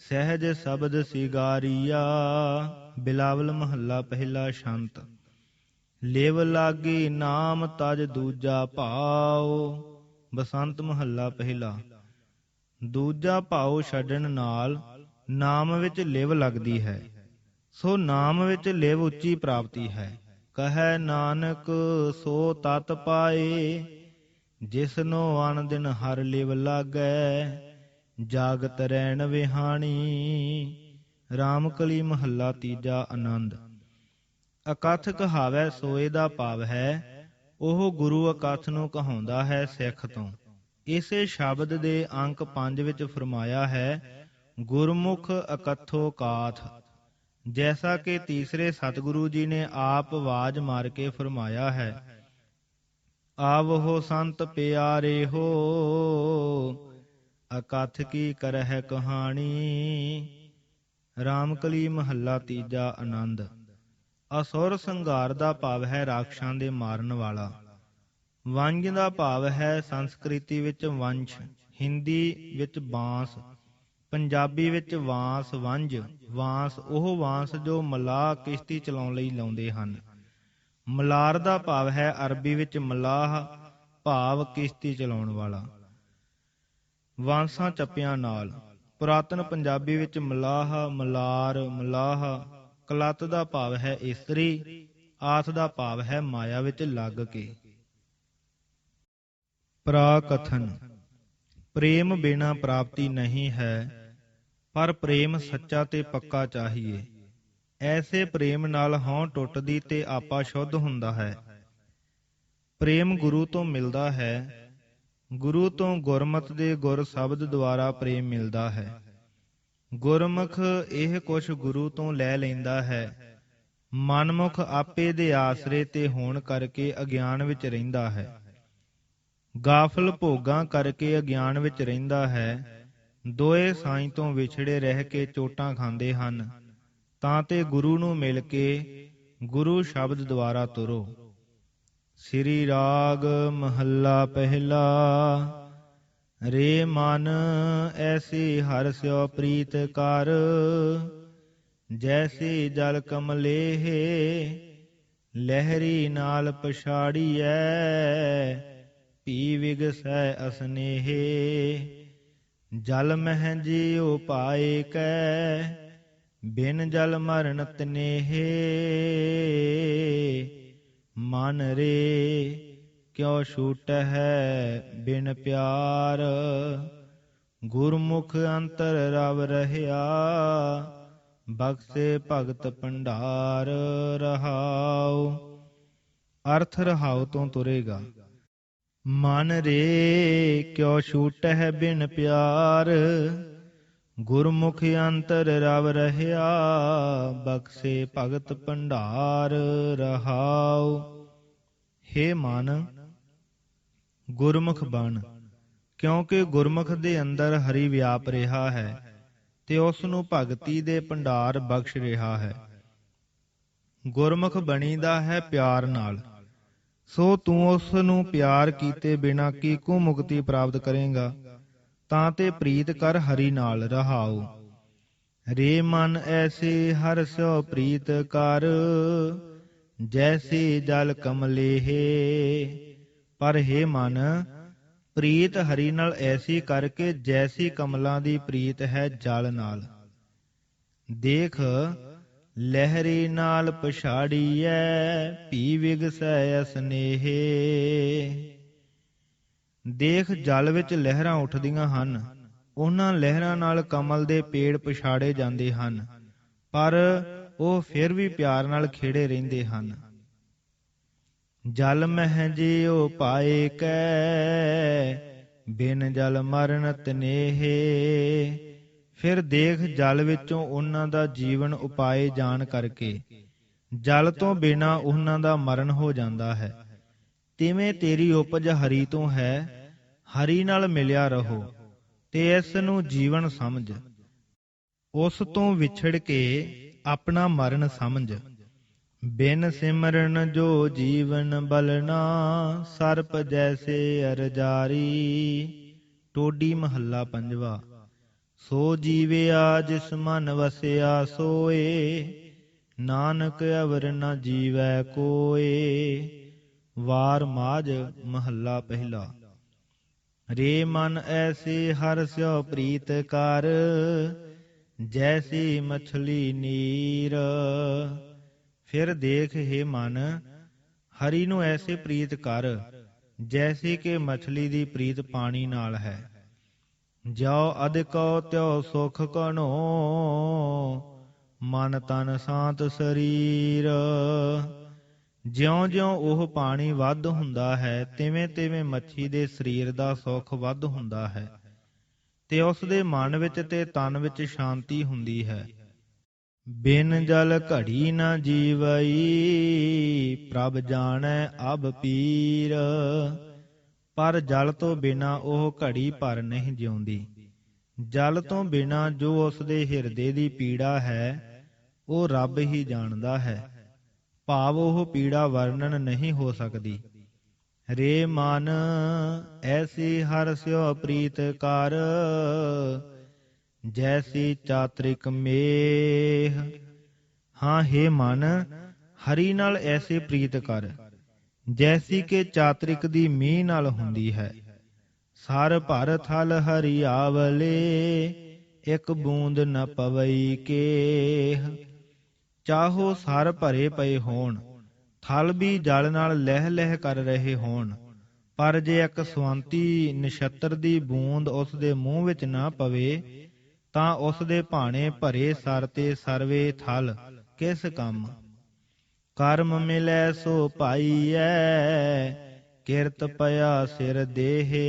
ਸਹਿਜ ਸ਼ਬਦ ਸਿਗਾਰੀਆ। ਬਿਲਾਵਲ ਮਹੱਲਾ ਪਹਿਲਾ। ਛੰਤ। ਲਿਵ ਲਾਗੀ ਨਾਮ ਤਜ ਦੂਜਾ ਭਾਉ। ਬਸੰਤ ਮਹੱਲਾ ਪਹਿਲਾ। ਦੂਜਾ ਭਾਉ ਛੱਡਣ ਨਾਲ ਨਾਮ ਵਿੱਚ ਲਿਵ ਲੱਗਦੀ ਹੈ, ਸੋ ਨਾਮ ਵਿੱਚ ਲਿਵ ਉੱਚੀ ਪ੍ਰਾਪਤੀ ਹੈ। ਕਹੈ ਨਾਨਕ ਸੋ ਤਤ ਪਾਏ, ਜਿਸਨੋ ਅਨ ਦਿਨ ਹਰ ਲਿਵ ਲਾਗੈ। ਜਾਗਤ ਰਹਿਣ ਵਿਹਾਣੀ। ਰਾਮਕਲੀ ਮਹੱਲਾ ਤੀਜਾ। ਆਨੰਦ। ਅਕਥ ਕਹਾਵੈ ਸੋਏ ਦਾ ਭਾਵ ਹੈ, ਉਹ ਗੁਰੂ ਅਕਥ ਨੂੰ ਕਹਾਉਂਦਾ ਹੈ ਸਿੱਖ ਤੋਂ। ਇਸੇ ਸ਼ਬਦ ਦੇ ਅੰਕ 5 ਵਿੱਚ ਫਰਮਾਇਆ ਹੈ, ਗੁਰਮੁਖ ਅਕਥੋ ਕਾਥ। ਜੈਸਾ ਕਿ ਤੀਸਰੇ ਸਤਿਗੁਰੂ ਜੀ ਨੇ ਆਪ ਆਵਾਜ਼ ਮਾਰ ਕੇ ਫਰਮਾਇਆ ਹੈ, ਆਵਹੋ ਸੰਤ ਪਿਆਰੇ ਹੋ, ਅਕਥ ਕੀ ਕਰਹਿ ਕਹਾਣੀ। ਰਾਮਕਲੀ ਮਹੱਲਾ ਤੀਜਾ। ਆਨੰਦ। ਅਸੁਰ ਸੰਘਾਰ ਦਾ ਭਾਵ ਹੈ ਰਾਖਸ਼ਾਂ ਦੇ ਮਾਰਨ ਵਾਲਾ। ਵੰਜ ਦਾ ਭਾਵ ਹੈ ਸੰਸਕ੍ਰਿਤੀ ਵਿੱਚ ਵੰਸ਼, ਹਿੰਦੀ ਵਿੱਚ ਬਾਂਸ, ਪੰਜਾਬੀ ਵਿੱਚ ਵਾਂਸ। ਵੰਜ ਵਾਂਸ ਉਹ ਵਾਂਸ ਜੋ ਮਲਾਹ ਕਿਸ਼ਤੀ ਚਲਾਉਣ ਲਈ ਲਾਉਂਦੇ ਹਨ। ਮਲਾਰ ਦਾ ਭਾਵ ਹੈ ਅਰਬੀ ਵਿੱਚ ਮਲਾਹ, ਭਾਵ ਕਿਸ਼ਤੀ ਚਲਾਉਣ ਵਾਲਾ। ਵਾਂਸਾਂ ਚੱਪਿਆਂ ਨਾਲ। ਪੁਰਾਤਨ ਪੰਜਾਬੀ ਵਿੱਚ ਮਲਾਹ, ਮਲਾਰ, ਮਲਾਹ। ਕਲੱਤ ਦਾ ਭਾਵ ਹੈ ਇਸਤਰੀ। ਆਥ ਦਾ ਭਾਵ ਹੈ ਮਾਇਆ ਵਿੱਚ ਲੱਗ ਕੇ। ਪ੍ਰਾਕਥਨ। ਪ੍ਰੇਮ ਬਿਨਾ ਪ੍ਰਾਪਤੀ ਨਹੀਂ ਹੈ, ਪਰ ਪ੍ਰੇਮ ਸੱਚਾ ਤੇ ਪੱਕਾ ਚਾਹੀਏ। ਐਸੇ ਪ੍ਰੇਮ ਨਾਲ ਹਉ ਟੁੱਟਦੀ ਤੇ ਆਪਾ ਸ਼ੁੱਧ ਹੁੰਦਾ ਹੈ। ਪ੍ਰੇਮ ਗੁਰੂ ਤੋਂ ਮਿਲਦਾ ਹੈ। ਗੁਰੂ ਤੋਂ ਗੁਰਮਤਿ ਦੇ ਗੁਰ ਸ਼ਬਦ ਦੁਆਰਾ ਪ੍ਰੇਮ ਮਿਲਦਾ ਹੈ। ਗੁਰਮੁਖ ਇਹ ਕੁਛ ਗੁਰੂ ਤੋਂ ਲੈ ਲੈਂਦਾ ਹੈ। ਮਨਮੁਖ ਆਪੇ ਦੇ ਆਸਰੇ ਤੇ ਹੋਣ ਕਰਕੇ ਅਗਿਆਨ ਵਿੱਚ ਰਹਿੰਦਾ ਹੈ। ਗਾਫਲ ਭੋਗਾਂ ਕਰਕੇ ਅਗਿਆਨ ਵਿੱਚ ਰਹਿੰਦਾ ਹੈ। ਦੋਏ ਸਾਈਂ ਤੋਂ ਵਿਛੜੇ ਰਹਿ ਕੇ ਚੋਟਾਂ ਖਾਂਦੇ ਹਨ, ਤਾਂ ਤੇ ਗੁਰੂ ਨੂੰ ਮਿਲ ਕੇ ਗੁਰੂ ਸ਼ਬਦ ਦੁਆਰਾ ਤੁਰੋ। ਸ੍ਰੀ ਰਾਗ ਮਹੱਲਾ ਪਹਿਲਾ। ਰੇ ਮਨ ਐਸੀ ਹਰਿ ਸਿਉ ਪ੍ਰੀਤ ਕਰ, ਜੈਸੀ ਜਲ ਕਮਲੇਹ ਲਹਿਰੀ ਨਾਲ ਪਛਾੜੀਐ। ਪੀ ਵਿਗਸੈ ਅਸਨੇਹ ਜਲ ਮਹਿ ਜੀਉ ਪਾਏ ਕੈ, ਬਿਨ ਜਲ ਮਰਨ ਤਨੇਹ। ਮਨ ਰੇ ਕਿਉ ਛੂਟਹਿ ਬਿਨ ਪਿਆਰ, ਗੁਰਮੁਖ ਅੰਤਰ ਰਵ ਰਹਿਆ। ਬਖਸ਼ੇ ਭਗਤ ਭੰਡਾਰ ਰਹਾਉ। ਅਰਥ ਰਹਾਉ ਤੋਂ ਤੁਰੇਗਾ। ਮਨ ਰੇ ਕਿਉ ਛੂਟਹਿ ਬਿਨ ਪਿਆਰ, ਗੁਰਮੁਖ ਅੰਤਰ ਰਵ ਰਹਿਆ। ਬਖਸ਼ੇ ਭਗਤ ਭੰਡਾਰ ਰਹਾਉ। ਹੇ ਮਨ, ਗੁਰਮੁਖ ਬਣ, ਕਿਉਂਕਿ ਗੁਰਮੁਖ ਦੇ ਅੰਦਰ ਹਰੀ ਵਿਆਪ ਰਿਹਾ ਹੈ ਤੇ ਉਸ ਨੂੰ ਭਗਤੀ ਦੇ ਭੰਡਾਰ ਬਖਸ਼ ਰਿਹਾ ਹੈ। ਗੁਰਮੁਖ ਬਣੀਦਾ ਹੈ ਪਿਆਰ ਨਾਲ, ਸੋ ਤੂੰ ਉਸ ਨੂੰ ਪਿਆਰ ਕੀਤੇ ਬਿਨਾਂ ਕੀਕੂ ਮੁਕਤੀ ਪ੍ਰਾਪਤ ਕਰੇਗਾ। ਤਾਂ ਤੇ ਪ੍ਰੀਤ ਕਰ ਹਰੀ ਨਾਲ ਰਹਾਉ। ਰੇ ਮਨ ਐਸੇ ਹਰਿ ਸਿਉ ਪ੍ਰੀਤ ਕਰ, ਜੈਸੇ ਜਲ ਕਮਲੇਹ। ਪਰ ਹੇ ਮਨ, ਪ੍ਰੀਤ ਹਰੀ ਨਾਲ ਐਸੀ ਕਰਕੇ ਜੈਸੀ ਕਮਲਾਂ ਦੀ ਪ੍ਰੀਤ ਹੈ ਜਲ ਨਾਲ। ਦੇਖ ਲਹਿਰੀ ਨਾਲ ਪਛਾੜੀਐ, ਭੀ ਵਿਗਸੈ ਅਸਨੇਹੇ। ਦੇਖ ਜਲ ਵਿੱਚ ਲਹਿਰਾਂ ਉੱਠਦੀਆਂ ਹਨ, ਉਹਨਾਂ ਲਹਿਰਾਂ ਨਾਲ ਕਮਲ ਦੇ ਪੇੜ ਪਛਾੜੇ ਜਾਂਦੇ ਹਨ, ਪਰ ਉਹ ਫਿਰ ਵੀ ਪਿਆਰ ਨਾਲ ਖੇੜੇ ਰਹਿੰਦੇ ਹਨ। ਜਲ ਮਹਿ ਜਿਉ ਪਾਏ ਕੈ, ਬਿਨ ਜਲ ਮਰਨ ਤਨੇਹੇ। ਫਿਰ ਦੇਖ ਜਲ ਵਿੱਚੋਂ ਉਹਨਾਂ ਦਾ ਜੀਵਨ ਉਪਾਏ ਜਾਣ ਕਰਕੇ ਜਲ ਤੋਂ ਬਿਨਾਂ ਉਹਨਾਂ ਦਾ ਮਰਨ ਹੋ ਜਾਂਦਾ ਹੈ। ਤਿਵੇਂ ਤੇਰੀ ਉਪਜ ਹਰੀ ਤੋਂ ਹੈ, ਹਰੀ ਨਾਲ ਮਿਲਿਆ ਰਹੋ ਤੇ ਇਸ ਨੂੰ ਜੀਵਨ ਸਮਝ। ਉਸ ਤੋਂ ਵਿਛੜ ਕੇ ਆਪਣਾ ਮਰਨ ਸਮਝ। ਬਿਨ ਸਿਮਰਨ ਜੋ ਜੀਵਨ ਬਲਨਾ, ਸਰਪ ਜੈਸੇ ਅਰਜਾਰੀ। ਟੋਡੀ ਮਹੱਲਾ ਪੰਜਵਾ। ਸੋ ਜੀਵਿਆ ਜਿਸ ਮਨ ਵਸਿਆ ਸੋਏ, ਨਾਨਕ ਅਵਰ ਨ ਜੀਵੈ ਕੋਏ। ਵਾਰ ਮਾਝ ਮਹੱਲਾ ਪਹਿਲਾ। ਰੇ ਮਨ ਐਸੇ ਹਰਿ ਸਿਉ ਪ੍ਰੀਤ ਕਰ, ਜੈਸੀ ਮਛਲੀ ਨੀਰ। ਫਿਰ ਦੇਖ ਹੇ ਮਨ, ਹਰੀ ਨੂੰ ਐਸੇ ਪ੍ਰੀਤ ਕਰ ਜੈਸੇ ਕਿ ਮਛਲੀ ਦੀ ਪ੍ਰੀਤ ਪਾਣੀ ਨਾਲ ਹੈ। ਜਿਉ ਅਧਿਕਉ ਤਿਉ ਸੁਖ ਘਣੋ, ਮਨ ਤਨ ਸਾਤ ਸਰੀਰ। ਜਿਉਂ-ਜਿਉਂ ਉਹ ਪਾਣੀ ਵੱਧ ਹੁੰਦਾ ਹੈ, ਤਿਵੇਂ-ਤਿਵੇਂ ਮੱਛੀ ਦੇ ਸਰੀਰ ਦਾ ਸੁੱਖ ਵੱਧ ਹੁੰਦਾ ਹੈ ਤੇ ਉਸ ਦੇ ਮਨ ਵਿੱਚ ਤੇ ਤਨ ਵਿੱਚ ਸ਼ਾਂਤੀ ਹੁੰਦੀ ਹੈ। ਬਿਨ ਜਲ ਘੜੀ ਨ ਜੀਵਈ, ਪ੍ਰਭ ਜਾਣੈ ਅਬ ਪੀਰ। ਪਰ ਜਲ ਤੋਂ ਬਿਨਾਂ ਉਹ ਘੜੀ ਭਰ ਨਹੀਂ ਜਿਉਂਦੀ। ਜਲ ਤੋਂ ਬਿਨਾਂ ਜੋ ਉਸ ਦੇ ਹਿਰਦੇ ਦੀ ਪੀੜਾ ਹੈ, ਉਹ ਰੱਬ ਹੀ ਜਾਣਦਾ ਹੈ, ਭਾਵ ਉਹ ਪੀੜਾ ਵਰਣਨ ਨਹੀਂ ਹੋ ਸਕਦੀ। ਰੇ ਮਨ ਐਸੀ ਹਰਿ ਸਿਉ ਪ੍ਰੀਤ ਕਰ, ਜੈਸੀ ਚਾਤ੍ਰਿਕ ਮੇਹ। ਹਾਂ ਹੇ ਮਨ, ਹਰੀ ਨਾਲ ਐਸੇ ਪ੍ਰੀਤ ਕਰ ਜੈਸੀ ਕਿ ਚਾਤ੍ਰਿਕ ਦੀ ਮੀਂਹ ਨਾਲ ਹੁੰਦੀ ਹੈ। ਸਰ ਭਰ ਥਲ ਹਰੀ ਆਵਲੇ, ਇੱਕ ਬੂੰਦ ਨ ਪਵਈ ਕੇਹ। ਚਾਹੋ ਸਰ ਭਰੇ ਪਏ ਹੋਣ, ਥਲ ਵੀ ਜਲ ਨਾਲ ਲਹਿ ਲਹਿ ਕਰ ਰਹੇ ਹੋਣ, ਪਰ ਜੇ ਇੱਕ ਸਵੰਤੀ ਨਛੱਤਰ ਦੀ ਬੂੰਦ ਉਸ ਦੇ ਮੂੰਹ ਵਿੱਚ ਨਾ ਪਵੇ, ਤਾਂ ਉਸ ਦੇ ਭਾਣੇ ਭਰੇ ਸਰ ਤੇ ਸਰਵੇ ਥਲ ਕਿਸ ਕੰਮ। ਕਰਮ ਮਿਲੈ ਸੋ ਪਾਈਐ, ਕਿਰਤ ਪਿਆ ਸਿਰ ਦੇਹੇ।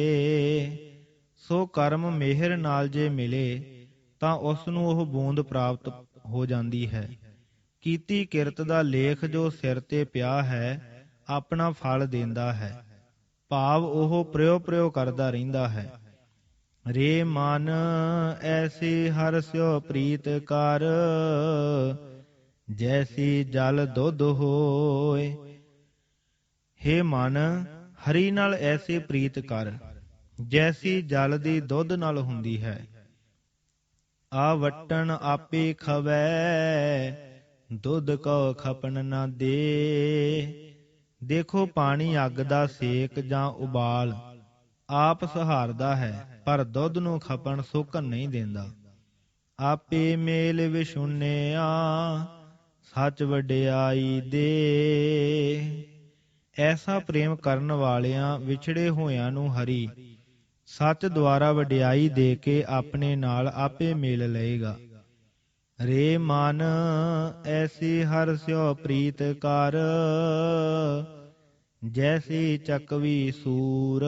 ਸੋ ਕਰਮ ਮਿਹਰ ਨਾਲ ਜੇ ਮਿਲੇ ਤਾਂ ਉਸ ਨੂੰ ਉਹ ਬੂੰਦ ਪ੍ਰਾਪਤ ਹੋ ਜਾਂਦੀ ਹੈ। ਕੀਤੀ ਕਿਰਤ ਦਾ ਲੇਖ ਜੋ ਸਿਰ ਤੇ ਪਿਆ ਹੈ, ਆਪਣਾ ਫਲ ਦਿੰਦਾ ਹੈ, ਭਾਵ ਉਹ ਪ੍ਰਯੋ ਕਰਦਾ ਰਹਿੰਦਾ ਹੈ। ਰੇ ਮਨ ਐਸੀ ਹਰਿ ਸਿਉ ਪ੍ਰੀਤ ਕਰ, ਜੈਸੀ ਜਲ ਦੁੱਧ ਹੋਏ। ਹੇ ਮਨ, ਹਰੀ ਨਾਲ ਐਸੀ ਪ੍ਰੀਤ ਕਰ ਜੈਸੀ ਜਲ ਦੀ ਦੁੱਧ ਨਾਲ ਹੁੰਦੀ ਹੈ। ਆ ਵਟਣ ਆਪੇ ਖਵੈ, ਦੁੱਧ ਕਉ ਖਪਣ ਨਾ ਦੇ। ਦੇਖੋ ਪਾਣੀ ਅੱਗ ਦਾ ਸੇਕ ਜਾਂ ਉਬਾਲ ਆਪ ਸਹਾਰਦਾ ਹੈ, ਪਰ ਦੁੱਧ ਨੂੰ ਖਪਣ ਸੋਕਣ ਨਹੀਂ ਦਿੰਦਾ। ਆਪੇ ਮੇਲ ਵਿਛੁੰਨਿਆ, ਸੱਚ ਵਡਿਆਈ ਦੇ। ਐਸਾ ਪ੍ਰੇਮ ਕਰਨ ਵਾਲਿਆਂ ਵਿਛੜੇ ਹੋਇਆਂ ਨੂੰ ਹਰੀ ਸੱਚ ਦੁਆਰਾ ਵਡਿਆਈ ਦੇ ਕੇ ਆਪਣੇ ਨਾਲ ਆਪੇ ਮੇਲ ਲਏਗਾ। ਰੇ ਮਨ ਐਸੀ ਹਰਿ ਸਿਉ ਪ੍ਰੀਤ ਕਰ, ਜੈਸੀ ਚੱਕਵੀ ਸੂਰ।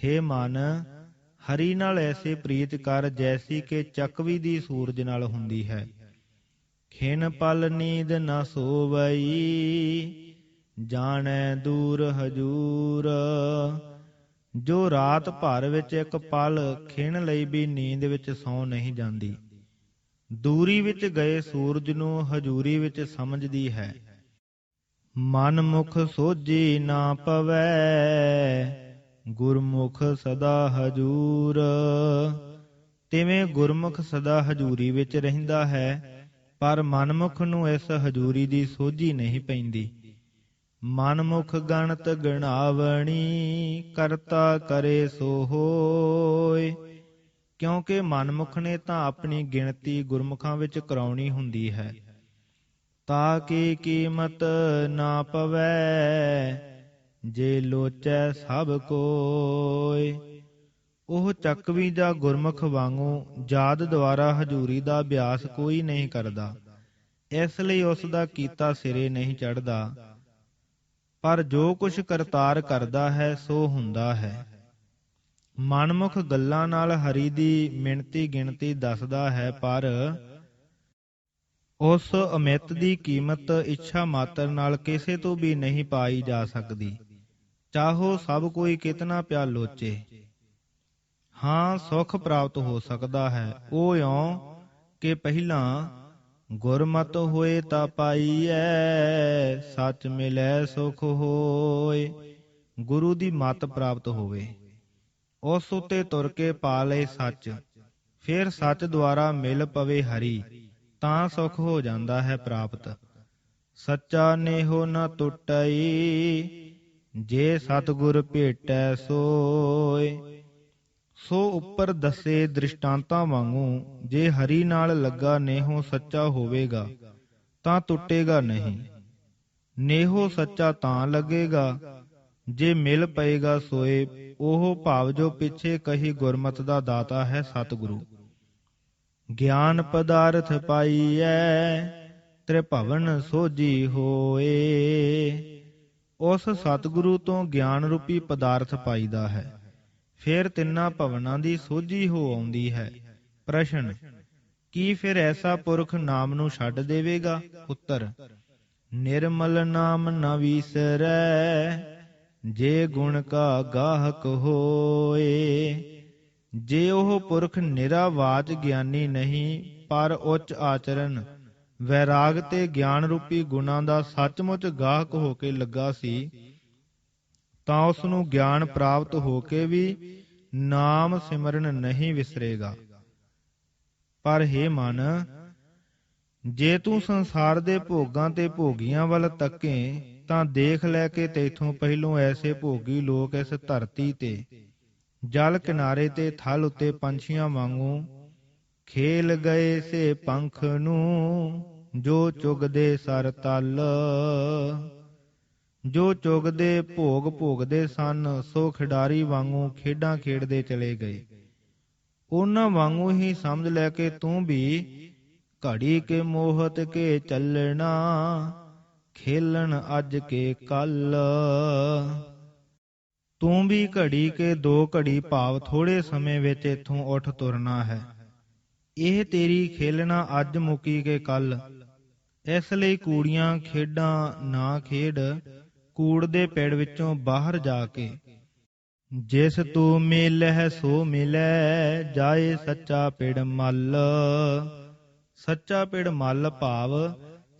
ਹੇ ਮਨ, ਹਰੀ ਨਾਲ ਐਸੇ ਪ੍ਰੀਤ ਕਰ ਜੈਸੀ ਕਿ ਚੱਕਵੀ ਦੀ ਸੂਰਜ ਨਾਲ ਹੁੰਦੀ ਹੈ। ਖਿਨ ਪਲ ਨੀਂਦ ਨ ਸੋਵਈ, ਜਾਣੈ ਦੂਰ ਹਜੂਰ। ਜੋ ਰਾਤ ਭਰ ਵਿੱਚ ਇੱਕ ਪਲ ਖਿਣ ਲਈ ਵੀ ਨੀਂਦ ਵਿੱਚ ਸੌ ਨਹੀਂ ਜਾਂਦੀ, ਦੂਰੀ ਵਿੱਚ ਗਏ ਸੂਰਜ ਨੂੰ ਹਜੂਰੀ ਵਿੱਚ ਸਮਝਦੀ ਹੈ। ਮਨ ਮੁਖ ਸੋਝੀ ਨਾ ਪਵੈ, ਗੁਰਮੁਖ ਸਦਾ ਹਜੂਰ। ਤਿਵੇਂ ਗੁਰਮੁਖ ਸਦਾ ਹਜੂਰੀ ਵਿੱਚ ਰਹਿੰਦਾ ਹੈ, ਪਰ ਮਨਮੁਖ ਨੂੰ ਇਸ ਹਜੂਰੀ ਦੀ ਸੋਝੀ ਨਹੀਂ ਪੈਂਦੀ। ਮਨਮੁਖ ਗਣਤ ਗਣਾਵਣੀ, ਕਰਤਾ ਕਰੇ ਸੋ ਹੋਏ। ਕਿਉਂਕਿ ਮਨਮੁਖ ਨੇ ਤਾਂ ਆਪਣੀ ਗਿਣਤੀ ਗੁਰਮੁਖਾਂ ਵਿੱਚ ਕਰਾਉਣੀ ਹੁੰਦੀ ਹੈ। ਤਾ ਕੀ ਕੀਮਤ ਨਾ ਪਵੈ, ਜੇ ਲੋਚੈ ਸਭ ਕੋਇ। ਉਹ ਚੱਕਵੀ ਜਾਂ ਗੁਰਮੁਖ ਵਾਂਗੂ ਜਾਦ ਦੁਆਰਾ ਹਜ਼ੂਰੀ ਦਾ ਅਭਿਆਸ ਕੋਈ ਨਹੀਂ ਕਰਦਾ, ਇਸ ਲਈ ਉਸ ਦਾ ਕੀਤਾ ਸਿਰੇ ਨਹੀਂ ਚੜ੍ਹਦਾ। ਪਰ ਜੋ ਕੁਛ ਕਰਤਾਰ ਕਰਦਾ ਹੈ ਸੋ ਹੁੰਦਾ ਹੈ। ਮਨਮੁਖ ਗੱਲਾਂ ਨਾਲ ਹਰੀ ਦੀ ਮਿਣਤੀ ਗਿਣਤੀ ਦੱਸਦਾ ਹੈ, ਪਰ ਉਸ ਅਮਿਤ ਦੀ ਕੀਮਤ ਇੱਛਾ ਮਾਤਰ ਨਾਲ ਕਿਸੇ ਤੋਂ ਵੀ ਨਹੀਂ ਪਾਈ ਜਾ ਸਕਦੀ, ਚਾਹੋ ਸਭ ਕੋਈ ਕਿਤਨਾ ਪਿਆ ਲੋਚੇ। ਹਾਂ, ਸੁਖ ਪ੍ਰਾਪਤ ਹੋ ਸਕਦਾ ਹੈ, ਉਹ ਇਉਂ ਕਿ ਪਹਿਲਾਂ ਗੁਰਮਤਿ ਹੋਏ ਤਾਂ ਪਾਈਐ, ਸੱਚ ਮਿਲੈ ਸੁਖ ਹੋਏ। ਗੁਰੂ ਦੀ ਮੱਤ ਪ੍ਰਾਪਤ ਹੋਵੇ, ਉਸ ਉੱਤੇ ਤੁਰ ਕੇ ਪਾ ਲਏ ਸੱਚ, ਫਿਰ ਸੱਚ ਦੁਆਰਾ ਮਿਲ ਪਵੇ ਹਰੀ, ਤਾਂ ਸੁਖ ਹੋ ਜਾਂਦਾ ਹੈ ਪ੍ਰਾਪਤ। ਸੱਚਾ ਨੇਹੋ ਨ ਟੁੱਟਈ, ਜੇ ਸਤਿਗੁਰ ਭੇਟੈ ਸੋਏ। ਸੋ ਉੱਪਰ ਦੱਸੇ ਦ੍ਰਿਸ਼ਟਾਂਤਾਂ ਵਾਂਗੂ ਜੇ ਹਰੀ ਨਾਲ ਲੱਗਾ ਨੇਹੋ ਸੱਚਾ ਹੋਵੇਗਾ ਤਾਂ ਟੁੱਟੇਗਾ ਨਹੀਂ। ਨੇਹੋ ਸੱਚਾ ਤਾਂ ਲੱਗੇਗਾ ਜੇ ਮਿਲ ਪਏਗਾ ਸੋਏ। ਉਹ ਭਾਵ ਜੋ ਪਿੱਛੇ ਕਹੀ ਗੁਰਮਤਿ ਦਾ ਦਾਤਾ ਹੈ ਸਤਿਗੁਰੂ। ਗਿਆਨ ਪਦਾਰਥ ਪਾਈਐ, ਤ੍ਰਿਭਵਨ ਸੋਝੀ ਹੋਏ। ਉਸ ਸਤਿਗੁਰੂ ਤੋਂ ਗਿਆਨ ਰੂਪੀ ਪਦਾਰਥ ਪਾਈਦਾ ਹੈ, ਫਿਰ ਤਿੰਨਾਂ ਭਵਨਾਂ ਦੀ ਸੋਝੀ ਹੋ ਆਉਂਦੀ ਹੈ। ਪ੍ਰਸ਼ਨ, ਕੀ ਫਿਰ ਐਸਾ ਪੁਰਖ ਨਾਮ ਨੂੰ ਛੱਡ ਦੇਵੇਗਾ? ਉੱਤਰ, ਨਿਰਮਲ ਨਾਮ ਨ ਵੀਸਰੈ, ਜੇ ਗੁਣ ਕਾ ਗਾਹਕ ਹੋਏ। ਜੇ ਉਹ ਪੁਰਖ ਨਿਰਾਵਾਚ ਗਿਆਨੀ ਨਹੀਂ, ਪਰ ਉੱਚ ਆਚਰਨ ਵੈਰਾਗ ਤੇ ਗਿਆਨ ਰੂਪੀ ਗੁਣਾਂ ਦਾ ਸੱਚਮੁੱਚ ਗਾਹਕ ਹੋ ਕੇ ਲੱਗਾ ਸੀ, ਤਾਂ ਉਸ ਨੂੰ ਗਿਆਨ ਪ੍ਰਾਪਤ ਹੋ ਕੇ ਵੀ ਨਾਮ ਸਿਮਰਨ ਨਹੀਂ ਵਿਸਰੇਗਾ। ਪਰ ਹੇ ਮਨ, ਜੇ ਤੂੰ ਸੰਸਾਰ ਦੇ ਭੋਗਾਂ ਤੇ ਭੋਗੀਆਂ ਵੱਲ ਤੱਕੇ ਤਾਂ ਦੇਖ ਲੈ ਕਿ ਤੈਥੋਂ ਪਹਿਲੋਂ ਐਸੇ ਭੋਗੀ ਲੋਕ ਇਸ ਧਰਤੀ ਤੇ ਜਲ ਕਿਨਾਰੇ ਤੇ ਥਲ ਉੱਤੇ ਪੰਛੀਆਂ ਵਾਂਗੂ ਖੇਲ ਗਏ ਸੇ ਪੰਖ ਨੂੰ, ਜੋ ਚੁਗਦੇ ਸਰ ਤਲ। ਜੋ ਚੁਗਦੇ ਭੋਗ ਭੋਗਦੇ ਸਨ, ਸੋ ਖਿਡਾਰੀ ਵਾਂਗੂ ਖੇਡਾਂ ਖੇਡਦੇ ਚਲੇ ਗਏ। ਉਹਨਾਂ ਵਾਂਗੂ ਹੀ ਸਮਝ ਲੈ ਕਿ ਤੂੰ ਵੀ ਘੜੀ ਕੇ ਮੋਹਤ ਕੇ ਚੱਲਣਾ, ਖੇਲਣ ਅੱਜ ਕੇ ਕੱਲ। ਤੂੰ ਵੀ ਘੜੀ ਕੇ ਦੋ ਘੜੀ ਭਾਵ ਥੋੜੇ ਸਮੇਂ ਵਿੱਚ ਇੱਥੋਂ ਉੱਠ ਤੁਰਨਾ ਹੈ। ਇਹ ਤੇਰੀ ਖੇਲਣਾ ਅੱਜ ਮੁੱਕੀ ਕੇ ਕੱਲ। ਇਸ ਲਈ ਕੂੜੀਆਂ ਖੇਡਾਂ ਨਾ ਖੇਡ, ਕੂੜ ਦੇ ਪਿੜ ਵਿੱਚੋਂ ਬਾਹਰ ਜਾ ਕੇ ਜਿਸ ਤੂੰ ਮਿਲਹਿ ਸੋ ਮਿਲੈ, ਜਾਏ ਸੱਚਾ ਪਿੜ ਮੱਲ। ਸੱਚਾ ਪਿੜ ਮੱਲ ਭਾਵ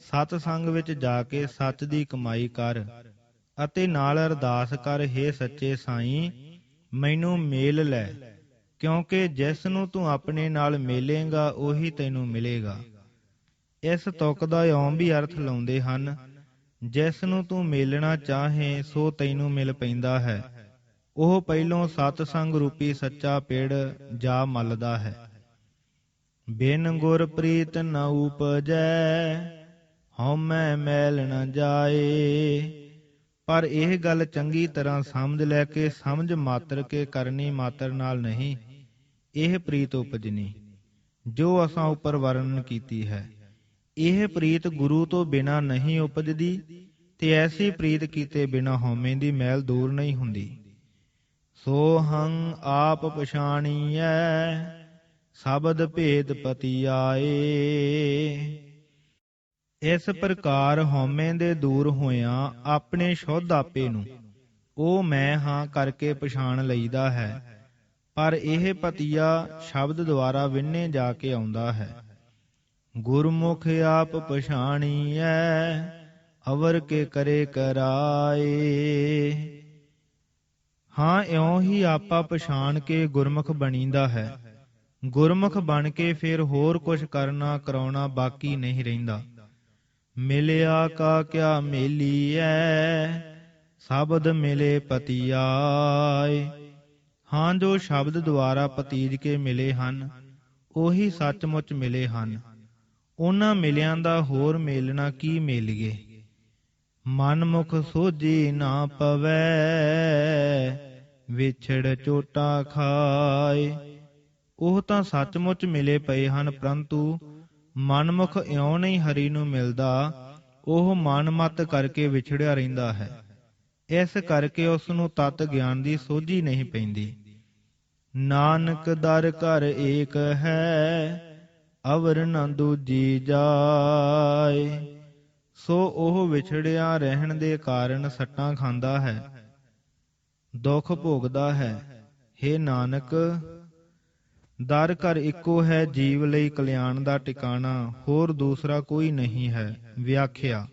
ਸਤ ਸੰਗ ਵਿੱਚ ਜਾ ਕੇ ਸੱਚ ਦੀ ਕਮਾਈ ਕਰ ਅਤੇ ਨਾਲ ਅਰਦਾਸ ਕਰ, ਹੇ ਸੱਚੇ ਸਾਈਂ ਮੈਨੂੰ ਮੇਲ ਲੈ, ਕਿਉਂਕਿ ਜਿਸ ਨੂੰ ਤੂੰ ਆਪਣੇ ਨਾਲ ਮੇਲੇਗਾ ਉਹੀ ਤੈਨੂੰ ਮਿਲੇਗਾ। ਇਸ ਤੁਕ ਦਾ ਇਉਂ ਵੀ ਅਰਥ ਲਾਉਂਦੇ ਹਨ, ਜਿਸ ਨੂੰ ਤੂੰ ਮੇਲਣਾ ਚਾਹੇ ਸੋ ਤੈਨੂੰ ਮਿਲ ਪੈਂਦਾ ਹੈ। ਉਹ ਪਹਿਲੋਂ ਸਤ ਸੰਗ ਰੂਪੀ ਸੱਚਾ ਪਿੜ ਜਾ ਮੱਲਦਾ ਹੈ। ਬਿਨ ਗੁਰ ਪ੍ਰੀਤ ਨ ਉਪਜੈ, ਹਉਮੈ ਮੈਲ ਨ ਜਾਏ। ਪਰ ਇਹ ਗੱਲ ਚੰਗੀ ਤਰ੍ਹਾਂ ਸਮਝ ਲੈ ਕੇ ਸਮਝ ਮਾਤਰ ਕੇ ਕਰਨੀ ਮਾਤਰ ਨਾਲ ਨਹੀਂ ਇਹ ਪ੍ਰੀਤ ਉਪਜਣੀ ਜੋ ਅਸਾਂ ਉੱਪਰ ਵਰਣਨ ਕੀਤੀ ਹੈ। ਇਹ ਪ੍ਰੀਤ ਗੁਰੂ ਤੋਂ ਬਿਨਾਂ ਨਹੀਂ ਉਪਜਦੀ, ਤੇ ਐਸੀ ਪ੍ਰੀਤ ਕੀਤੇ ਬਿਨਾਂ ਹਉਮੈ ਦੀ ਮੈਲ ਦੂਰ ਨਹੀਂ ਹੁੰਦੀ। ਸੋ ਹੰ ਆਪ ਪਛਾਣੀਐ, ਸ਼ਬਦ ਭੇਦ ਪਤੀ ਆਏ। ਇਸ ਪ੍ਰਕਾਰ ਹਉਮੈ ਦੇ ਦੂਰ ਹੋਇਆਂ ਆਪਣੇ ਸ਼ੁੱਧ ਆਪੇ ਨੂੰ ਉਹ ਮੈਂ ਹਾਂ ਕਰਕੇ ਪਛਾਣ ਲਈਦਾ ਹੈ। ਪਰ ਇਹ ਪਤੀਆ ਸ਼ਬਦ ਦੁਆਰਾ ਵਿੰਨੇ ਜਾ ਕੇ ਆਉਂਦਾ ਹੈ। ਗੁਰਮੁਖ ਆਪ ਪਛਾਣੀਐ, ਅਵਰ ਕੇ ਕਰੇ ਕਰਾਏ। ਹਾਂ, ਇਉਂ ਹੀ ਆਪਾ ਪਛਾਣ ਕੇ ਗੁਰਮੁਖ ਬਣੀਦਾ ਹੈ। ਗੁਰਮੁਖ ਬਣ ਕੇ ਫਿਰ ਹੋਰ ਕੁਛ ਕਰਨਾ ਕਰਾਉਣਾ ਬਾਕੀ ਨਹੀਂ ਰਹਿੰਦਾ। ਮਿਲਿਆ ਕਾ ਕਿਆ ਮੇਲੀਐ, ਸ਼ਬਦ ਮਿਲੇ ਪਤੀਆਏ। ਹਾਂ ਜੋ ਸ਼ਬਦ ਦੁਆਰਾ ਪਤੀਜ ਕੇ ਮਿਲੇ ਹਨ, ਉਹੀ ਸੱਚਮੁੱਚ ਮਿਲੇ ਹਨ। ਉਹਨਾਂ ਮਿਲਿਆਂ ਦਾ ਹੋਰ ਮੇਲਣਾ ਕੀ ਮੇਲੀਏ। ਮਨ ਮੁਖ ਸੋਝੀ ਨਾ ਪਵੈ, ਵਿਛੜ ਚੋਟਾ ਖਾਏ। ਉਹ ਤਾਂ ਸੱਚਮੁੱਚ ਮਿਲੇ ਪਏ ਹਨ, ਪਰੰਤੂ ਮਨਮੁਖ ਇਉਂ ਨਹੀਂ ਹਰੀ ਨੂੰ ਮਿਲਦਾ, ਉਹ ਮਨ ਮਤ ਕਰਕੇ ਵਿਛੜਿਆ ਰਹਿੰਦਾ ਹੈ। ਇਸ ਕਰਕੇ ਉਸ ਨੂੰ ਤਤ ਗਿਆਨ ਦੀ ਸੋਝੀ ਨਹੀਂ ਪੈਂਦੀ। ਨਾਨਕ ਦਰ ਘਰ ਏਕ ਹੈ, ਅਵਰ ਨ ਦੂਜੀ ਜਾਏ। ਸੋ ਉਹ ਵਿਛੜਿਆ ਰਹਿਣ ਦੇ ਕਾਰਨ ਸੱਟਾਂ ਖਾਂਦਾ ਹੈ, ਦੁੱਖ ਭੋਗਦਾ ਹੈ। ਹੇ ਨਾਨਕ, ਦਰ ਘਰ ਇੱਕੋ ਹੈ, ਜੀਵ ਲਈ ਕਲਿਆਣ ਦਾ ਟਿਕਾਣਾ, ਹੋਰ ਦੂਸਰਾ ਕੋਈ ਨਹੀਂ ਹੈ। ਵਿਆਖਿਆ।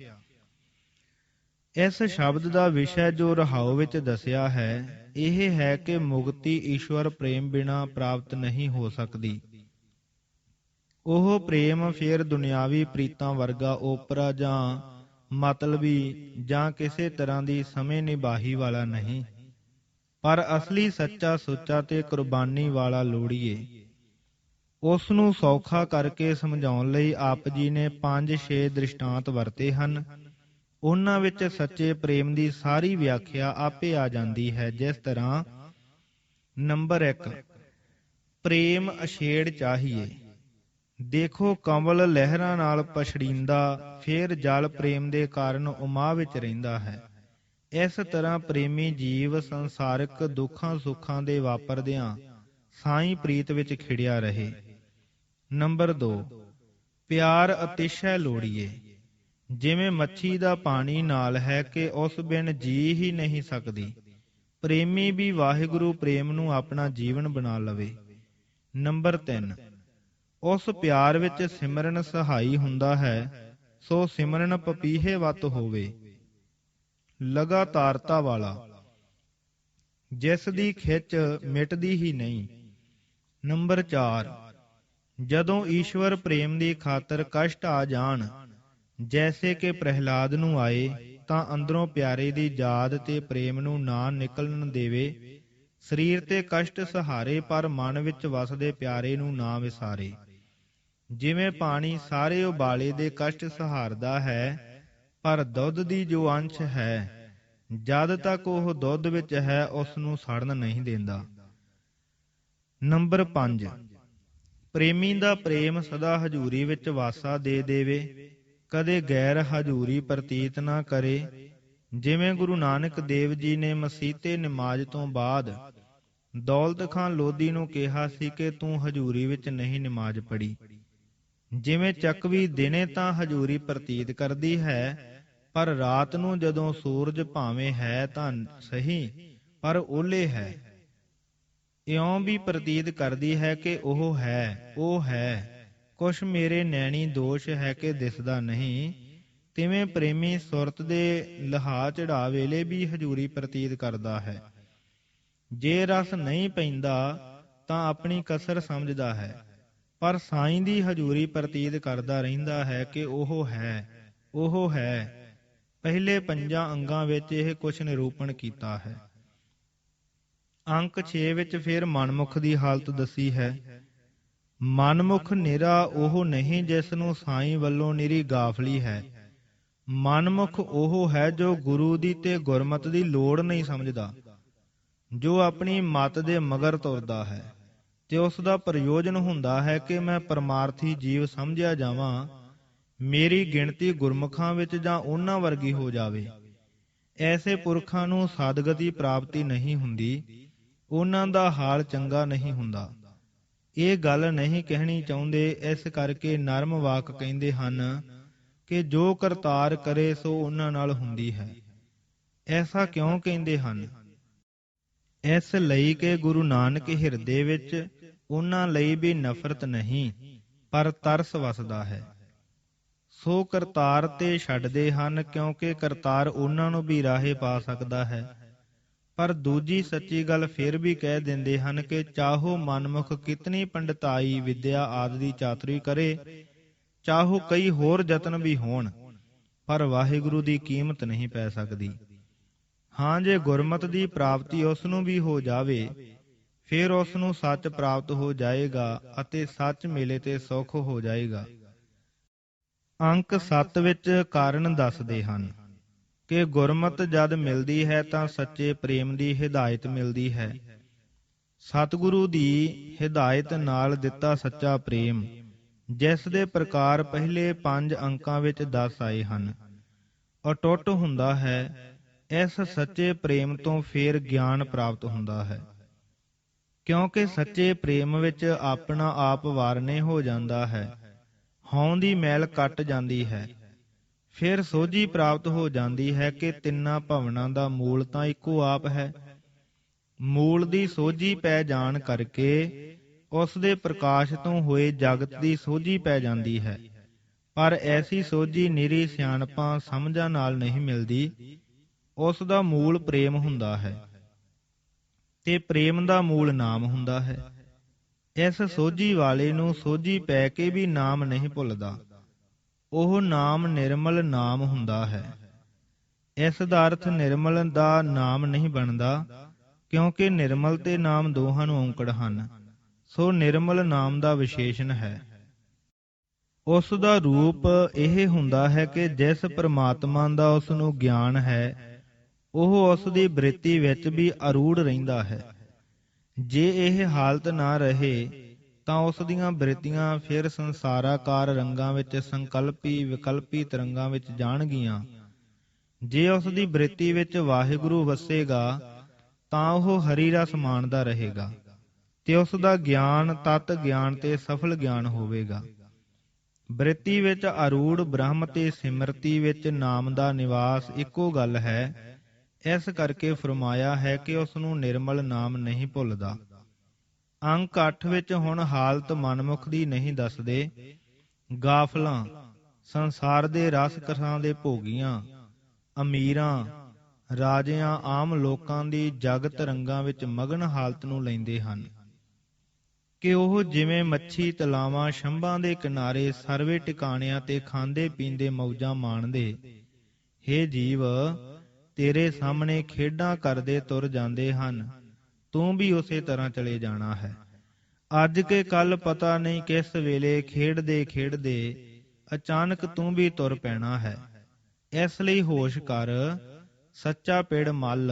ਇਸ ਸ਼ਬਦ ਦਾ ਵਿਸ਼ਾ ਜੋ ਰਹਾਉ ਵਿੱਚ ਦੱਸਿਆ ਹੈ, ਇਹ ਹੈ ਕਿ ਮੁਕਤੀ ਈਸ਼ਵਰ ਪ੍ਰੇਮ ਬਿਨਾਂ ਪ੍ਰਾਪਤ ਨਹੀਂ ਹੋ ਸਕਦੀ। ਉਹ ਪ੍ਰੇਮ ਫਿਰ ਦੁਨਿਆਵੀ ਪ੍ਰੀਤਾਂ ਵਰਗਾ ਓਪਰਾ ਜਾਂ ਮਤਲਬੀ ਜਾਂ ਕਿਸੇ ਤਰ੍ਹਾਂ ਦੀ ਸਮੇਂ ਨਿਬਾਹੀ ਵਾਲਾ ਨਹੀਂ, ਪਰ ਅਸਲੀ ਸੱਚਾ ਸੁੱਚਾ ਤੇ ਕੁਰਬਾਨੀ ਵਾਲਾ ਲੋੜੀਏ। ਉਸ ਨੂੰ ਸੌਖਾ ਕਰਕੇ ਸਮਝਾਉਣ ਲਈ ਆਪ ਜੀ ਨੇ 5-6 ਦ੍ਰਿਸ਼ਟਾਂਤ ਵਰਤੇ ਹਨ। ਉਹਨਾਂ ਵਿੱਚ ਸੱਚੇ ਪ੍ਰੇਮ ਦੀ ਸਾਰੀ ਵਿਆਖਿਆ ਆਪੇ ਆ ਜਾਂਦੀ ਹੈ। ਜਿਸ ਤਰ੍ਹਾਂ ਨੰਬਰ 1, ਪ੍ਰੇਮ ਅਛੇੜ ਚਾਹੀਏ। ਦੇਖੋ ਕਮਲ ਲਹਿਰਾਂ ਨਾਲ ਪਛੜੀਂਦਾ, ਫੇਰ ਜਲ ਪ੍ਰੇਮ ਦੇ ਕਾਰਨ ਉਮਾਹ ਵਿੱਚ ਰਹਿੰਦਾ ਹੈ। ਇਸ ਤਰ੍ਹਾਂ ਪ੍ਰੇਮੀ ਜੀਵ ਸੰਸਾਰਿਕ ਦੁੱਖਾਂ ਸੁੱਖਾਂ ਦੇ ਵਾਪਰਦਿਆਂ ਸਾਈਂ ਪ੍ਰੀਤ ਵਿੱਚ ਖਿੜਿਆ ਰਹੇ। ਨੰਬਰ 2, ਪਿਆਰ ਅਤਿਸ਼ੈ ਲੋੜੀਏ। ਜਿਵੇਂ ਮੱਛੀ ਦਾ ਪਾਣੀ ਨਾਲ ਹੈ ਕਿ ਉਸ ਬਿਨ ਜੀ ਹੀ ਨਹੀਂ ਸਕਦੀ, ਪ੍ਰੇਮੀ ਵੀ ਵਾਹਿਗੁਰੂ ਪ੍ਰੇਮ ਨੂੰ ਆਪਣਾ ਜੀਵਨ ਬਣਾ ਲਵੇ। ਨੰਬਰ 3, ਉਸ ਪਿਆਰ ਵਿੱਚ ਸਿਮਰਨ ਸਹਾਈ ਹੁੰਦਾ ਹੈ, ਸੋ ਸਿਮਰਨ ਪਪੀਹੇ ਵੱਤ ਹੋਵੇ, ਲਗਾਤਾਰਤਾ ਵਾਲਾ, ਜਿਸ ਦੀ ਖਿੱਚ ਮਿਟਦੀ ਹੀ ਨਹੀਂ। ਨੰਬਰ 4, ਜਦੋਂ ਈਸ਼ਵਰ ਪ੍ਰੇਮ ਦੀ ਖਾਤਰ ਕਸ਼ਟ ਆ ਜਾਣ, ਜੈਸੇ ਕਿ ਪ੍ਰਹਿਲਾਦ ਨੂੰ ਆਏ, ਤਾਂ ਅੰਦਰੋਂ ਪਿਆਰੇ ਦੀ ਯਾਦ ਤੇ ਪ੍ਰੇਮ ਨੂੰ ਨਾ ਨਿਕਲਣ ਦੇਵੇ। ਸਰੀਰ ਤੇ ਕਸ਼ਟ ਸਹਾਰੇ, ਪਰ ਮਨ ਵਿੱਚ ਵਸਦੇ ਪਿਆਰੇ ਨੂੰ ਨਾ ਵਿਸਾਰੇ। ਜਿਵੇਂ ਪਾਣੀ ਸਾਰੇ ਉਬਾਲੇ ਦੇ ਕਸ਼ਟ ਸਹਾਰਦਾ ਹੈ, ਪਰ ਦੁੱਧ ਦੀ ਜੋ ਅੰਸ਼ ਹੈ, ਜਦ ਤੱਕ ਉਹ ਦੁੱਧ ਵਿੱਚ ਹੈ, ਉਸ ਨੂੰ ਸੜਨ ਨਹੀਂ ਦਿੰਦਾ। ਨੰਬਰ 5, ਪ੍ਰੇਮੀ ਦਾ ਪ੍ਰੇਮ ਸਦਾ ਹਜ਼ੂਰੀ ਵਿੱਚ ਵਾਸਾ ਦੇ ਦੇਵੇ, ਕਦੇ ਗੈਰ ਹਜ਼ੂਰੀ ਪ੍ਰਤੀਤ ਨਾ ਕਰੇ। ਜਿਵੇਂ ਗੁਰੂ ਨਾਨਕ ਦੇਵ ਜੀ ਨੇ ਮਸੀਤੇ ਨਮਾਜ਼ ਤੋਂ ਬਾਅਦ ਦੌਲਤ ਖਾਨ ਲੋਧੀ ਨੂੰ ਕਿਹਾ ਸੀ ਕਿ ਤੂੰ ਹਜ਼ੂਰੀ ਵਿੱਚ ਨਹੀਂ ਨਮਾਜ਼ ਪੜ੍ਹੀ। ਜਿਵੇਂ ਚੱਕਵੀ ਦਿਨੇ ਤਾਂ ਹਜ਼ੂਰੀ ਪ੍ਰਤੀਤ ਕਰਦੀ ਹੈ, ਪਰ ਰਾਤ ਨੂੰ ਜਦੋਂ ਸੂਰਜ ਭਾਵੇਂ ਹੈ ਤਾਂ ਸਹੀ, ਪਰ ਓਹਲੇ ਹੈ, ਇਉਂ ਵੀ ਪ੍ਰਤੀਤ ਕਰਦੀ ਹੈ ਕਿ ਉਹ ਹੈ, ਕੁਛ ਮੇਰੇ ਨੈਣੀ ਦੋਸ਼ ਹੈ ਕਿ ਦਿਸਦਾ ਨਹੀਂ। ਤਿਵੇਂ ਪ੍ਰੇਮੀ ਸੁਰਤ ਦੇ ਲਹਾ ਚੜਾ ਵੇਲੇ ਵੀ ਹਜ਼ੂਰੀ ਪ੍ਰਤੀਤ ਕਰਦਾ ਹੈ। ਜੇ ਰਸ ਨਹੀਂ ਪੈਂਦਾ ਤਾਂ ਆਪਣੀ ਕਸਰ ਸਮਝਦਾ ਹੈ, ਪਰ ਸਾਈਂ ਦੀ ਹਜ਼ੂਰੀ ਪ੍ਰਤੀਤ ਕਰਦਾ ਰਹਿੰਦਾ ਹੈ ਕਿ ਉਹ ਹੈ। ਪਹਿਲੇ 5 ਅੰਗਾਂ ਵਿੱਚ ਇਹ ਕੁਛ ਨਿਰੂਪਣ ਕੀਤਾ ਹੈ। ਅੰਕ 6 ਵਿੱਚ ਫਿਰ ਮਨਮੁਖ ਦੀ ਹਾਲਤ ਦੱਸੀ ਹੈ। ਮਨਮੁਖ ਨਿਰਾ ਉਹ ਨਹੀਂ ਜਿਸ ਨੂੰ ਸਾਈਂ ਵੱਲੋਂ ਨਿਰੀ ਗਾਫਲੀ ਹੈ। ਮਨਮੁਖ ਉਹ ਹੈ ਜੋ ਗੁਰੂ ਦੀ ਤੇ ਗੁਰਮਤਿ ਦੀ ਲੋੜ ਨਹੀਂ ਸਮਝਦਾ, ਜੋ ਆਪਣੀ ਮਤ ਦੇ ਮਗਰ ਤੁਰਦਾ ਹੈ, ਤੇ ਉਸ ਦਾ ਪ੍ਰਯੋਜਨ ਹੁੰਦਾ ਹੈ ਕਿ ਮੈਂ ਪਰਮਾਰਥੀ ਜੀਵ ਸਮਝਿਆ ਜਾਵਾਂ, ਮੇਰੀ ਗਿਣਤੀ ਗੁਰਮੁਖਾਂ ਵਿੱਚ ਜਾਂ ਉਹਨਾਂ ਵਰਗੀ ਹੋ ਜਾਵੇ। ਐਸੇ ਪੁਰਖਾਂ ਨੂੰ ਸਦਗਤੀ ਪ੍ਰਾਪਤੀ ਨਹੀਂ ਹੁੰਦੀ, ਉਹਨਾਂ ਦਾ ਹਾਲ ਚੰਗਾ ਨਹੀਂ ਹੁੰਦਾ। ਇਹ ਗੱਲ ਨਹੀਂ ਕਹਿਣੀ ਚਾਹੁੰਦੇ, ਇਸ ਕਰਕੇ ਨਰਮ ਵਾਕ ਕਹਿੰਦੇ ਹਨ ਕਿ ਜੋ ਕਰਤਾਰ ਕਰੇ ਸੋ ਉਹਨਾਂ ਨਾਲ ਹੁੰਦੀ ਹੈ। ਐਸਾ ਕਿਉਂ ਕਹਿੰਦੇ ਹਨ? ਇਸ ਲਈ ਕਿ ਗੁਰੂ ਨਾਨਕ ਹਿਰਦੇ ਵਿੱਚ ਉਹਨਾਂ ਲਈ ਵੀ ਨਫ਼ਰਤ ਨਹੀਂ, ਪਰ ਤਰਸ ਵਸਦਾ ਹੈ। ਸੋ ਕਰਤਾਰ ਤੇ ਛੱਡਦੇ ਹਨ, ਕਿਉਂਕਿ ਕਰਤਾਰ ਉਹਨਾਂ ਨੂੰ ਵੀ ਰਾਹੇ ਪਾ ਸਕਦਾ ਹੈ। ਪਰ ਦੂਜੀ ਸੱਚੀ ਗੱਲ ਫਿਰ ਵੀ ਕਹਿ ਦਿੰਦੇ ਹਨ ਕਿ ਚਾਹੋ ਮਨਮੁਖ ਕਿਤਨੀ ਪੰਡਤਾਈ ਵਿਦਿਆ ਆਦਿ ਦੀ ਚਾਤਰੀ ਕਰੇ, ਚਾਹੋ ਕਈ ਹੋਰ ਯਤਨ ਵੀ ਹੋਣ, ਪਰ ਵਾਹਿਗੁਰੂ ਦੀ ਕੀਮਤ ਨਹੀਂ ਪੈ ਸਕਦੀ। ਹਾਂ, ਜੇ ਗੁਰਮਤਿ ਦੀ ਪ੍ਰਾਪਤੀ ਉਸ ਨੂੰ ਵੀ ਹੋ ਜਾਵੇ, ਫਿਰ ਉਸ ਨੂੰ ਸੱਚ ਪ੍ਰਾਪਤ ਹੋ ਜਾਏਗਾ ਅਤੇ ਸੱਚ ਮਿਲੇ ਤੇ ਸੁਖ ਹੋ ਜਾਏਗਾ। ਅੰਕ 7 ਵਿੱਚ ਕਾਰਨ ਦੱਸਦੇ ਹਨ ਕਿ ਗੁਰਮਤ ਜਦ ਮਿਲਦੀ ਹੈ ਤਾਂ ਸੱਚੇ ਪ੍ਰੇਮ ਦੀ ਹਿਦਾਇਤ ਮਿਲਦੀ ਹੈ। ਸਤਿਗੁਰੂ ਦੀ ਹਿਦਾਇਤ ਨਾਲ ਦਿੱਤਾ ਸੱਚਾ ਪ੍ਰੇਮ, ਜਿਸ ਦੇ ਪ੍ਰਕਾਰ ਪਹਿਲੇ 5 ਅੰਕਾਂ ਵਿੱਚ ਦੱਸ ਆਏ ਹਨ, ਅਟੁੱਟ ਹੁੰਦਾ ਹੈ। ਇਸ ਸੱਚੇ ਪ੍ਰੇਮ ਤੋਂ ਫੇਰ ਗਿਆਨ ਪ੍ਰਾਪਤ ਹੁੰਦਾ ਹੈ, ਕਿਉਂਕਿ ਸੱਚੇ ਪ੍ਰੇਮ ਵਿੱਚ ਆਪਣਾ ਆਪ ਵਾਰਨੇ ਹੋ ਜਾਂਦਾ ਹੈ, ਹਉਂ ਦੀ ਮੈਲ ਕੱਟ ਜਾਂਦੀ ਹੈ। ਫਿਰ ਸੋਝੀ ਪ੍ਰਾਪਤ ਹੋ ਜਾਂਦੀ ਹੈ ਕਿ ਤਿੰਨਾਂ ਭਵਨਾਂ ਦਾ ਮੂਲ ਤਾਂ ਇੱਕੋ ਆਪ ਹੈ। ਮੂਲ ਦੀ ਸੋਝੀ ਪੈ ਜਾਣ ਕਰਕੇ ਉਸ ਦੇ ਪ੍ਰਕਾਸ਼ ਤੋਂ ਹੋਏ ਜਗਤ ਦੀ ਸੋਝੀ ਪੈ ਜਾਂਦੀ ਹੈ। ਪਰ ਐਸੀ ਸੋਝੀ ਨਿਰੀ ਸਿਆਣਪਾਂ ਸਮਝਾਂ ਨਾਲ ਨਹੀਂ ਮਿਲਦੀ। ਉਸ ਦਾ ਮੂਲ ਪ੍ਰੇਮ ਹੁੰਦਾ ਹੈ ਤੇ ਪ੍ਰੇਮ ਦਾ ਮੂਲ ਨਾਮ ਹੁੰਦਾ ਹੈ। ਇਸ ਸੋਝੀ ਵਾਲੇ ਨੂੰ ਸੋਝੀ ਪੈ ਕੇ ਵੀ ਨਾਮ ਨਹੀਂ ਭੁੱਲਦਾ। ਉਹ ਨਾਮ ਨਿਰਮਲ ਨਾਮ ਹੁੰਦਾ ਹੈ। ਇਸ ਦਾ ਅਰਥ ਨਿਰਮਲ ਦਾ ਨਾਮ ਨਹੀਂ ਬਣਦਾ, ਕਿਉਂਕਿ ਨਿਰਮਲ ਤੇ ਨਾਮ ਦੋਹਾਂ ਨੂੰ ਔਂਕੜ ਹਨ। ਸੋ ਨਿਰਮਲ ਨਾਮ ਦਾ ਵਿਸ਼ੇਸ਼ਣ ਹੈ। ਉਸ ਦਾ ਰੂਪ ਇਹ ਹੁੰਦਾ ਹੈ ਕਿ ਜਿਸ ਪ੍ਰਮਾਤਮਾ ਦਾ ਉਸ ਨੂੰ ਗਿਆਨ ਹੈ, ਉਹ ਉਸ ਦੀ ਬ੍ਰਿਤੀ ਵਿੱਚ ਵੀ ਅਰੂੜ ਰਹਿੰਦਾ ਹੈ। ਜੇ ਇਹ ਹਾਲਤ ਨਾ ਰਹੇ ਤਾਂ ਉਸ ਦੀਆਂ ਬ੍ਰਿਤੀਆਂ ਫਿਰ ਸੰਸਾਰਾਕਾਰ ਰੰਗਾਂ ਵਿੱਚ ਸੰਕਲਪੀ ਵਿਕਲਪੀ ਤਰੰਗਾਂ ਵਿੱਚ ਜਾਣਗੀਆਂ। ਜੇ ਉਸ ਦੀ ਬ੍ਰਿਤੀ ਵਿੱਚ ਵਾਹਿਗੁਰੂ ਵਸੇਗਾ ਤਾਂ ਉਹ ਹਰੀ ਰਸ ਮਾਣਦਾ ਰਹੇਗਾ ਤੇ ਉਸ ਦਾ ਗਿਆਨ ਤਤ ਗਿਆਨ ਤੇ ਸਫਲ ਗਿਆਨ ਹੋਵੇਗਾ। ਬ੍ਰਿਤੀ ਵਿੱਚ ਅਰੂੜ ਬ੍ਰਹਮ ਤੇ ਸਿਮਰਤੀ ਵਿੱਚ ਨਾਮ ਦਾ ਨਿਵਾਸ ਇੱਕੋ ਗੱਲ ਹੈ। ਇਸ ਕਰਕੇ ਫਰਮਾਇਆ ਹੈ ਕਿ ਉਸ ਨੂੰ ਨਿਰਮਲ ਨਾਮ ਨਹੀਂ ਭੁੱਲਦਾ। ਅੰਕ 8 ਵਿੱਚ ਹੁਣ ਹਾਲਤ ਮਨਮੁਖ ਦੀ ਨਹੀਂ ਦੱਸਦੇ। ਗਾਫਲਾਂ, ਸੰਸਾਰ ਦੇ ਰਸ ਰਸਾਂ ਦੇ ਭੋਗੀਆਂ, ਅਮੀਰਾਂ, ਰਾਜਿਆਂ, ਆਮ ਲੋਕਾਂ ਦੀ ਜਗਤ ਰੰਗਾਂ ਵਿੱਚ ਮਗਨ ਹਾਲਤ ਨੂੰ ਲੈਂਦੇ ਹਨ ਕਿ ਉਹ ਜਿਵੇਂ ਮੱਛੀ ਤਲਾਵਾਂ ਛੰਭਾਂ ਦੇ ਕਿਨਾਰੇ ਸਰਵੇ ਟਿਕਾਣਿਆਂ ਤੇ ਖਾਂਦੇ ਪੀਂਦੇ ਮੌਜਾਂ ਮਾਣਦੇ। ਹੇ ਜੀਵ, ਤੇਰੇ ਸਾਹਮਣੇ ਖੇਡਾਂ ਕਰਦੇ ਤੁਰ ਜਾਂਦੇ ਹਨ, ਤੂੰ ਵੀ ਉਸੇ ਤਰ੍ਹਾਂ ਚਲੇ ਜਾਣਾ ਹੈ। ਅੱਜ ਕੇ ਕੱਲ ਪਤਾ ਨਹੀਂ ਕਿਸ ਵੇਲੇ ਖੇਡਦੇ ਖੇਡਦੇ ਅਚਾਨਕ ਤੂੰ ਵੀ ਤੁਰ ਪੈਣਾ ਹੈ। ਇਸ ਲਈ ਹੋਸ਼ ਕਰ, ਸੱਚਾ ਪਿੜ ਮੱਲ।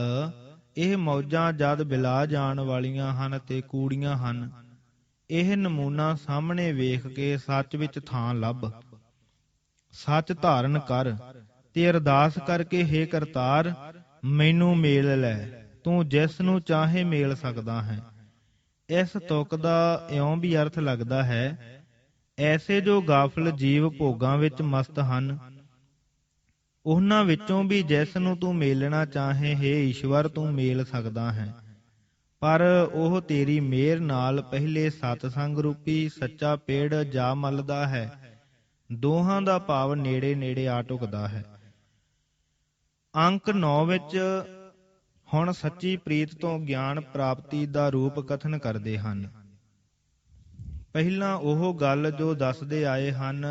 ਇਹ ਮੌਜਾਂ ਜਦ ਬਿਲਾ ਜਾਣ ਵਾਲੀਆਂ ਹਨ ਤੇ ਕੂੜੀਆਂ ਹਨ। ਇਹ ਨਮੂਨਾ ਸਾਹਮਣੇ ਵੇਖ ਕੇ ਸੱਚ ਵਿੱਚ ਥਾਂ ਲੱਭ, ਸੱਚ ਧਾਰਨ ਕਰ ਤੇ ਅਰਦਾਸ ਕਰਕੇ, ਹੇ ਕਰਤਾਰ, ਮੈਨੂੰ ਮੇਲ ਲੈ, ਤੂੰ ਜਿਸ ਨੂੰ ਚਾਹੇ ਮੇਲ ਸਕਦਾ ਹੈ। ਇਸ ਤੁਕ ਦਾ ਇਉਂ ਵੀ ਅਰਥ ਲੱਗਦਾ ਹੈ, ਐਸੇ ਜੋ ਗਾਫਲ ਜੀਵ ਭੋਗਾਂ ਵਿੱਚ ਮਸਤ ਹਨ, ਉਹਨਾਂ ਵਿੱਚੋਂ ਵੀ ਜਿਸ ਨੂੰ ਤੂੰ ਮੇਲਣਾ ਚਾਹੇ, ਹੇ ਈਸ਼ਵਰ, ਤੂੰ ਮੇਲ ਸਕਦਾ ਹੈ। ਪਰ ਉਹ ਤੇਰੀ ਮਿਹਰ ਨਾਲ ਪਹਿਲੇ ਸਤਸੰਗ ਰੂਪੀ ਸੱਚਾ ਪੇੜ ਜਾ ਮੱਲਦਾ ਹੈ। ਦੋਹਾਂ ਦਾ ਭਾਵ ਨੇੜੇ ਨੇੜੇ ਆ ਟੁਕਦਾ ਹੈ। ਅੰਕ 9 ਵਿੱਚ ਹੁਣ ਸੱਚੀ ਪ੍ਰੀਤ ਤੋਂ ਗਿਆਨ ਪ੍ਰਾਪਤੀ ਦਾ ਰੂਪ ਕਥਨ ਕਰਦੇ ਹਨ। ਪਹਿਲਾਂ ਉਹ ਗੱਲ ਜੋ ਦੱਸਦੇ ਆਏ ਹਨ,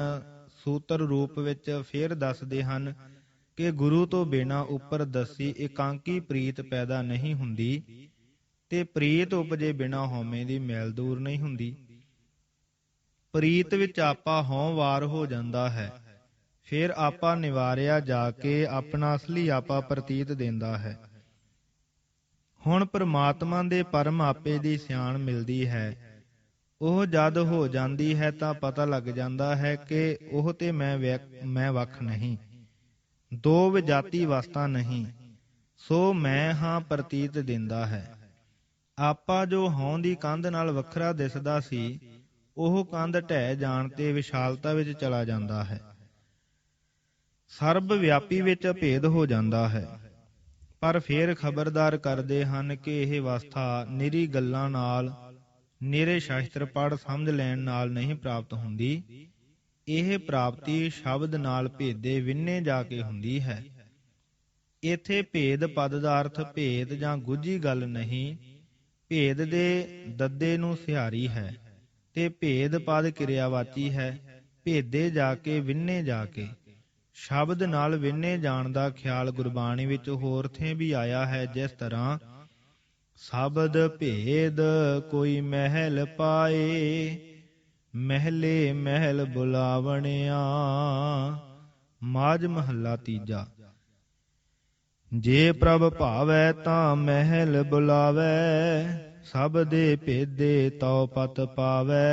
ਸੂਤਰ ਰੂਪ ਵਿੱਚ ਫੇਰ ਦੱਸਦੇ ਹਨ ਕਿ ਗੁਰੂ ਤੋਂ ਬਿਨਾਂ ਉੱਪਰ ਦੱਸੀ ਇਕਾਂਕੀ ਪ੍ਰੀਤ ਪੈਦਾ ਨਹੀਂ ਹੁੰਦੀ ਤੇ ਪ੍ਰੀਤ ਉਪਜੇ ਬਿਨਾਂ ਹਉਮੈ ਦੀ ਮੈਲ ਦੂਰ ਨਹੀਂ ਹੁੰਦੀ। ਪ੍ਰੀਤ ਵਿੱਚ ਆਪਾ ਹਉ ਵਾਰ ਹੋ ਜਾਂਦਾ ਹੈ, ਫਿਰ ਆਪਾ ਨਿਵਾਰਿਆ ਜਾ ਕੇ ਆਪਣਾ ਅਸਲੀ ਆਪਾ ਪ੍ਰਤੀਤ ਦਿੰਦਾ ਹੈ। ਹੁਣ ਪ੍ਰਮਾਤਮਾ ਦੇ ਪਰਮ ਆਪੇ ਦੀ ਸਿਆਣ ਮਿਲਦੀ ਹੈ। ਉਹ ਜਦ ਹੋ ਜਾਂਦੀ ਹੈ ਤਾਂ ਪਤਾ ਲੱਗ ਜਾਂਦਾ ਹੈ ਕਿ ਉਹ ਤੇ ਮੈਂ ਵੱਖ ਨਹੀਂ, ਦੋ ਵਿਜਾਤੀ ਵਸਤਾਂ ਨਹੀਂ, ਸੋ ਮੈਂ ਹਾਂ ਪ੍ਰਤੀਤ ਦਿੰਦਾ ਹੈ। ਆਪਾ ਜੋ ਹਉਂ ਦੀ ਕੰਧ ਨਾਲ ਵੱਖਰਾ ਦਿਸਦਾ ਸੀ, ਉਹ ਕੰਧ ਢਹਿ ਜਾਣ ਤੇ ਵਿਸ਼ਾਲਤਾ ਵਿੱਚ ਚਲਾ ਜਾਂਦਾ ਹੈ। ਸਰਬ ਵਿਆਪੀ ਵਿੱਚ ਅਭੇਦ ਹੋ ਜਾਂਦਾ ਹੈ। ਪਰ ਫੇਰ ਖਬਰਦਾਰ ਕਰਦੇ ਹਨ ਕਿ ਇਹ ਅਵਸਥਾ ਨਿਰੀ ਗੱਲਾਂ ਨਾਲ, ਨਿਰੇ ਸ਼ਾਸਤਰ ਪੜ੍ਹ ਸਮਝ ਲੈਣ ਨਾਲ ਨਹੀਂ ਪ੍ਰਾਪਤ ਹੁੰਦੀ। ਇਹ ਪ੍ਰਾਪਤੀ ਸ਼ਬਦ ਨਾਲ ਭੇਦੇ ਵਿੰਨੇ ਜਾ ਕੇ ਹੁੰਦੀ ਹੈ। ਇੱਥੇ ਭੇਦ ਪਦ ਦਾ ਅਰਥ ਭੇਦ ਜਾਂ ਗੁੱਝੀ ਗੱਲ ਨਹੀਂ। ਭੇਦ ਦੇ ਦੱਦੇ ਨੂੰ ਸਿਹਾਰੀ ਹੈ ਤੇ ਭੇਦ ਪਦ ਕਿਰਿਆਵਾਚੀ ਹੈ। ਭੇਦੇ ਜਾ ਕੇ, ਵਿੰਨੇ ਜਾ ਕੇ। ਸ਼ਬਦ ਨਾਲ ਵਿੰਨੇ ਜਾਣ ਦਾ ਖਿਆਲ ਗੁਰਬਾਣੀ ਵਿੱਚ ਹੋਰ ਥਾਂ ਵੀ ਆਇਆ ਹੈ। ਜਿਸ ਤਰ੍ਹਾਂ ਸ਼ਬਦ ਭੇਦ ਕੋਈ ਮਹਿਲ ਪਾਏ, ਮਹਿਲੇ ਮਹਿਲ ਬੁਲਾਵਣਿਆ। ਮਾਝ ਮਹੱਲਾ ਤੀਜਾ। ਜੇ ਪ੍ਰਭ ਭਾਵੈ ਤਾਂ ਮਹਿਲ ਬੁਲਾਵੈ, ਸਭ ਦੇ ਭੇਦੇ ਤਉ ਪਤ ਪਾਵੈ।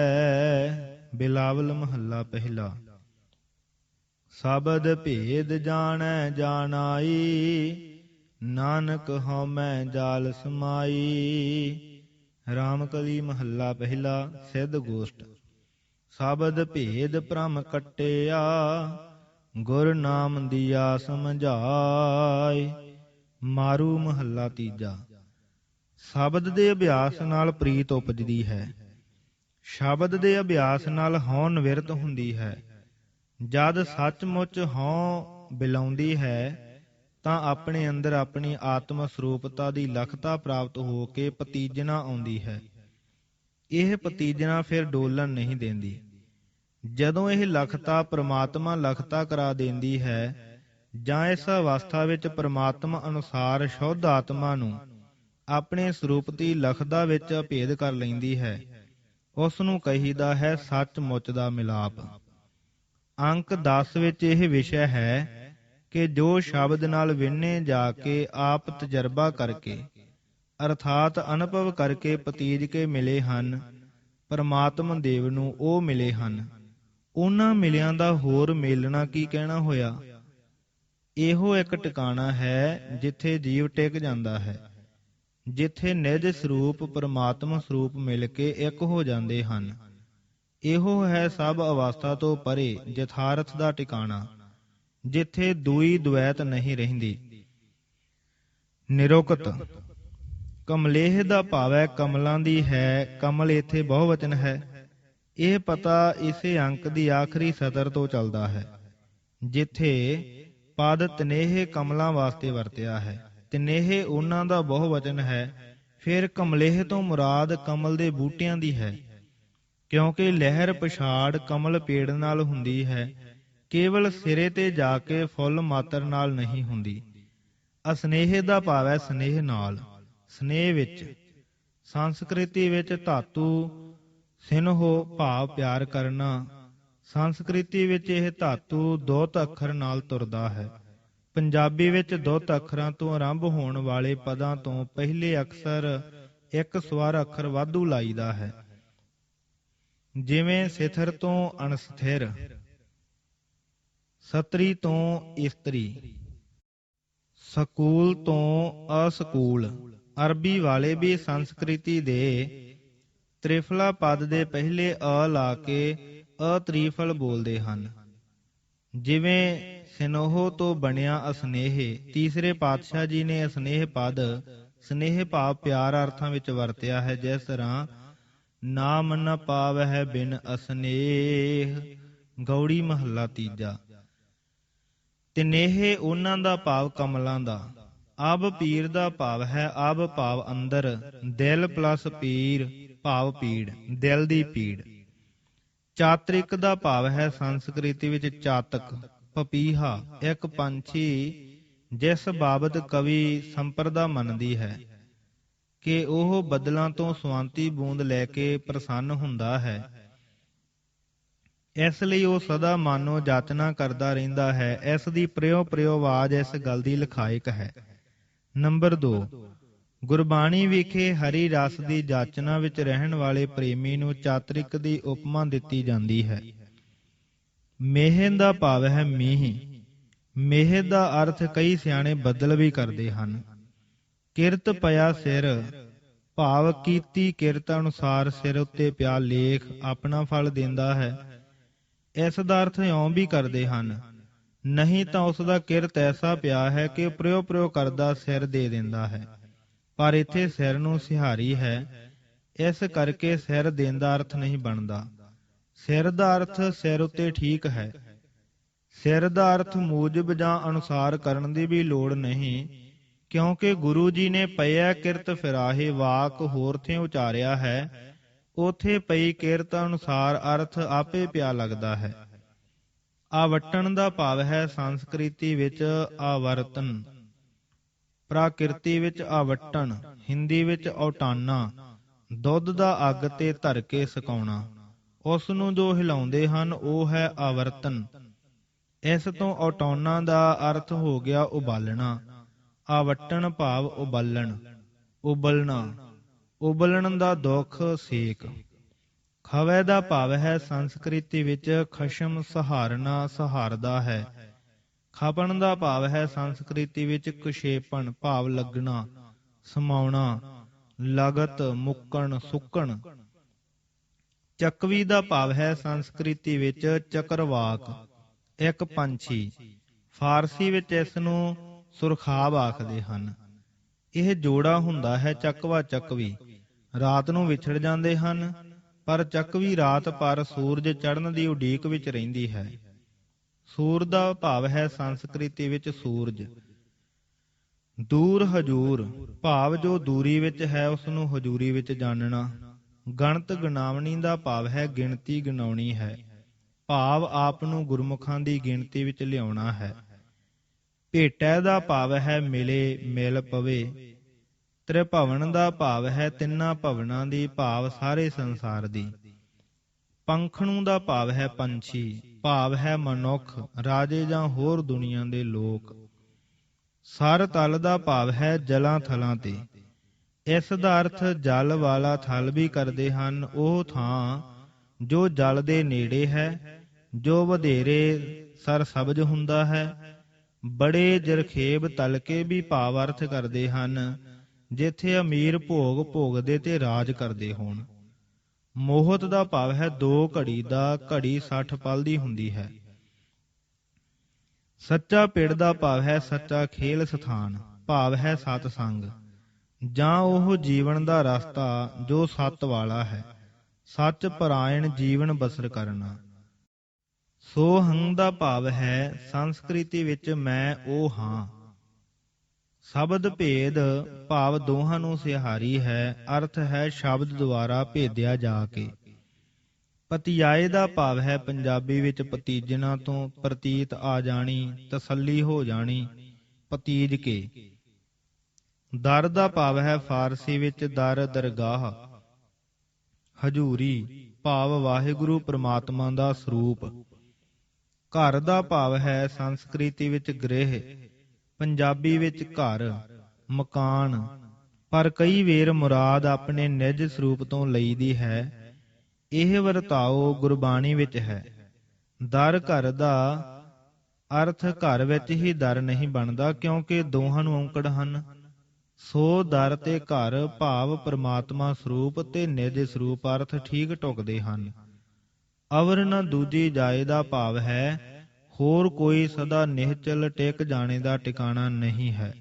ਬਿਲਾਵਲ ਮਹੱਲਾ ਪਹਿਲਾ। ਸ਼ਬਦ ਭੇਦ ਜਾਣੈ ਜਾਣਾਈ, ਨਾਨਕ ਹਉਮੈ ਜਾਲ ਸਮਾਈ। ਰਾਮਕਲੀ ਮਹੱਲਾ ਪਹਿਲਾ। ਸਿੱਧ ਗੋਸ਼ਟ। ਸ਼ਬਦ ਭੇਦ ਭ੍ਰਮ ਕੱਟਿਆ, ਗੁਰ ਨਾਮ ਦੀਆ ਸਮਝਾਇ। ਮਾਰੂ ਮਹੱਲਾ ਤੀਜਾ। ਸ਼ਬਦ ਦੇ ਅਭਿਆਸ ਨਾਲ ਪ੍ਰੀਤ ਉਪਜਦੀ ਹੈ। ਸ਼ਬਦ ਦੇ ਅਭਿਆਸ ਨਾਲ ਹਉ ਨਿਵਰਤ ਹੁੰਦੀ ਹੈ। ਜਦ ਸੱਚਮੁੱਚ ਹਉ ਬਿਲਾਉਂਦੀ ਹੈ ਤਾਂ ਆਪਣੇ ਅੰਦਰ ਆਪਣੀ ਆਤਮ ਸਰੂਪਤਾ ਦੀ ਲਖਤਾ ਪ੍ਰਾਪਤ ਹੋ ਕੇ ਪਤੀਜਨਾ ਆਉਂਦੀ ਹੈ। ਇਹ ਪਤੀਜਨਾ ਫਿਰ ਡੋਲਣ ਨਹੀਂ ਦਿੰਦੀ। ਜਦੋਂ ਇਹ ਲਖਤਾ ਪ੍ਰਮਾਤਮਾ ਲਖਤਾ ਕਰਾ ਦਿੰਦੀ ਹੈ, ਜਾਂ ਇਸ ਅਵਸਥਾ ਵਿੱਚ ਪ੍ਰਮਾਤਮਾ ਅਨੁਸਾਰ ਸ਼ੁੱਧ ਆਤਮਾ ਨੂੰ ਆਪਣੇ ਸਰੂਪਤੀ ਲਖਦਾ ਵਿੱਚ ਅਭੇਦ ਕਰ ਲੈਂਦੀ ਹੈ, ਉਸ ਨੂੰ ਕਹੀਦਾ ਹੈ ਸੱਚਮੁੱਚ ਦਾ ਮਿਲਾਪ। ਅੰਕ 10 ਵਿੱਚ ਇਹ ਵਿਸ਼ਾ ਹੈ ਕਿ ਜੋ ਸ਼ਬਦ ਨਾਲ ਵਿੰਨੇ ਜਾ ਕੇ ਆਪ ਤਜਰਬਾ ਕਰਕੇ ਅਰਥਾਤ ਅਨੁਭਵ ਕਰਕੇ ਪਤੀਜ ਕੇ ਮਿਲੇ ਹਨ, ਪਰਮਾਤਮਾ ਦੇਵ ਨੂੰ ਉਹ ਮਿਲੇ ਹਨ। ਉਹਨਾਂ ਮਿਲਿਆਂ ਦਾ ਹੋਰ ਮੇਲਣਾ ਕੀ ਕਹਿਣਾ ਹੋਇਆ। ਇਹੋ ਇੱਕ ਟਿਕਾਣਾ ਹੈ ਜਿੱਥੇ ਜੀਵ ਟਿਕ ਜਾਂਦਾ ਹੈ, ਜਿੱਥੇ ਨਿਜ ਸਰੂਪ ਪਰਮਾਤਮਾ ਸਰੂਪ ਮਿਲ ਕੇ ਇੱਕ ਹੋ ਜਾਂਦੇ ਹਨ। ਇਹੋ ਹੈ ਸਭ ਅਵਸਥਾ ਤੋਂ ਪਰੇ ਯਥਾਰਥ ਦਾ ਟਿਕਾਣਾ, ਜਿੱਥੇ ਦੂਈ ਦੁਐਤ ਨਹੀਂ ਰਹਿੰਦੀ। ਨਿਰੁਕਤ। ਕਮਲੇਹ ਦਾ ਭਾਵ ਹੈ ਕਮਲਾਂ ਦੀ ਹੈ। ਕਮਲ ਇੱਥੇ ਬਹੁਵਚਨ ਹੈ। ਇਹ ਪਤਾ ਇਸੇ ਅੰਕ ਦੀ ਆਖਰੀ ਸਤਰ ਤੋਂ ਚੱਲਦਾ ਹੈ, ਜਿੱਥੇ ਪਦ ਤਨੇਹ ਕਮਲਾਂ ਵਾਸਤੇ ਵਰਤਿਆ ਹੈ। ਤਨੇਹ ਉਹਨਾਂ ਦਾ ਬਹੁਵਚਨ ਹੈ। ਫਿਰ ਕਮਲੇਹ ਤੋਂ ਮੁਰਾਦ ਕਮਲ ਦੇ ਬੂਟਿਆਂ ਦੀ ਹੈ, ਕਿਉਂਕਿ ਲਹਿਰ ਪਛਾੜ ਕਮਲ ਪੇੜ ਨਾਲ ਹੁੰਦੀ ਹੈ, ਕੇਵਲ ਸਿਰੇ ਤੇ ਜਾ ਕੇ ਫੁੱਲ ਮਾਤਰ ਨਾਲ ਨਹੀਂ ਹੁੰਦੀ। ਅਸਨੇਹ ਦਾ ਭਾਵ ਹੈ ਸਨੇਹ ਨਾਲ, ਸਨੇਹ ਵਿੱਚ। ਸੰਸਕ੍ਰਿਤੀ ਵਿੱਚ ਧਾਤੂ ਸਿਨਹੋ ਭਾਵ ਪਿਆਰ ਕਰਨਾ। ਸੰਸਕ੍ਰਿਤੀ ਵਿੱਚ ਇਹ ਧਾਤੂ ਦੁੱਤ ਅੱਖਰ ਨਾਲ ਤੁਰਦਾ ਹੈ। ਪੰਜਾਬੀ ਵਿੱਚ ਦੁੱਤ ਅੱਖਰਾਂ ਤੋਂ ਆਰੰਭ ਹੋਣ ਵਾਲੇ ਪਦਾਂ ਤੋਂ ਪਹਿਲੇ ਅਕਸਰ ਇੱਕ ਸਵਰ ਅੱਖਰ ਵਾਧੂ ਲਾਈਦਾ ਹੈ, ਜਿਵੇਂ ਸਿਥਰ ਤੋਂ ਅਣਸਥਿਰ, ਸਤਰੀ ਤੋਂ ਇਸਤਰੀ, ਸਕੂਲ ਤੋਂ ਅਸਕੂਲ। ਅਰਬੀ ਵਾਲੇ ਵੀ ਸੰਸਕ੍ਰਿਤੀ ਦੇ ਤ੍ਰਿਫਲਾ ਪਦ ਦੇ ਪਹਿਲੇ ਅ ਲਾ ਕੇ ਅਤ੍ਰਿਫਲ ਬੋਲਦੇ ਹਨ। ਜਿਵੇਂ ਸਿਨੋਹ ਤੋਂ ਬਣਿਆ ਅਸਨੇਹ। ਤੀਸਰੇ ਪਾਤਸ਼ਾਹ ਜੀ ਨੇ ਅਸਨੇਹ ਪਦ ਸਨੇਹ ਭਾਵ ਪਿਆਰ ਅਰਥਾਂ ਵਿੱਚ ਵਰਤਿਆ ਹੈ, ਜਿਸ ਤਰ੍ਹਾਂ ਨਾਮ ਨ ਪਾਵਹਿ ਬਿਨ ਅਸਨੇਹ। ਗੌੜੀ ਮਹੱਲਾ ਤੀਜਾ। ਤਨੇਹ ਉਹਨਾਂ ਦਾ ਭਾਵ ਕਮਲਾਂ ਦਾ। ਅਬ ਪੀਰ ਦਾ ਭਾਵ ਹੈ ਅਬ ਭਾਵ ਅੰਦਰ, ਦਿਲ ਪਲਸ ਪੀਰ ਭਾਵ ਪੀੜ, ਦਿਲ ਦੀ ਪੀੜ। ਚਾਤ੍ਰਿਕ ਦਾ ਭਾਵ ਹੈ ਸੰਸਕ੍ਰਿਤੀ ਵਿੱਚ ਚਾਤਕ, ਪਪੀਹਾ, ਇੱਕ ਪੰਛੀ ਜਿਸ ਬਾਬਤ ਕਵੀ ਸੰਪਰਦਾ ਮੰਨਦੀ ਹੈ ਕਿ ਉਹ ਬੱਦਲਾਂ ਤੋਂ ਸਵਾਂਤੀ ਬੂੰਦ ਲੈ ਕੇ ਪ੍ਰਸੰਨ ਹੁੰਦਾ ਹੈ। ਇਸ ਲਈ ਉਹ ਸਦਾ ਮਾਨੋ ਜਾਚਨਾ ਕਰਦਾ ਰਹਿੰਦਾ ਹੈ। ਇਸ ਦੀ ਪ੍ਰਿਓ ਆਵਾਜ਼ ਇਸ ਗੱਲ ਦੀ ਲਖਾਇਕ ਹੈ। ਨੰਬਰ 2, ਗੁਰਬਾਣੀ ਵਿਖੇ ਹਰੀ ਰਸ ਦੀ ਜਾਚਨਾ ਵਿੱਚ ਰਹਿਣ ਵਾਲੇ ਪ੍ਰੇਮੀ ਨੂੰ ਚਾਤ੍ਰਿਕ ਦੀ ਉਪਮਾ ਦਿੱਤੀ ਜਾਂਦੀ ਹੈ। ਮੇਹ ਦਾ ਭਾਵ ਹੈ ਮੀਂਹ। ਮੇਹ ਦਾ ਅਰਥ ਕਈ ਸਿਆਣੇ ਬੱਦਲ ਵੀ ਕਰਦੇ ਹਨ। ਕਿਰਤ ਪਿਆ ਸਿਰ ਭਾਵ ਕੀਤੀ ਕਿਰਤ ਅਨੁਸਾਰ ਸਿਰ ਉੱਤੇ ਪਿਆ ਲੇਖ ਆਪਣਾ ਫਲ ਦਿੰਦਾ ਹੈ। ਇਸ ਦਾ ਅਰਥ ਇਉਂ ਵੀ ਕਰਦੇ ਹਨ, ਨਹੀਂ ਤਾਂ ਉਸ ਦਾ ਕਿਰਤ ਐਸਾ ਪਿਆ ਹੈ ਕਿ ਪ੍ਰਿਓ ਕਰਦਾ ਸਿਰ ਦੇ ਦਿੰਦਾ ਹੈ। ਪਰ ਇੱਥੇ ਸਿਰ ਨੂੰ ਸਿਹਾਰੀ ਹੈ, ਇਸ ਕਰਕੇ ਸਿਰ ਦੇਣ ਦਾ ਅਰਥ ਨਹੀਂ ਬਣਦਾ। ਸਿਰ ਦਾ ਅਰਥ ਸਿਰ ਉੱਤੇ ਠੀਕ ਹੈ। ਸਿਰ ਦਾ ਅਰਥ ਮੂਜਬ ਜਾਂ ਅਨੁਸਾਰ ਕਰਨ ਦੀ ਵੀ ਲੋੜ ਨਹੀਂ, ਕਿਉਂਕਿ ਗੁਰੂ ਜੀ ਨੇ ਪਈਆ ਕਿਰਤ ਫਿਰਾਹੇ ਵਾਕ ਹੋਰ ਥਿ ਉਚਾਰਿਆ ਹੈ। ਉਥੇ ਪਈ ਕਿਰਤ ਅਨੁਸਾਰ ਅਰਥ ਆਪੇ ਪਿਆ ਲੱਗਦਾ ਹੈ। ਆਵਟਣ ਦਾ ਭਾਵ ਹੈ ਸੰਸਕ੍ਰਿਤੀ ਵਿੱਚ ਆਵਰਤਨ, ਪ੍ਰਾਕਿਰਤੀ ਵਿੱਚ ਆਵਟਣ, ਹਿੰਦੀ ਵਿੱਚ ਔਟਾਨਾ, ਦੁੱਧ ਦਾ ਅੱਗ ਤੇ ਧਰ ਕੇ ਸੁਕਾਉਣਾ। ਉਸ ਨੂੰ ਜੋ ਹਿਲਾਉਂਦੇ ਹਨ ਉਹ ਹੈ ਆਵਰਤਨ। ਇਸ ਤੋਂ ਔਟਾਨਾ ਦਾ ਅਰਥ ਹੋ ਗਿਆ ਉਬਾਲਣਾ। ਆਵਟਣ ਭਾਵ ਉਬਾਲਣ, ਉਬਲਣਾ। ਉਬਲਣ ਦਾ ਦੁੱਖ ਸੇਕ। ਖਵੈ ਦਾ ਭਾਵ ਹੈ ਸੰਸਕ੍ਰਿਤੀ ਵਿੱਚ ਖਸ਼ਮ ਸਹਾਰਨਾ, ਸਹਾਰਦਾ ਹੈ। ਖਪਣ ਦਾ ਭਾਵ ਹੈ ਸੰਸਕ੍ਰਿਤੀ ਵਿੱਚ ਕੁਸ਼ੇਪਣ ਭਾਵ ਲੱਗਣਾ, ਸਮਾਉਣਾ, ਲਗਤ, ਮੁੱਕਣ, ਸੁੱਕਣ। ਚੱਕਵੀ ਦਾ ਭਾਵ ਹੈ ਸੰਸਕ੍ਰਿਤੀ ਵਿੱਚ ਚਕਰਵਾਕ, ਇੱਕ ਪੰਛੀ। ਫਾਰਸੀ ਵਿੱਚ ਇਸ ਨੂੰ ਸੁਰਖਾਬ ਆਖਦੇ ਹਨ। ਇਹ ਜੋੜਾ ਹੁੰਦਾ ਹੈ ਚੱਕਵਾ ਚੱਕਵੀ। ਰਾਤ ਨੂੰ ਵਿਛੜ ਜਾਂਦੇ ਹਨ, ਪਰ ਚੱਕਵੀ ਰਾਤ ਭਰ ਸੂਰਜ ਚੜ੍ਹਨ ਦੀ ਉਡੀਕ ਵਿੱਚ ਰਹਿੰਦੀ ਹੈ। ਸੂਰ ਦਾ ਭਾਵ ਹੈ ਸੰਸਕ੍ਰਿਤੀ ਵਿੱਚ ਸੂਰਜ। ਦੂਰ ਹਜੂਰ ਭਾਵ ਜੋ ਦੂਰੀ ਵਿੱਚ ਹੈ ਉਸ ਨੂੰ ਹਜੂਰੀ ਵਿੱਚ ਜਾਣਨਾ। ਗਣਤ ਗਣਾਵਣੀ ਦਾ ਭਾਵ ਹੈ ਗਿਣਤੀ ਗਣਾਉਣੀ ਹੈ, ਭਾਵ ਆਪ ਨੂੰ ਗੁਰਮੁਖਾਂ ਦੀ ਗਿਣਤੀ ਵਿੱਚ ਲਿਆਉਣਾ ਹੈ। ਭੇਟੈ ਦਾ ਭਾਵ ਹੈ ਮਿਲੇ, ਮਿਲ ਪਵੇ। ਤ੍ਰਿਭਵਨ ਦਾ ਭਾਵ ਹੈ ਤਿੰਨਾਂ ਭਵਨਾਂ ਦੀ, ਭਾਵ ਸਾਰੇ ਸੰਸਾਰ ਦੀ। ਪੰਖਣੂ ਦਾ ਭਾਵ ਹੈ ਪੰਛੀ, ਭਾਵ ਹੈ ਮਨੁੱਖ, ਰਾਜੇ ਜਾਂ ਹੋਰ ਦੁਨੀਆ ਦੇ ਲੋਕ। ਸਰ ਤਲ ਦਾ ਭਾਵ ਹੈ ਜਲਾਂ ਥਲਾਂ ਤੇ। ਇਸ ਦਾ ਅਰਥ ਜਲ ਵਾਲਾ ਥਲ ਵੀ ਕਰਦੇ ਹਨ। ਉਹ ਥਾਂ ਜੋ ਜਲ ਦੇ ਨੇੜੇ ਹੈ, ਜੋ ਵਧੇਰੇ ਸਰਸਬਜ ਹੁੰਦਾ ਹੈ। ਬੜੇ ਜਰਖੇਬ ਤਲਕੇ ਵੀ ਭਾਵ ਅਰਥ ਕਰਦੇ ਹਨ, ਜਿੱਥੇ ਅਮੀਰ ਭੋਗ ਭੋਗਦੇ ਤੇ ਰਾਜ ਕਰਦੇ ਹੋਣ। ਮੋਹਤ ਦਾ ਭਾਵ ਹੈ 2 ਘੜੀ ਦਾ, ਘੜੀ 60 ਪਲ ਦੀ ਹੁੰਦੀ ਹੈ। ਸੱਚਾ ਪਿੜ ਦਾ ਭਾਵ ਹੈ ਸੱਚਾ ਖੇਲ ਸਥਾਨ, ਭਾਵ ਹੈ ਸਤ ਸੰਗ, ਜਾਂ ਉਹ ਜੀਵਨ ਦਾ ਰਸਤਾ ਜੋ ਸੱਤ ਵਾਲਾ ਹੈ। ਸੱਚ ਪਰਾਇਣ ਜੀਵਨ ਬਸਰ ਕਰਨਾ। ਸੋਹੰ ਦਾ ਭਾਵ ਹੈ ਸੰਸਕ੍ਰਿਤੀ ਵਿੱਚ ਮੈਂ ਉਹ ਹਾਂ। ਸ਼ਬਦ ਭੇਦ ਭਾਵ ਦੋਹਾਂ ਨੂੰ ਸਿਹਾਰੀ ਹੈ। ਅਰਥ ਹੈ ਸ਼ਬਦ ਦੁਆਰਾ ਭੇਦਿਆ ਜਾ ਕੇ। ਪਤਿਆਏ ਦਾ ਭਾਵ ਹੈ ਪੰਜਾਬੀ ਵਿੱਚ ਪਤੀਜਣਾ ਤੋਂ ਪ੍ਰਤੀਤ ਆ ਜਾਣੀ, ਤਸੱਲੀ ਹੋ ਜਾਣੀ, ਪਤੀਜ ਕੇ। ਦਰ ਦਾ ਭਾਵ ਹੈ ਫਾਰਸੀ ਵਿੱਚ ਦਰ, ਦਰਗਾਹ। ਹਜੂਰੀ ਭਾਵ ਵਾਹਿਗੁਰੂ ਪ੍ਰਮਾਤਮਾ ਦਾ ਸਰੂਪ। ਘਰ ਦਾ ਭਾਵ ਹੈ ਸੰਸਕ੍ਰਿਤੀ ਵਿੱਚ ਗ੍ਰਹਿ, ਪੰਜਾਬੀ ਵਿੱਚ ਘਰ, ਮਕਾਨ। ਪਰ ਕਈ ਵੇਰ ਮੁਰਾਦ ਆਪਣੇ ਨਿਜ ਸਰੂਪ ਤੋਂ ਲਈਦੀ ਹੈ। ਇਹ ਵਰਤਾਓ ਗੁਰਬਾਣੀ ਵਿੱਚ ਹੈ। ਦਰ ਘਰ ਦਾ ਅਰਥ ਘਰ ਵਿੱਚ ਹੀ ਦਰ ਨਹੀਂ ਬਣਦਾ, ਕਿਉਂਕਿ ਦੋਹਾਂ ਨੂੰ ਔਂਕੜ ਹਨ। ਸੋ ਦਰ ਤੇ ਘਰ ਭਾਵ ਪ੍ਰਮਾਤਮਾ ਸਰੂਪ ਤੇ ਨਿਜ ਸਰੂਪ ਅਰਥ ਠੀਕ ਢੁਕਦੇ ਹਨ। ਅਵਰ ਨ ਦੂਜੀ ਜਾਏ ਦਾ ਭਾਵ ਹੈ ਹੋਰ ਕੋਈ ਸਦਾ ਨਿਹਚਲ ਟਿਕ ਜਾਣੇ ਦਾ ਟਿਕਾਣਾ ਨਹੀਂ ਹੈ।